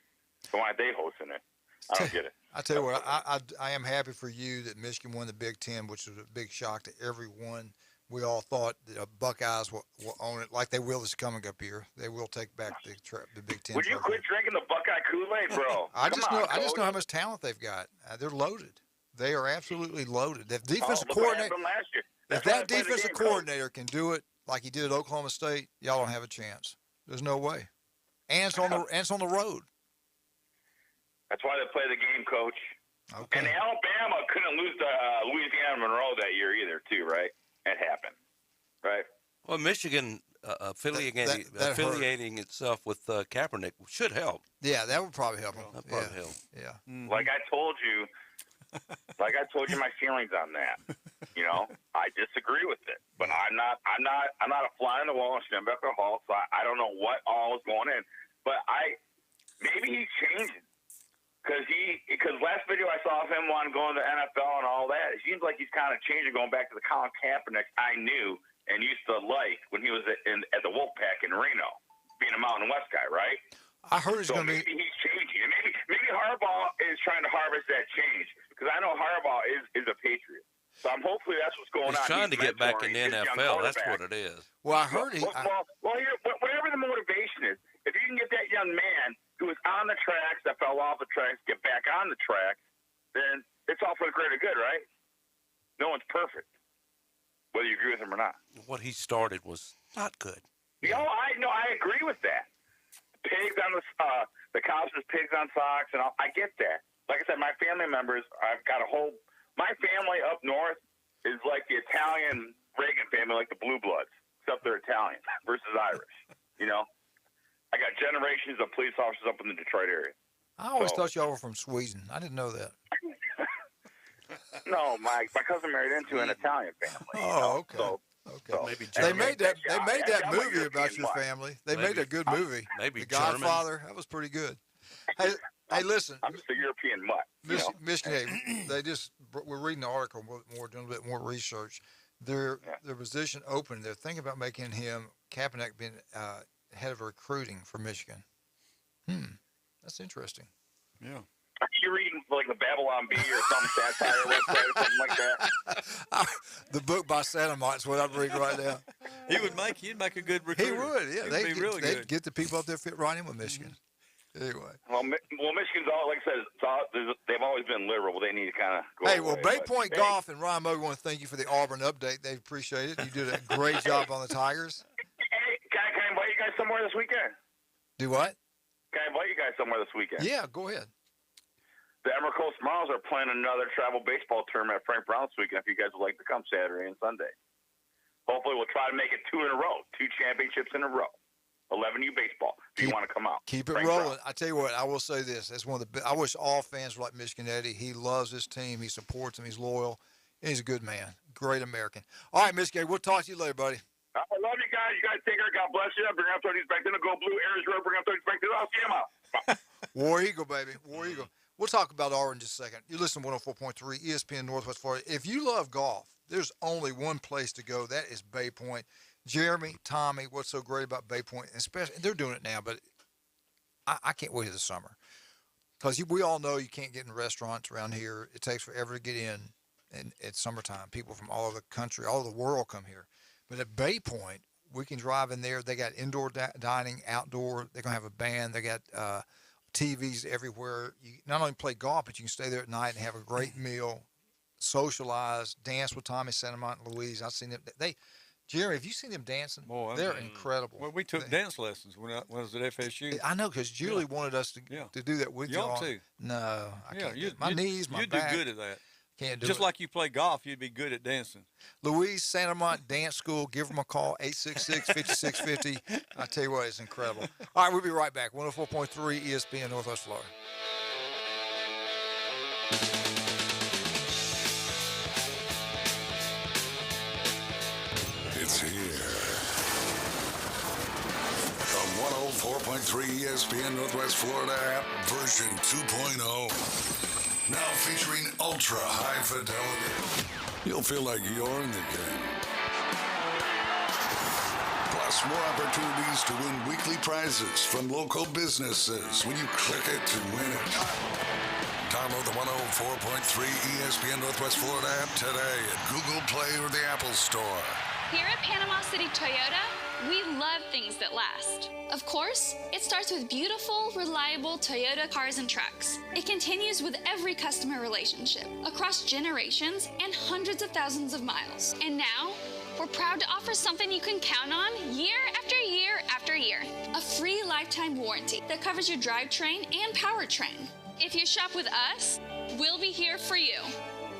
So why aren't they hosting it? I don't get it. I tell you what, I am happy for you that Michigan won the Big Ten, which was a big shock to everyone. We all thought the Buckeyes will own it like they will this coming up year. They will take back the Big Ten. Would you quit drinking the Buckeye Kool-Aid, bro? I just know how much talent they've got. They're loaded. They are absolutely loaded. If defensive coordinator, if that defensive coordinator can do it like he did at Oklahoma State, y'all don't have a chance. There's no way. And it's on the road. That's why they play the game, Coach. Okay. And Alabama couldn't lose to Louisiana Monroe that year either, too, right? It happened, right? Well, Michigan affiliating itself with Kaepernick should help. Yeah, that would probably help them. That would probably help. Yeah. Mm-hmm. Like I told you my feelings on that. You know, I disagree with it, but I'm not a fly on the wall in Schembecker Hall, so I don't know what all is going in. But maybe he's changing. Because last video I saw of him wanting to go in the NFL and all that, it seems like he's kind of changing, going back to the Colin Kaepernick I knew and used to like when he was at the Wolfpack in Reno, being a Mountain West guy, right? I heard he's going to be. Maybe he's changing. And maybe Harbaugh is trying to harvest that change, because I know Harbaugh is a Patriot. So hopefully that's what's going on. He's trying to get back in the NFL. That's what it is. Well, I heard whatever the motivation is, if you can get that young man who was on the tracks, that fell off the tracks, get back on the tracks, then it's all for the greater good, right? No one's perfect, whether you agree with him or not. What he started was not good. I agree with that. Pigs on the cops is pigs on socks, and I get that. Like I said, my family members, my family up north is like the Italian Reagan family, like the Blue Bloods, except they're Italian versus Irish, you know? I got generations of police officers up in the Detroit area. I always thought y'all were from Sweden. I didn't know that. No, my cousin married into an Italian family. Oh, okay. So maybe they made that movie about your family. They made a good movie. Maybe The Godfather. That was pretty good. Hey, listen. I'm just a European mutt. Michigan, we're reading the article more, doing a bit more research. Their position open. They're thinking about making him Kaepernick being head of recruiting for Michigan. That's interesting. Yeah. Are you reading like the Babylon Bee or some satire website or something like that? The book by Santamont is what I'm reading right now. He'd make a good recruiter. He would, yeah. He'd be really good. They'd get the people up there fit right in with Michigan. Anyway. Well, Michigan's like I said, they've always been liberal. But they need to kind of go Hey, well, away, Bay Point Golf and Ryan Moe want to thank you for the Auburn update. They appreciate it. You did a great job on the Tigers. Hey, can I invite you guys somewhere this weekend? Do what? Can I invite you guys somewhere this weekend? Yeah, go ahead. The Emerald Coast Smiles are playing another travel baseball tournament at Frank Brown this weekend if you guys would like to come Saturday and Sunday. Hopefully we'll try to make it 2 in a row, 2 championships in a row. 11U baseball. If you want to come out, keep it Frank rolling. Brown. I tell you what, I will say this: that's one of the. I wish all fans were like Michigan Eddie. He loves his team. He supports him. He's loyal. And he's a good man. Great American. All right, Michigan. We'll talk to you later, buddy. I love you guys. You guys take care. God bless you. Bring up 30s back to the Go Blue Aries Road. Bring up 30s back to the I'll see him out. War Eagle, baby. War Eagle. We'll talk about Auburn in just a second. You listen to 104.3 ESPN Northwest Florida. If you love golf, there's only one place to go. That is Bay Point. Jeremy, Tommy, what's so great about Bay Point, especially they're doing it now, but I can't wait till the summer. Because we all know you can't get in restaurants around here. It takes forever to get in, and it's summertime. People from all over the country, all over the world come here. But at Bay Point, we can drive in there. They got indoor dining, outdoor. They're going to have a band. They got TVs everywhere. You not only play golf, but you can stay there at night and have a great meal, socialize, dance with Tommy, Santamont, and Louise. I've seen them. Jerry, have you seen them dancing? Boy, they're incredible. Well, we took dance lessons when I was at FSU. I know, because Julie wanted us to do that with you. Y'all too. No, I can't. My knees, my you'd back. do good at that. Can't do Just it. like you play golf, you'd be good at dancing. Louise, Santamont Dance School. Give them a call, 866-5650. I tell you what, it's incredible. All right, we'll be right back. 104.3 ESPN Northwest Florida. It's here. 104.3 ESPN Northwest Florida app version 2.0. Now featuring ultra high fidelity. You'll feel like you're in the game. Plus, more opportunities to win weekly prizes from local businesses when you click it to win it. Download the 104.3 ESPN Northwest Florida app today at Google Play or the Apple Store. Here at Panama City Toyota, we love things that last. Of course, it starts with beautiful, reliable Toyota cars and trucks. It continues with every customer relationship, across generations and hundreds of thousands of miles. And now, we're proud to offer something you can count on year after year after year. A free lifetime warranty that covers your drivetrain and powertrain. If you shop with us, we'll be here for you.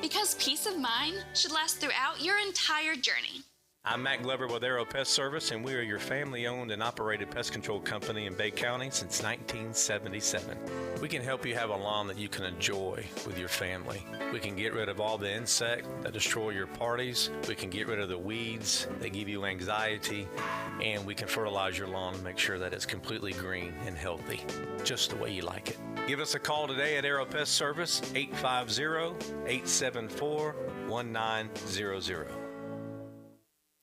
Because peace of mind should last throughout your entire journey. I'm Matt Glover with Aero Pest Service, and we are your family-owned and operated pest control company in Bay County since 1977. We can help you have a lawn that you can enjoy with your family. We can get rid of all the insects that destroy your parties. We can get rid of the weeds that give you anxiety, and we can fertilize your lawn and make sure that it's completely green and healthy, just the way you like it. Give us a call today at Aero Pest Service, 850-874-1900.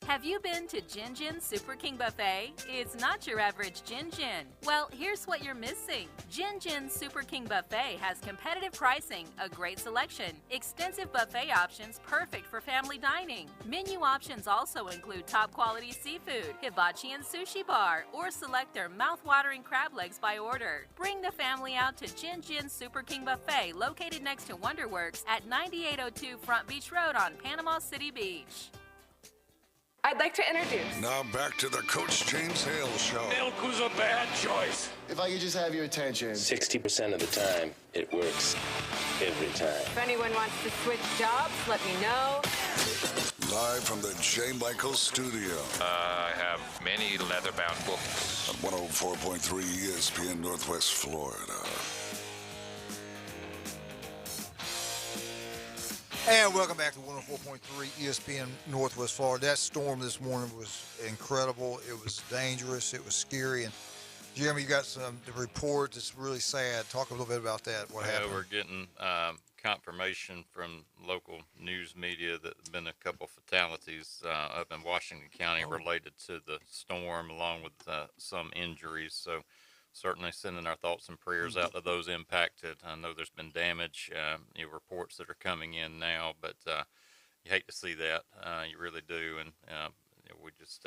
Have you been to Jin Jin Super King Buffet? It's not your average Jin Jin. Well, here's what you're missing. Jin Jin Super King Buffet has competitive pricing, a great selection, extensive buffet options perfect for family dining. Menu options also include top quality seafood, hibachi and sushi bar, or select their mouth-watering crab legs by order. Bring the family out to Jin Jin Super King Buffet, located next to Wonderworks at 9802 Front Beach Road on Panama City Beach. I'd like to introduce. Now back to the Coach James Hale Show. Milk was a bad choice. If I could just have your attention. 60% of the time, it works every time. If anyone wants to switch jobs, let me know. Live from the J. Michael Studio. I have many leather-bound books. At 104.3 ESPN Northwest Florida. And welcome back to 104.3 ESPN Northwest Florida. That storm this morning was incredible. It was dangerous. It was scary. And Jeremy, you got some report that's really sad. Talk a little bit about that. What happened? We're getting confirmation from local news media that there's been a couple fatalities up in Washington County related to the storm, along with some injuries. So certainly sending our thoughts and prayers out to those impacted. I know there's been damage, reports that are coming in now, but you hate to see that. You really do. And we just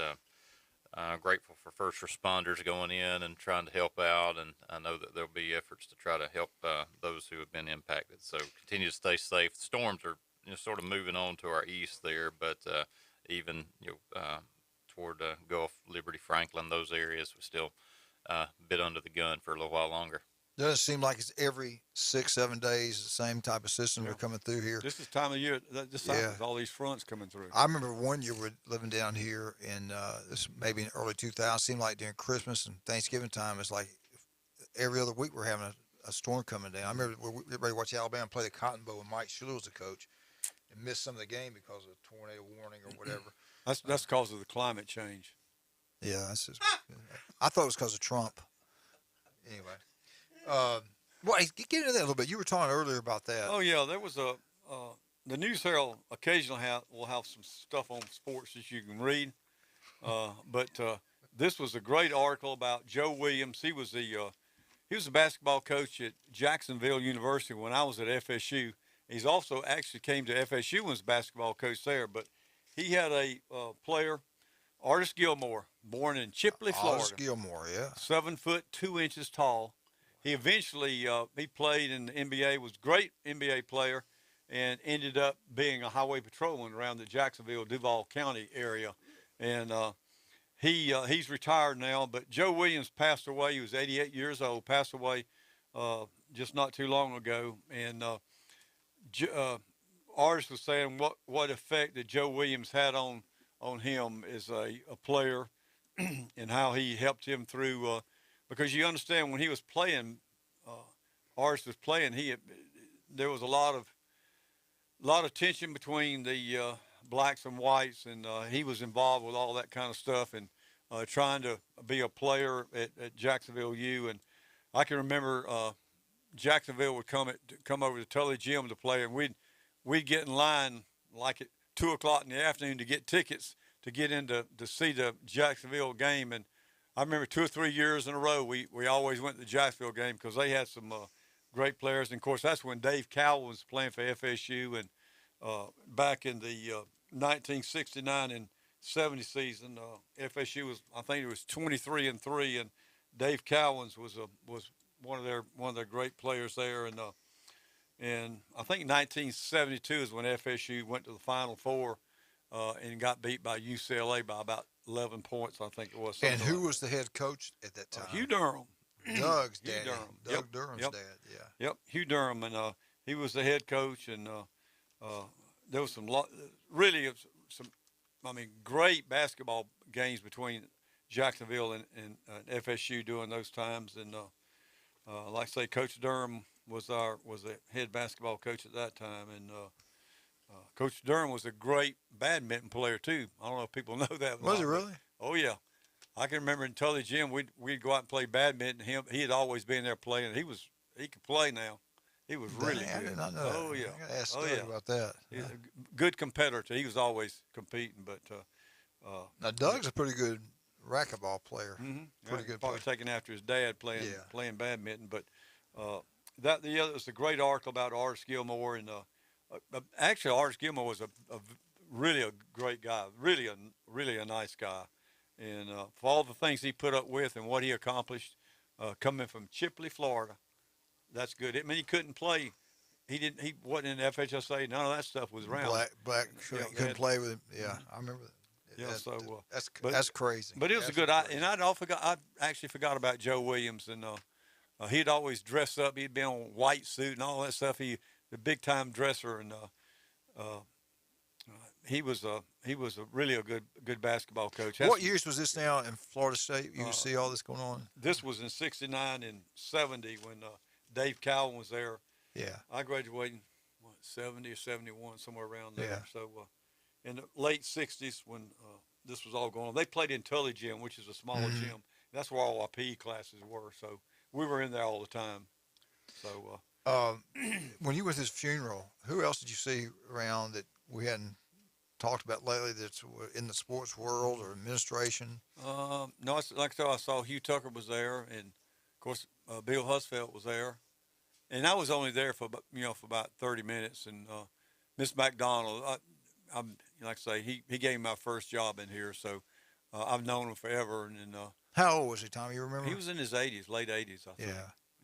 grateful for first responders going in and trying to help out. And I know that there'll be efforts to try to help those who have been impacted. So continue to stay safe. The storms are sort of moving on to our east there, but even toward Gulf, Liberty, Franklin, those areas, we still bit under the gun for a little while longer. Doesn't seem like it's every 6-7 days the same type of system are coming through here. This is time of year. This time with all these fronts coming through. I remember one year we're living down here in this maybe in early 2000. It seemed like during Christmas and Thanksgiving time, it's like every other week we're having a storm coming down. I remember everybody watched Alabama play the Cotton Bowl, and Mike Schuler was the coach, and missed some of the game because of a tornado warning or whatever. That's because of the climate change. Yeah, that's just, I thought it was because of Trump. Anyway, well, get into that a little bit. You were talking earlier about that. Oh yeah, there was the News Herald occasionally will have some stuff on sports that you can read, but this was a great article about Joe Williams. He was a basketball coach at Jacksonville University when I was at FSU. He's also actually came to FSU and was a basketball coach there, but he had a player, Artis Gilmore, born in Chipley, Florida. Artis Gilmore, yeah. 7 foot 2 inches tall. He eventually he played in the NBA, was a great NBA player, and ended up being a highway patrolman around the Jacksonville, Duval County area. And he's retired now, but Joe Williams passed away. He was 88 years old, passed away just not too long ago. And Artis was saying what effect that Joe Williams had on him as a player and how he helped him through because you understand when he was playing, Artis was playing, there was a lot of tension between the blacks and whites, and he was involved with all that kind of stuff. And trying to be a player at Jacksonville U. And I can remember Jacksonville would come over to Tully Gym to play, and we'd get in line like at 2 o'clock in the afternoon to get tickets to get in to see the Jacksonville game. And I remember 2 or 3 years in a row we always went to the Jacksonville game because they had some great players. And, of course, that's when Dave Cowell was playing for FSU. And back in the 1969 and 70 season, FSU was, I think it was 23-3, and Dave Cowens was one of their great players there. And I think 1972 is when FSU went to the Final Four and got beat by UCLA by about 11 points, I think it was. And who was the head coach at that time? Hugh Durham. Doug's dad. Hugh Durham. Doug Durham's dad, yeah. Yep, Hugh Durham, and he was the head coach, and there was some great basketball games between Jacksonville and FSU during those times. And like I say, Coach Durham was the head basketball coach at that time, and Coach Durham was a great badminton player too. I don't know if people know that. Was he really? Oh yeah, I can remember in Tully Gym we'd go out and play badminton. He had always been there playing. He could play now. He was really good. I did not know Oh that. yeah. I gotta ask Doug about that. He's a good competitor. He was always competing, but now Doug's a pretty good racquetball player. Pretty good. Probably taking after his dad playing badminton. But it was a great article about Artis Gilmore, and actually Artis Gilmore was really a great guy, really a nice guy, and for all the things he put up with and what he accomplished, coming from Chipley, Florida, that's good. I mean, he couldn't play. He wasn't in the FHSA. None of that stuff was around. Black couldn't play with him. Yeah, I remember that. Yeah, that's crazy. But it was a good. And I actually forgot about Joe Williams, and he'd always dress up. He'd been on white suit and all that stuff. The big time dresser, and he was a really a good basketball coach. What years was this now in Florida State? You see all this going on? This was in '69 and '70 when Dave Cowell was there. Yeah, I graduated in 70 or 71, somewhere around there. Yeah. So in the late '60s when this was all going on, they played in Tully Gym, which is a smaller gym. That's where all our PE classes were. So we were in there all the time. So when you were at his funeral, who else did you see around that we hadn't talked about lately that's in the sports world or administration? No, like I saw Hugh Tucker was there, and of course Bill Husfeld was there, and I was only there for about 30 minutes. And Miss McDonald, I'm like I say, he gave me my first job in here, so I've known him forever. And how old was he, Tom? You remember? He was in his 80s, late 80s, I think.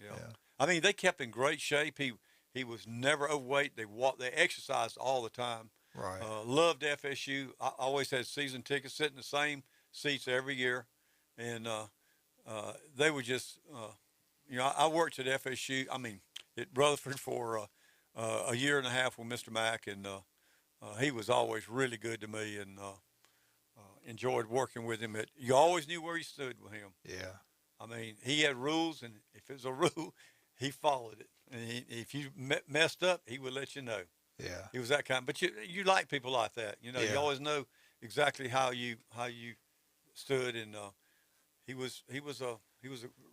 Yeah. I mean, they kept in great shape. He was never overweight. They exercised all the time. Right. Loved FSU. I always had season tickets, sitting in the same seats every year, and they were just, I worked at FSU. I mean, at Rutherford for a year and a half with Mr. Mack, and he was always really good to me, and enjoyed working with him. You always knew where you stood with him. Yeah. I mean, he had rules, and if it was a rule, he followed it. And if you messed up, he would let you know. Yeah. He was that kind. But you like people like that. You always know exactly how you stood, and he was a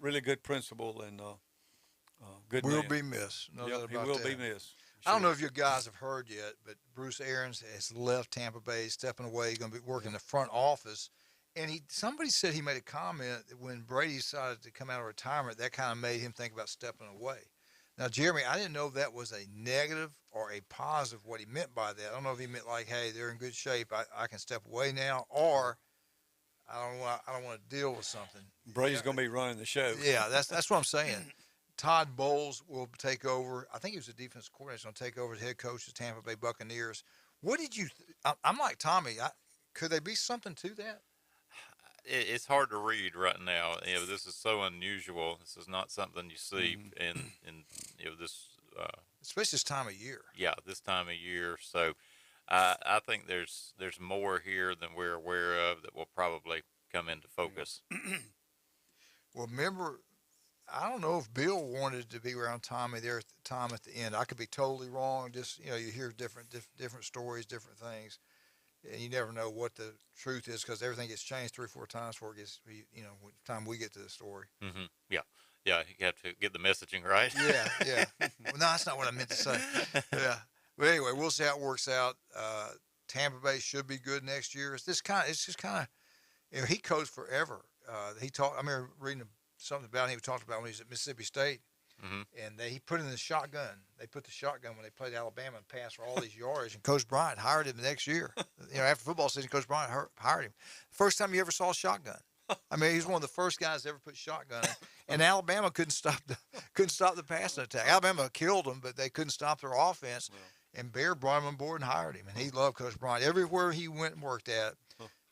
really good principal and good man. Will be missed. No doubt he about will that. be missed. I don't know if you guys have heard yet, but Bruce Arians has left Tampa Bay, stepping away. He's going to be working in the front office. And somebody said he made a comment that when Brady decided to come out of retirement, that kind of made him think about stepping away. Now, Jeremy, I didn't know if that was a negative or a positive, what he meant by that. I don't know if he meant like, hey, they're in good shape, I can step away now, or I don't want to deal with something. Brady's going to be running the show. Yeah, that's what I'm saying. Todd Bowles will take over. I think he was the defense coordinator. He's going to take over as head coach of Tampa Bay Buccaneers. What did you I'm like Tommy. Could there be something to that? It's hard to read right now. This is so unusual. This is not something you see in this. Especially this time of year. Yeah, this time of year. So I think there's more here than we're aware of that will probably come into focus. Well, remember, I don't know if Bill wanted to be around Tommy there at the time at the end. I could be totally wrong. Just you hear different stories, different things. and you never know what the truth is because everything gets changed 3 or 4 times before it gets, by the time we get to the story. Mm-hmm. Yeah. Yeah, you have to get the messaging right. Yeah. Well, no, that's not what I meant to say. Yeah. But anyway, we'll see how it works out. Tampa Bay should be good next year. It's just kind of, he coached forever. I remember reading something about him. He talked about when he was at Mississippi State, and he put in the shotgun. They put the shotgun when they played Alabama and passed for all these yards. And Coach Bryant hired him the next year. After football season, Coach Bryant hired him. First time you ever saw a shotgun. I mean, he's one of the first guys to ever put shotgun in. And Alabama couldn't stop the passing attack. Alabama killed them, but they couldn't stop their offense. And Bear brought him on board and hired him. And he loved Coach Bryant. Everywhere he went and worked at,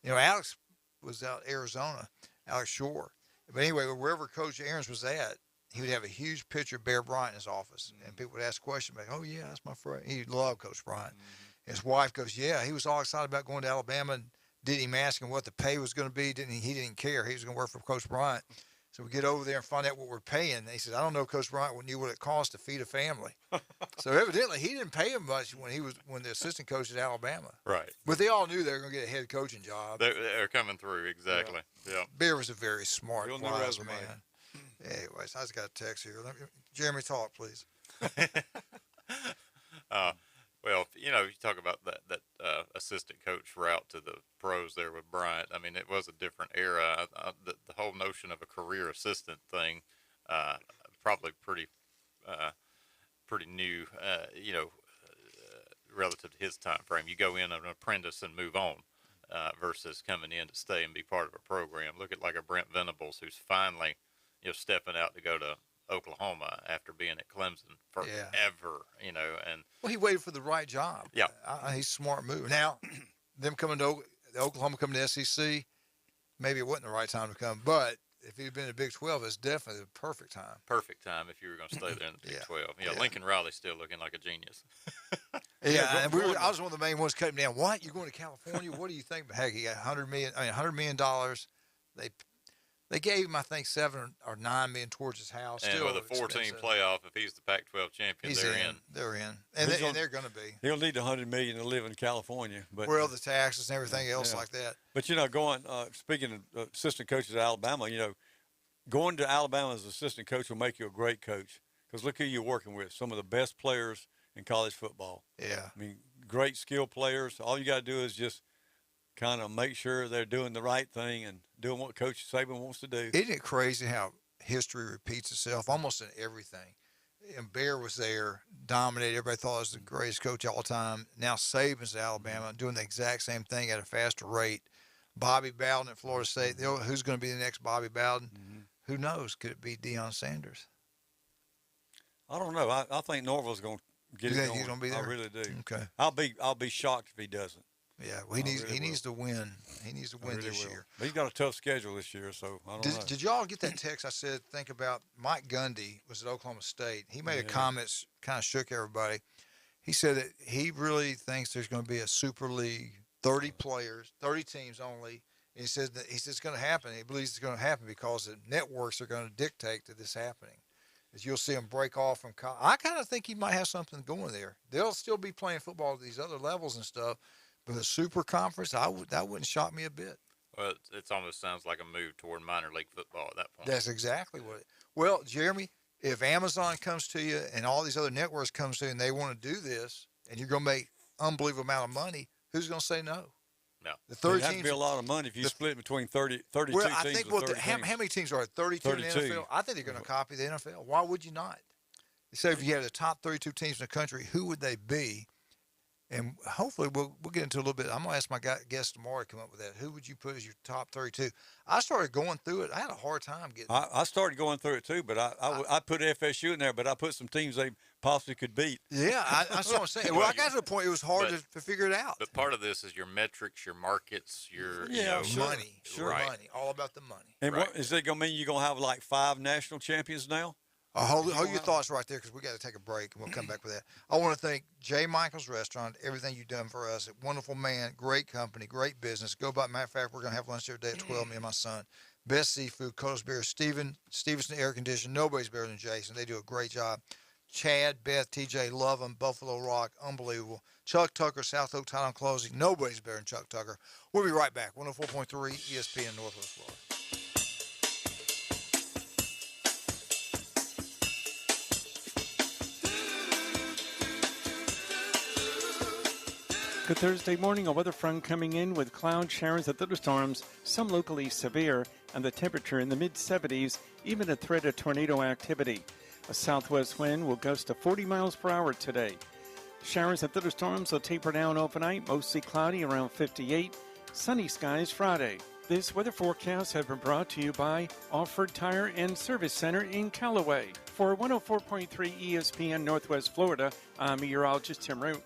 Alex was out Arizona, Alex Shore. But anyway, wherever Coach Aarons was at, he would have a huge picture of Bear Bryant in his office. And people would ask questions like, oh, yeah, that's my friend. He loved Coach Bryant. His wife goes, yeah, he was all excited about going to Alabama and didn't even ask him what the pay was going to be. He didn't care. He was going to work for Coach Bryant. So we get over there and find out what we're paying. And he said, I don't know, Coach Bryant knew what it cost to feed a family. So evidently he didn't pay him much when the assistant coach at Alabama. Right. But they all knew they were going to get a head coaching job. They're coming through, exactly. Yeah. Bear was a very smart, You'll wise resume. man. Anyways, I just got a text here. Jeremy, talk, please. Well, you talk about that assistant coach route to the pros there with Bryant. I mean, it was a different era. The whole notion of a career assistant thing, probably pretty new, relative to his time frame. You go in an apprentice and move on, versus coming in to stay and be part of a program. Look at like a Brent Venables who's finally, stepping out to go to Oklahoma after being at Clemson forever, and he waited for the right job. Yeah, he's a smart move. Now, them coming to Oklahoma, coming to SEC, maybe it wasn't the right time to come. But if he'd been in the Big 12, it's definitely the perfect time. Perfect time if you were going to stay there in the Big 12. Lincoln Riley's still looking like a genius. And I was one of the main ones cutting down. What? You're going to California? What do you think? But heck, he got $100 million. They gave him, I think, $7 or $9 million towards his house. And Still with a 14 playoff, if he's the Pac-12 champion, they're in. They're in, and they're going to be. He'll need $100 million to live in California, but the taxes and everything else like that. But speaking of assistant coaches at Alabama, going to Alabama as assistant coach will make you a great coach because look who you're working with. Some of the best players in college football. Yeah, I mean, great skill players. All you got to do is just kind of make sure they're doing the right thing and doing what Coach Saban wants to do. Isn't it crazy how history repeats itself almost in everything? And Bear was there, dominated. Everybody thought he was the greatest coach of all time. Now Saban's at Alabama doing the exact same thing at a faster rate. Bobby Bowden at Florida State. Who's going to be the next Bobby Bowden? Who knows? Could it be Deion Sanders? I don't know. I think Norville's going to get it going. He's going to be there? I really do. Okay. I'll be shocked if he doesn't. Yeah, well, he needs to win. He needs to win this year. But he's got a tough schedule this year, so I don't know. Did y'all get that text I said, think about Mike Gundy was at Oklahoma State. He made a comment, kind of shook everybody. He said that he really thinks there's going to be a Super League, 30 players, 30 teams only. And he says it's going to happen. He believes it's going to happen because the networks are going to dictate that this happening. As you'll see them break off from college. I kind of think he might have something going there. They'll still be playing football at these other levels and stuff. But a super conference, that wouldn't shock me a bit. Well, it almost sounds like a move toward minor league football at that point. That's exactly what Well, Jeremy, if Amazon comes to you and all these other networks comes to you and they want to do this and you're going to make unbelievable amount of money, who's going to say no? No. The 30 It'd have to be a lot of money if you split between 32 well, teams. I think, how many teams are there? 32 in the NFL? I think they're going to copy the NFL. Why would you not? So if you have the top 32 teams in the country, who would they be? And hopefully we'll get into a little bit. I'm going to ask my guest tomorrow to come up with that. Who would you put as your top 32? I started going through it. I had a hard time getting I started going through it too, but I put FSU in there, but I put some teams they possibly could beat. Yeah, that's what I'm saying. Well, I got to the point it was hard to figure it out. But part of this is your metrics, your markets, your money. Sure. Right. Money. All about the money. And what, is it going to mean you're going to have like 5 national champions now? Hold your thoughts right there because we got to take a break and we'll come back with that. I want to thank J. Michael's Restaurant, everything you've done for us. Wonderful man, great company, great business. Go by. Matter of fact, we're going to have lunch every day at 12, me and my son. Best seafood, coldest beer, Stevenson Air Conditioning. Nobody's better than Jason. They do a great job. Chad, Beth, TJ, love them. Buffalo Rock, unbelievable. Chuck Tucker, South Oak Title Closing. Nobody's better than Chuck Tucker. We'll be right back. 104.3 ESPN Northwest Florida. Good Thursday morning. A weather front coming in with cloud showers and thunderstorms, some locally severe, and the temperature in the mid-70s, even a threat of tornado activity. A southwest wind will gust to 40 miles per hour today. Showers and thunderstorms will taper down overnight, mostly cloudy around 58. Sunny skies Friday. This weather forecast has been brought to you by Offord Tire and Service Center in Callaway. For 104.3 ESPN Northwest Florida, I'm meteorologist Tim Root.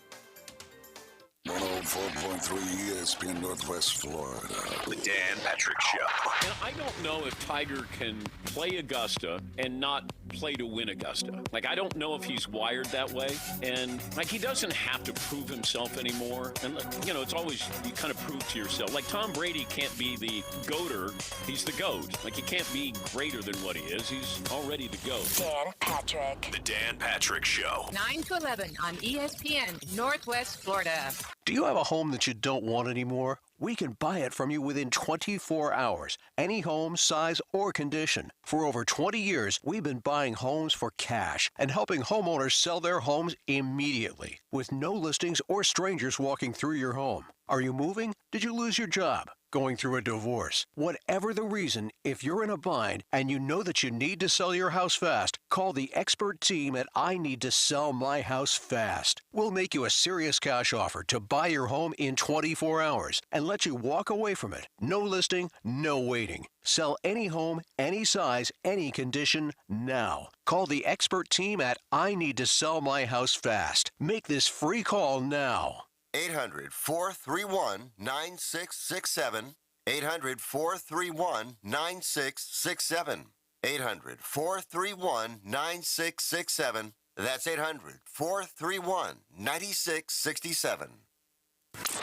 104.3 ESPN Northwest Florida. The Dan Patrick Show. And I don't know if Tiger can play Augusta and not play to win Augusta. Like, I don't know if he's wired that way. And, like, he doesn't have to prove himself anymore. And, you know, it's always, you kind of prove to yourself. Like, Tom Brady can't be the GOATer. He's the GOAT. Like, he can't be greater than what he is. He's already the GOAT. Dan Patrick. The Dan Patrick Show. 9 to 11 on ESPN Northwest Florida. Do you have a home that you don't want anymore? We can buy it from you within 24 hours. Any home, size, or condition. For over 20 years, we've been buying homes for cash and helping homeowners sell their homes immediately with no listings or strangers walking through your home. Are you moving? Did you lose your job? Going through a divorce? Whatever the reason, if you're in a bind and you know that you need to sell your house fast, call the expert team at I Need to Sell My House Fast. We'll make you a serious cash offer to buy your home in 24 hours and let you walk away from it. No listing, no waiting. Sell any home, any size, any condition, now. Call the expert team at I Need to Sell My House Fast. Make this free call now. 800-431-9667. 800-431-9667. 800-431-9667. That's 800-431-9667.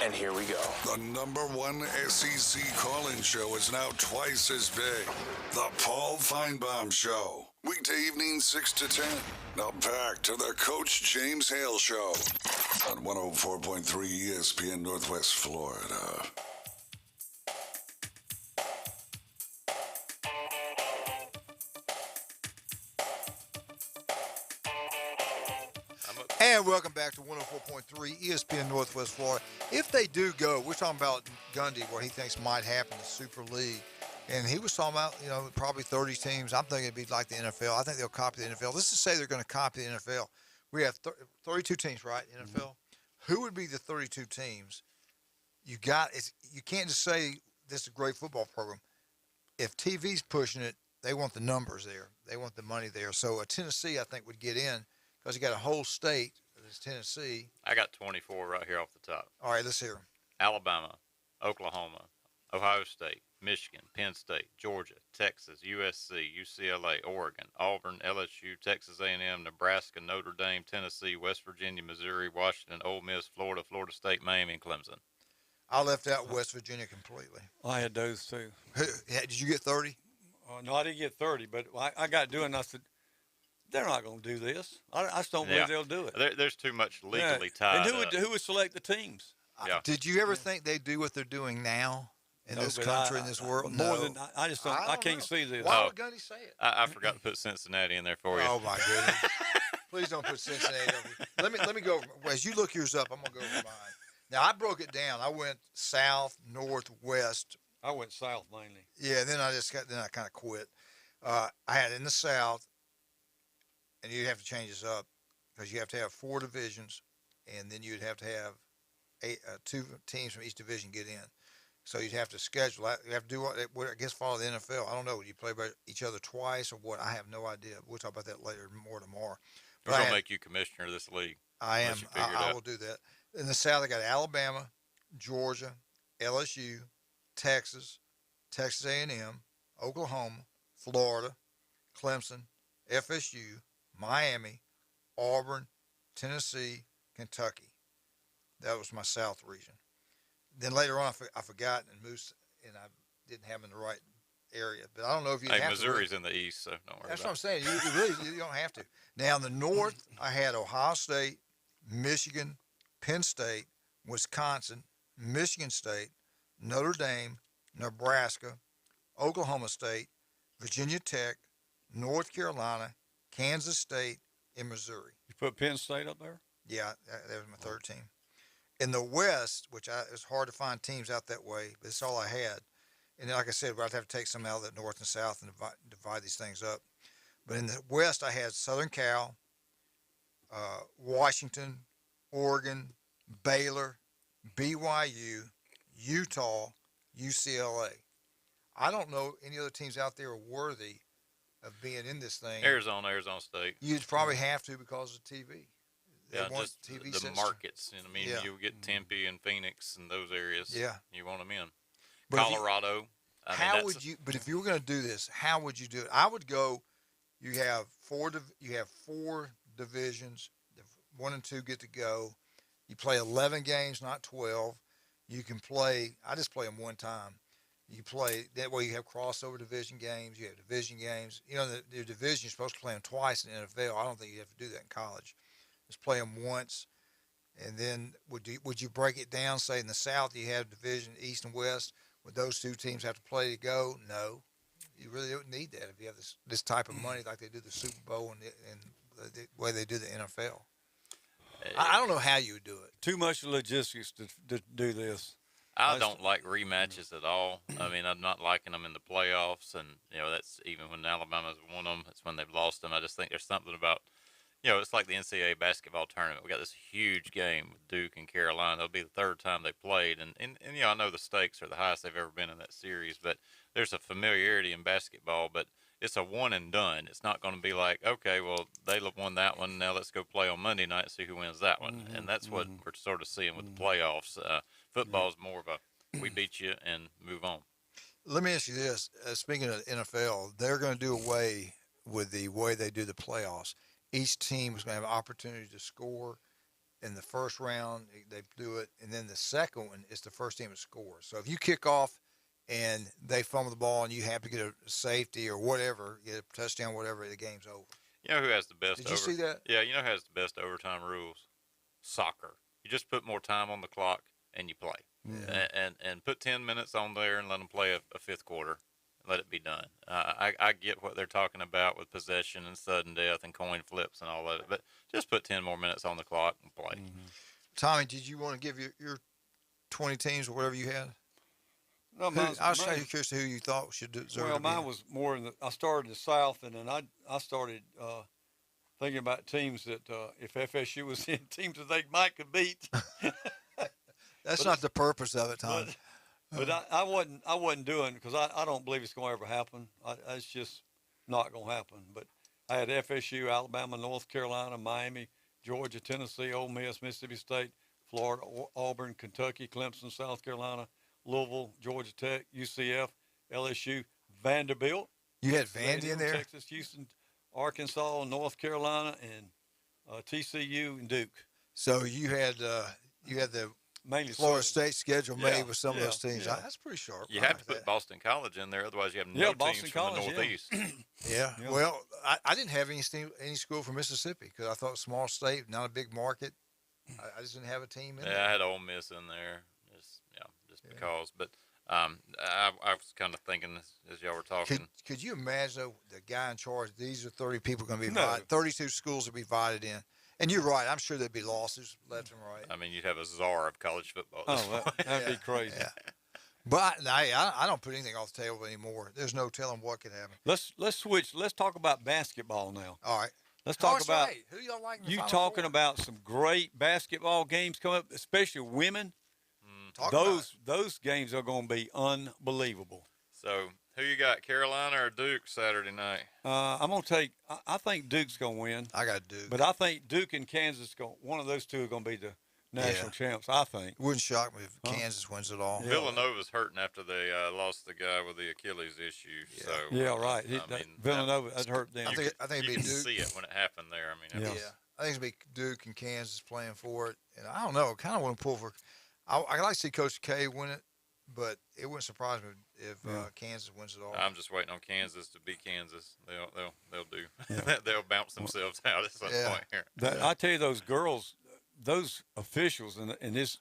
And here we go. The #1 SEC call-in show is now twice as big. The Paul Feinbaum Show. Weekday evenings 6 to 10. Now back to the Coach James Hale Show on 104.3 ESPN Northwest Florida. And welcome back to 104.3 ESPN Northwest Florida. If they do go, we're talking about Gundy, what he thinks might happen to Super League. And he was talking about, probably 30 teams. I'm thinking it'd be like the NFL. I think they'll copy the NFL. Let's just say they're going to copy the NFL. We have 32 teams, right, NFL? Mm-hmm. Who would be the 32 teams? You can't just say this is a great football program. If TV's pushing it, they want the numbers there. They want the money there. So Tennessee, I think, would get in because you got a whole state. It's Tennessee. I got 24 right here off the top. All right, let's hear them. Alabama, Oklahoma, Ohio State, Michigan, Penn State, Georgia, Texas, USC, UCLA, Oregon, Auburn, LSU, Texas A&M, Nebraska, Notre Dame, Tennessee, West Virginia, Missouri, Washington, Ole Miss, Florida, Florida State, Miami, and Clemson. I left out West Virginia completely. I had those too. Did you get 30? No, I didn't get 30, but I got doing. I said, they're not going to do this. I just don't believe they'll do it. There's too much legally tied And who would select the teams? Yeah. Did you ever think they'd do what they're doing now in this country, in this world? More than I just don't. I can't see this. Why would Gundy say it? I forgot to put Cincinnati in there for you. Oh my goodness! Please don't put Cincinnati over. Let me go. As you look yours up, I'm gonna go over mine. Now I broke it down. I went south, north, west. I went south mainly. Yeah. Then I kind of quit. I had in the south, and you'd have to change this up because you have to have 4 divisions, and then you'd have to have 2 teams from each division get in. So you'd have to schedule. You have to do what I guess follow the NFL. I don't know. You play by each other twice or what? I have no idea. We'll talk about that later more tomorrow. We're going to make you commissioner of this league. I am. I will do that. In the South, I got Alabama, Georgia, LSU, Texas, Texas A&M, Oklahoma, Florida, Clemson, FSU, Miami, Auburn, Tennessee, Kentucky. That was my South region. Then later on, I forgot and moved, and I didn't have them area. But I don't know if you Hey, have Missouri's to. in the east, so don't worry That's about what I'm saying. You don't have to. Now, in the north, I had Ohio State, Michigan, Penn State, Wisconsin, Michigan State, Notre Dame, Nebraska, Oklahoma State, Virginia Tech, North Carolina, Kansas State, and Missouri. You put Penn State up there? Yeah, that was my third team. In the West, it's hard to find teams out that way, but it's all I had. And then, like I said, I'd have to take some out of the North and South and divide these things up. But in the West, I had Southern Cal, Washington, Oregon, Baylor, BYU, Utah, UCLA. I don't know any other teams out there are worthy of being in this thing. Arizona State. You'd probably have to because of TV. Yeah, just the markets. I mean, you get Tempe and Phoenix and those areas. Yeah, you want them in. But Colorado. But if you were going to do this, how would you do it? I would go. You have four divisions. 1 and 2 get to go. You play 11 games, not 12. You can play. I just play them one time. You play that way. You have crossover division games. You have division games. You know, the division you're supposed to play them twice in the NFL. I don't think you have to do that in college. Just play them once, and then would you break it down? Say in the South you have division East and West. Would those two teams have to play to go? No, you really don't need that if you have this type of money like they do the Super Bowl and the way they do the NFL. I don't know how you would do it. Too much logistics to do this. I don't like rematches at all. I mean, I'm not liking them in the playoffs, and that's even when Alabama's won them. It's when they've lost them. I just think there's something about. It's like the NCAA basketball tournament. We got this huge game with Duke and Carolina. It'll be the third time they played, and I know the stakes are the highest they've ever been in that series. But there's a familiarity in basketball. But it's a one and done. It's not going to be like, okay, well they won that one. Now let's go play on Monday night and see who wins that one. And that's what we're sort of seeing with the playoffs. Football is more of a we beat you and move on. Let me ask you this: speaking of the NFL, they're going to do away with the way they do the playoffs. Each team is going to have an opportunity to score in the first round. They do it, and then the second one is the first team to score. So if you kick off and they fumble the ball and you have to get a safety or whatever, get a touchdown, whatever, the game's over. You know who has the best? Did you see that? Yeah, you know who has the best overtime rules? Soccer. You just put more time on the clock and you play. Yeah. And put 10 minutes on there and let them play a fifth quarter. Let it be done. I get what they're talking about with possession and sudden death and coin flips and all that, but just put 10 more minutes on the clock and play. Tommy, did you want to give your 20 teams or whatever you had? No, I was curious to who you thought should deserve. Well, mine was more in I started in the South, and then I started thinking about teams that if FSU was in, teams that they could beat. That's not the purpose of it, Tommy. But I wasn't doing because I don't believe it's going to ever happen. It's just not going to happen. But I had FSU, Alabama, North Carolina, Miami, Georgia, Tennessee, Ole Miss, Mississippi State, Florida, Auburn, Kentucky, Clemson, South Carolina, Louisville, Georgia Tech, UCF, LSU, Vanderbilt. You had Vandy in there? Texas, Houston, Arkansas, North Carolina, and TCU and Duke. So you had the mainly Florida State schedule made with some of those teams. Yeah. That's pretty sharp. You have to put Boston College in there, otherwise you have no teams from the Northeast. Yeah. Well, I didn't have any school from Mississippi because I thought small state, not a big market. I just didn't have a team in there. Yeah, I had Ole Miss in there, just because. But I was kind of thinking as y'all were talking. Could you imagine though, the guy in charge? These are 30 people going to be divided. 32 schools to be divided in. And you're right. I'm sure there'd be losses left and right. I mean, you'd have a czar of college football. That'd be crazy. Yeah. But I don't put anything off the table anymore. There's no telling what could happen. Let's switch. Let's talk about basketball now. All right. Let's talk about right. Who y'all like in the you Final talking Four? about some great basketball games coming up, especially women. Those games are going to be unbelievable. So, who you got, Carolina or Duke Saturday night? I'm going to take. I think Duke's going to win. I got Duke, but I think Duke and Kansas one of those two are going to be the national champs. I think. It wouldn't shock me if Kansas wins it all. Yeah. Villanova's hurting after they lost the guy with the Achilles issue. Yeah. So yeah, right. Villanova that hurt them. I think it'd be you can Duke. see it when it happened there. I mean, I think it'd be Duke and Kansas playing for it, and I don't know. Kind of want to pull for. I like to see Coach K win it, but it wouldn't surprise me if Kansas wins it all. I'm just waiting on Kansas to be Kansas. They'll do. They'll bounce themselves out at some point here. I tell you, those girls, those officials, and this,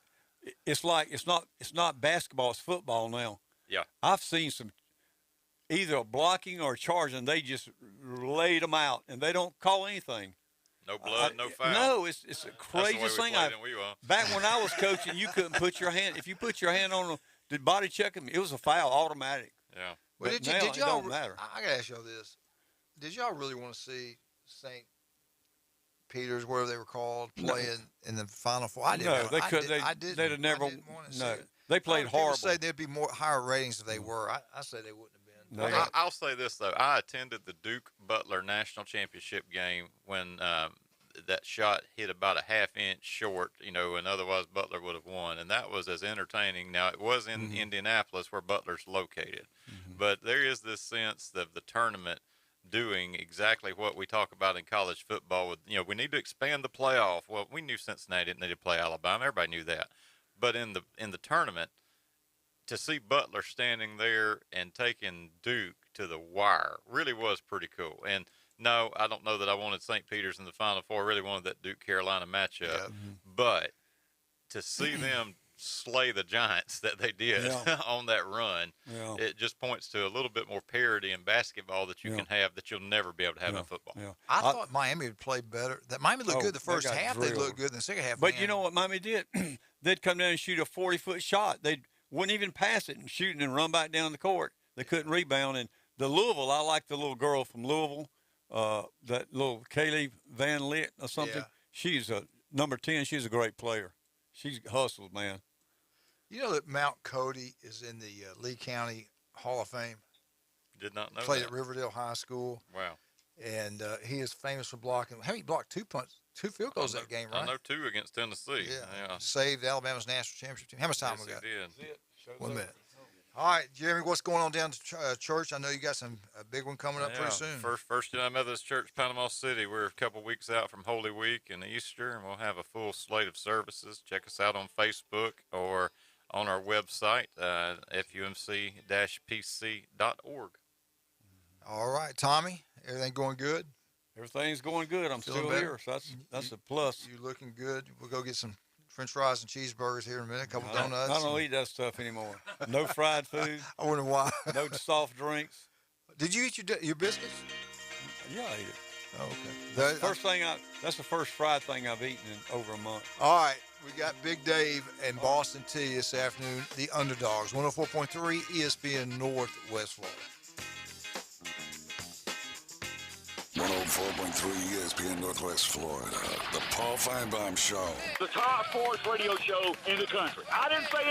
it's like it's not basketball, it's football now. Yeah, I've seen some either a blocking or a charge, and they just laid them out, and they don't call anything. No blood, no foul. No, it's the craziest thing. Back when I was coaching, you couldn't put your hand. If you put your hand on them, did body check them, it was a foul automatic. Yeah. Well, But did now y'all? it don't matter. I gotta ask y'all this: did y'all really want to see St. Peter's, whatever they were called, playing in the Final Four? I didn't. No, they couldn't. They'd have never. No, they played horrible. People say there'd be higher ratings if they were. I say they wouldn't have been. Well, I'll say this though: I attended the Duke Butler National Championship game when that shot hit about a half-inch short, and otherwise Butler would have won, and that was as entertaining. Now it was in Indianapolis where Butler's located, but there is this sense of the tournament doing exactly what we talk about in college football. With we need to expand the playoff. Well, we knew Cincinnati didn't need to play Alabama. Everybody knew that, but in the tournament, to see Butler standing there and taking Duke to the wire really was pretty cool. And no, I don't know that I wanted St. Peter's in the Final Four. I really wanted that Duke-Carolina matchup. But to see them slay the Giants that they did on that run, it just points to a little bit more parity in basketball that you can have that you'll never be able to have in football. I thought Miami would play better. That Miami looked good the first half. They looked good in the second half. But you know what Miami did? They'd come down and shoot a 40-foot shot. They wouldn't even pass it and shoot it and run back down the court. They couldn't rebound. And the Louisville, I like the little girl from Louisville. That little Kaylee Van Lith or something. Yeah. She's a number 10. She's a great player. She hustles, man. You know that Mount Cody is in the Lee County Hall of Fame. Did not know Played that. at Riverdale High School. Wow. And he is famous for blocking. How many blocked two field goals that game, right? I know 2 against Tennessee. Yeah. Saved Alabama's national championship team. How much time Yes, we got? he did. 1 minute. All right, Jeremy, what's going on down to church? I know you got a big one coming up pretty soon. First United Methodist Church, Panama City. We're a couple weeks out from Holy Week and Easter, and we'll have a full slate of services. Check us out on Facebook or on our website, fumc-pc.org. All right, Tommy, everything going good? Everything's going good. I'm still here, so that's a plus. You looking good. We'll go get some French fries and cheeseburgers here in a minute, a couple donuts. I don't eat that stuff anymore. No fried food. I wonder why. No soft drinks. Did you eat your biscuits? Yeah, I ate it. Oh, okay. That's the first fried thing I've eaten in over a month. All right, we got Big Dave and Boston T this afternoon. The Underdogs, 104.3 ESPN North West Florida. 104.3 ESPN Northwest Florida. The Paul Feinbaum Show. The top sports radio show in the country. I didn't say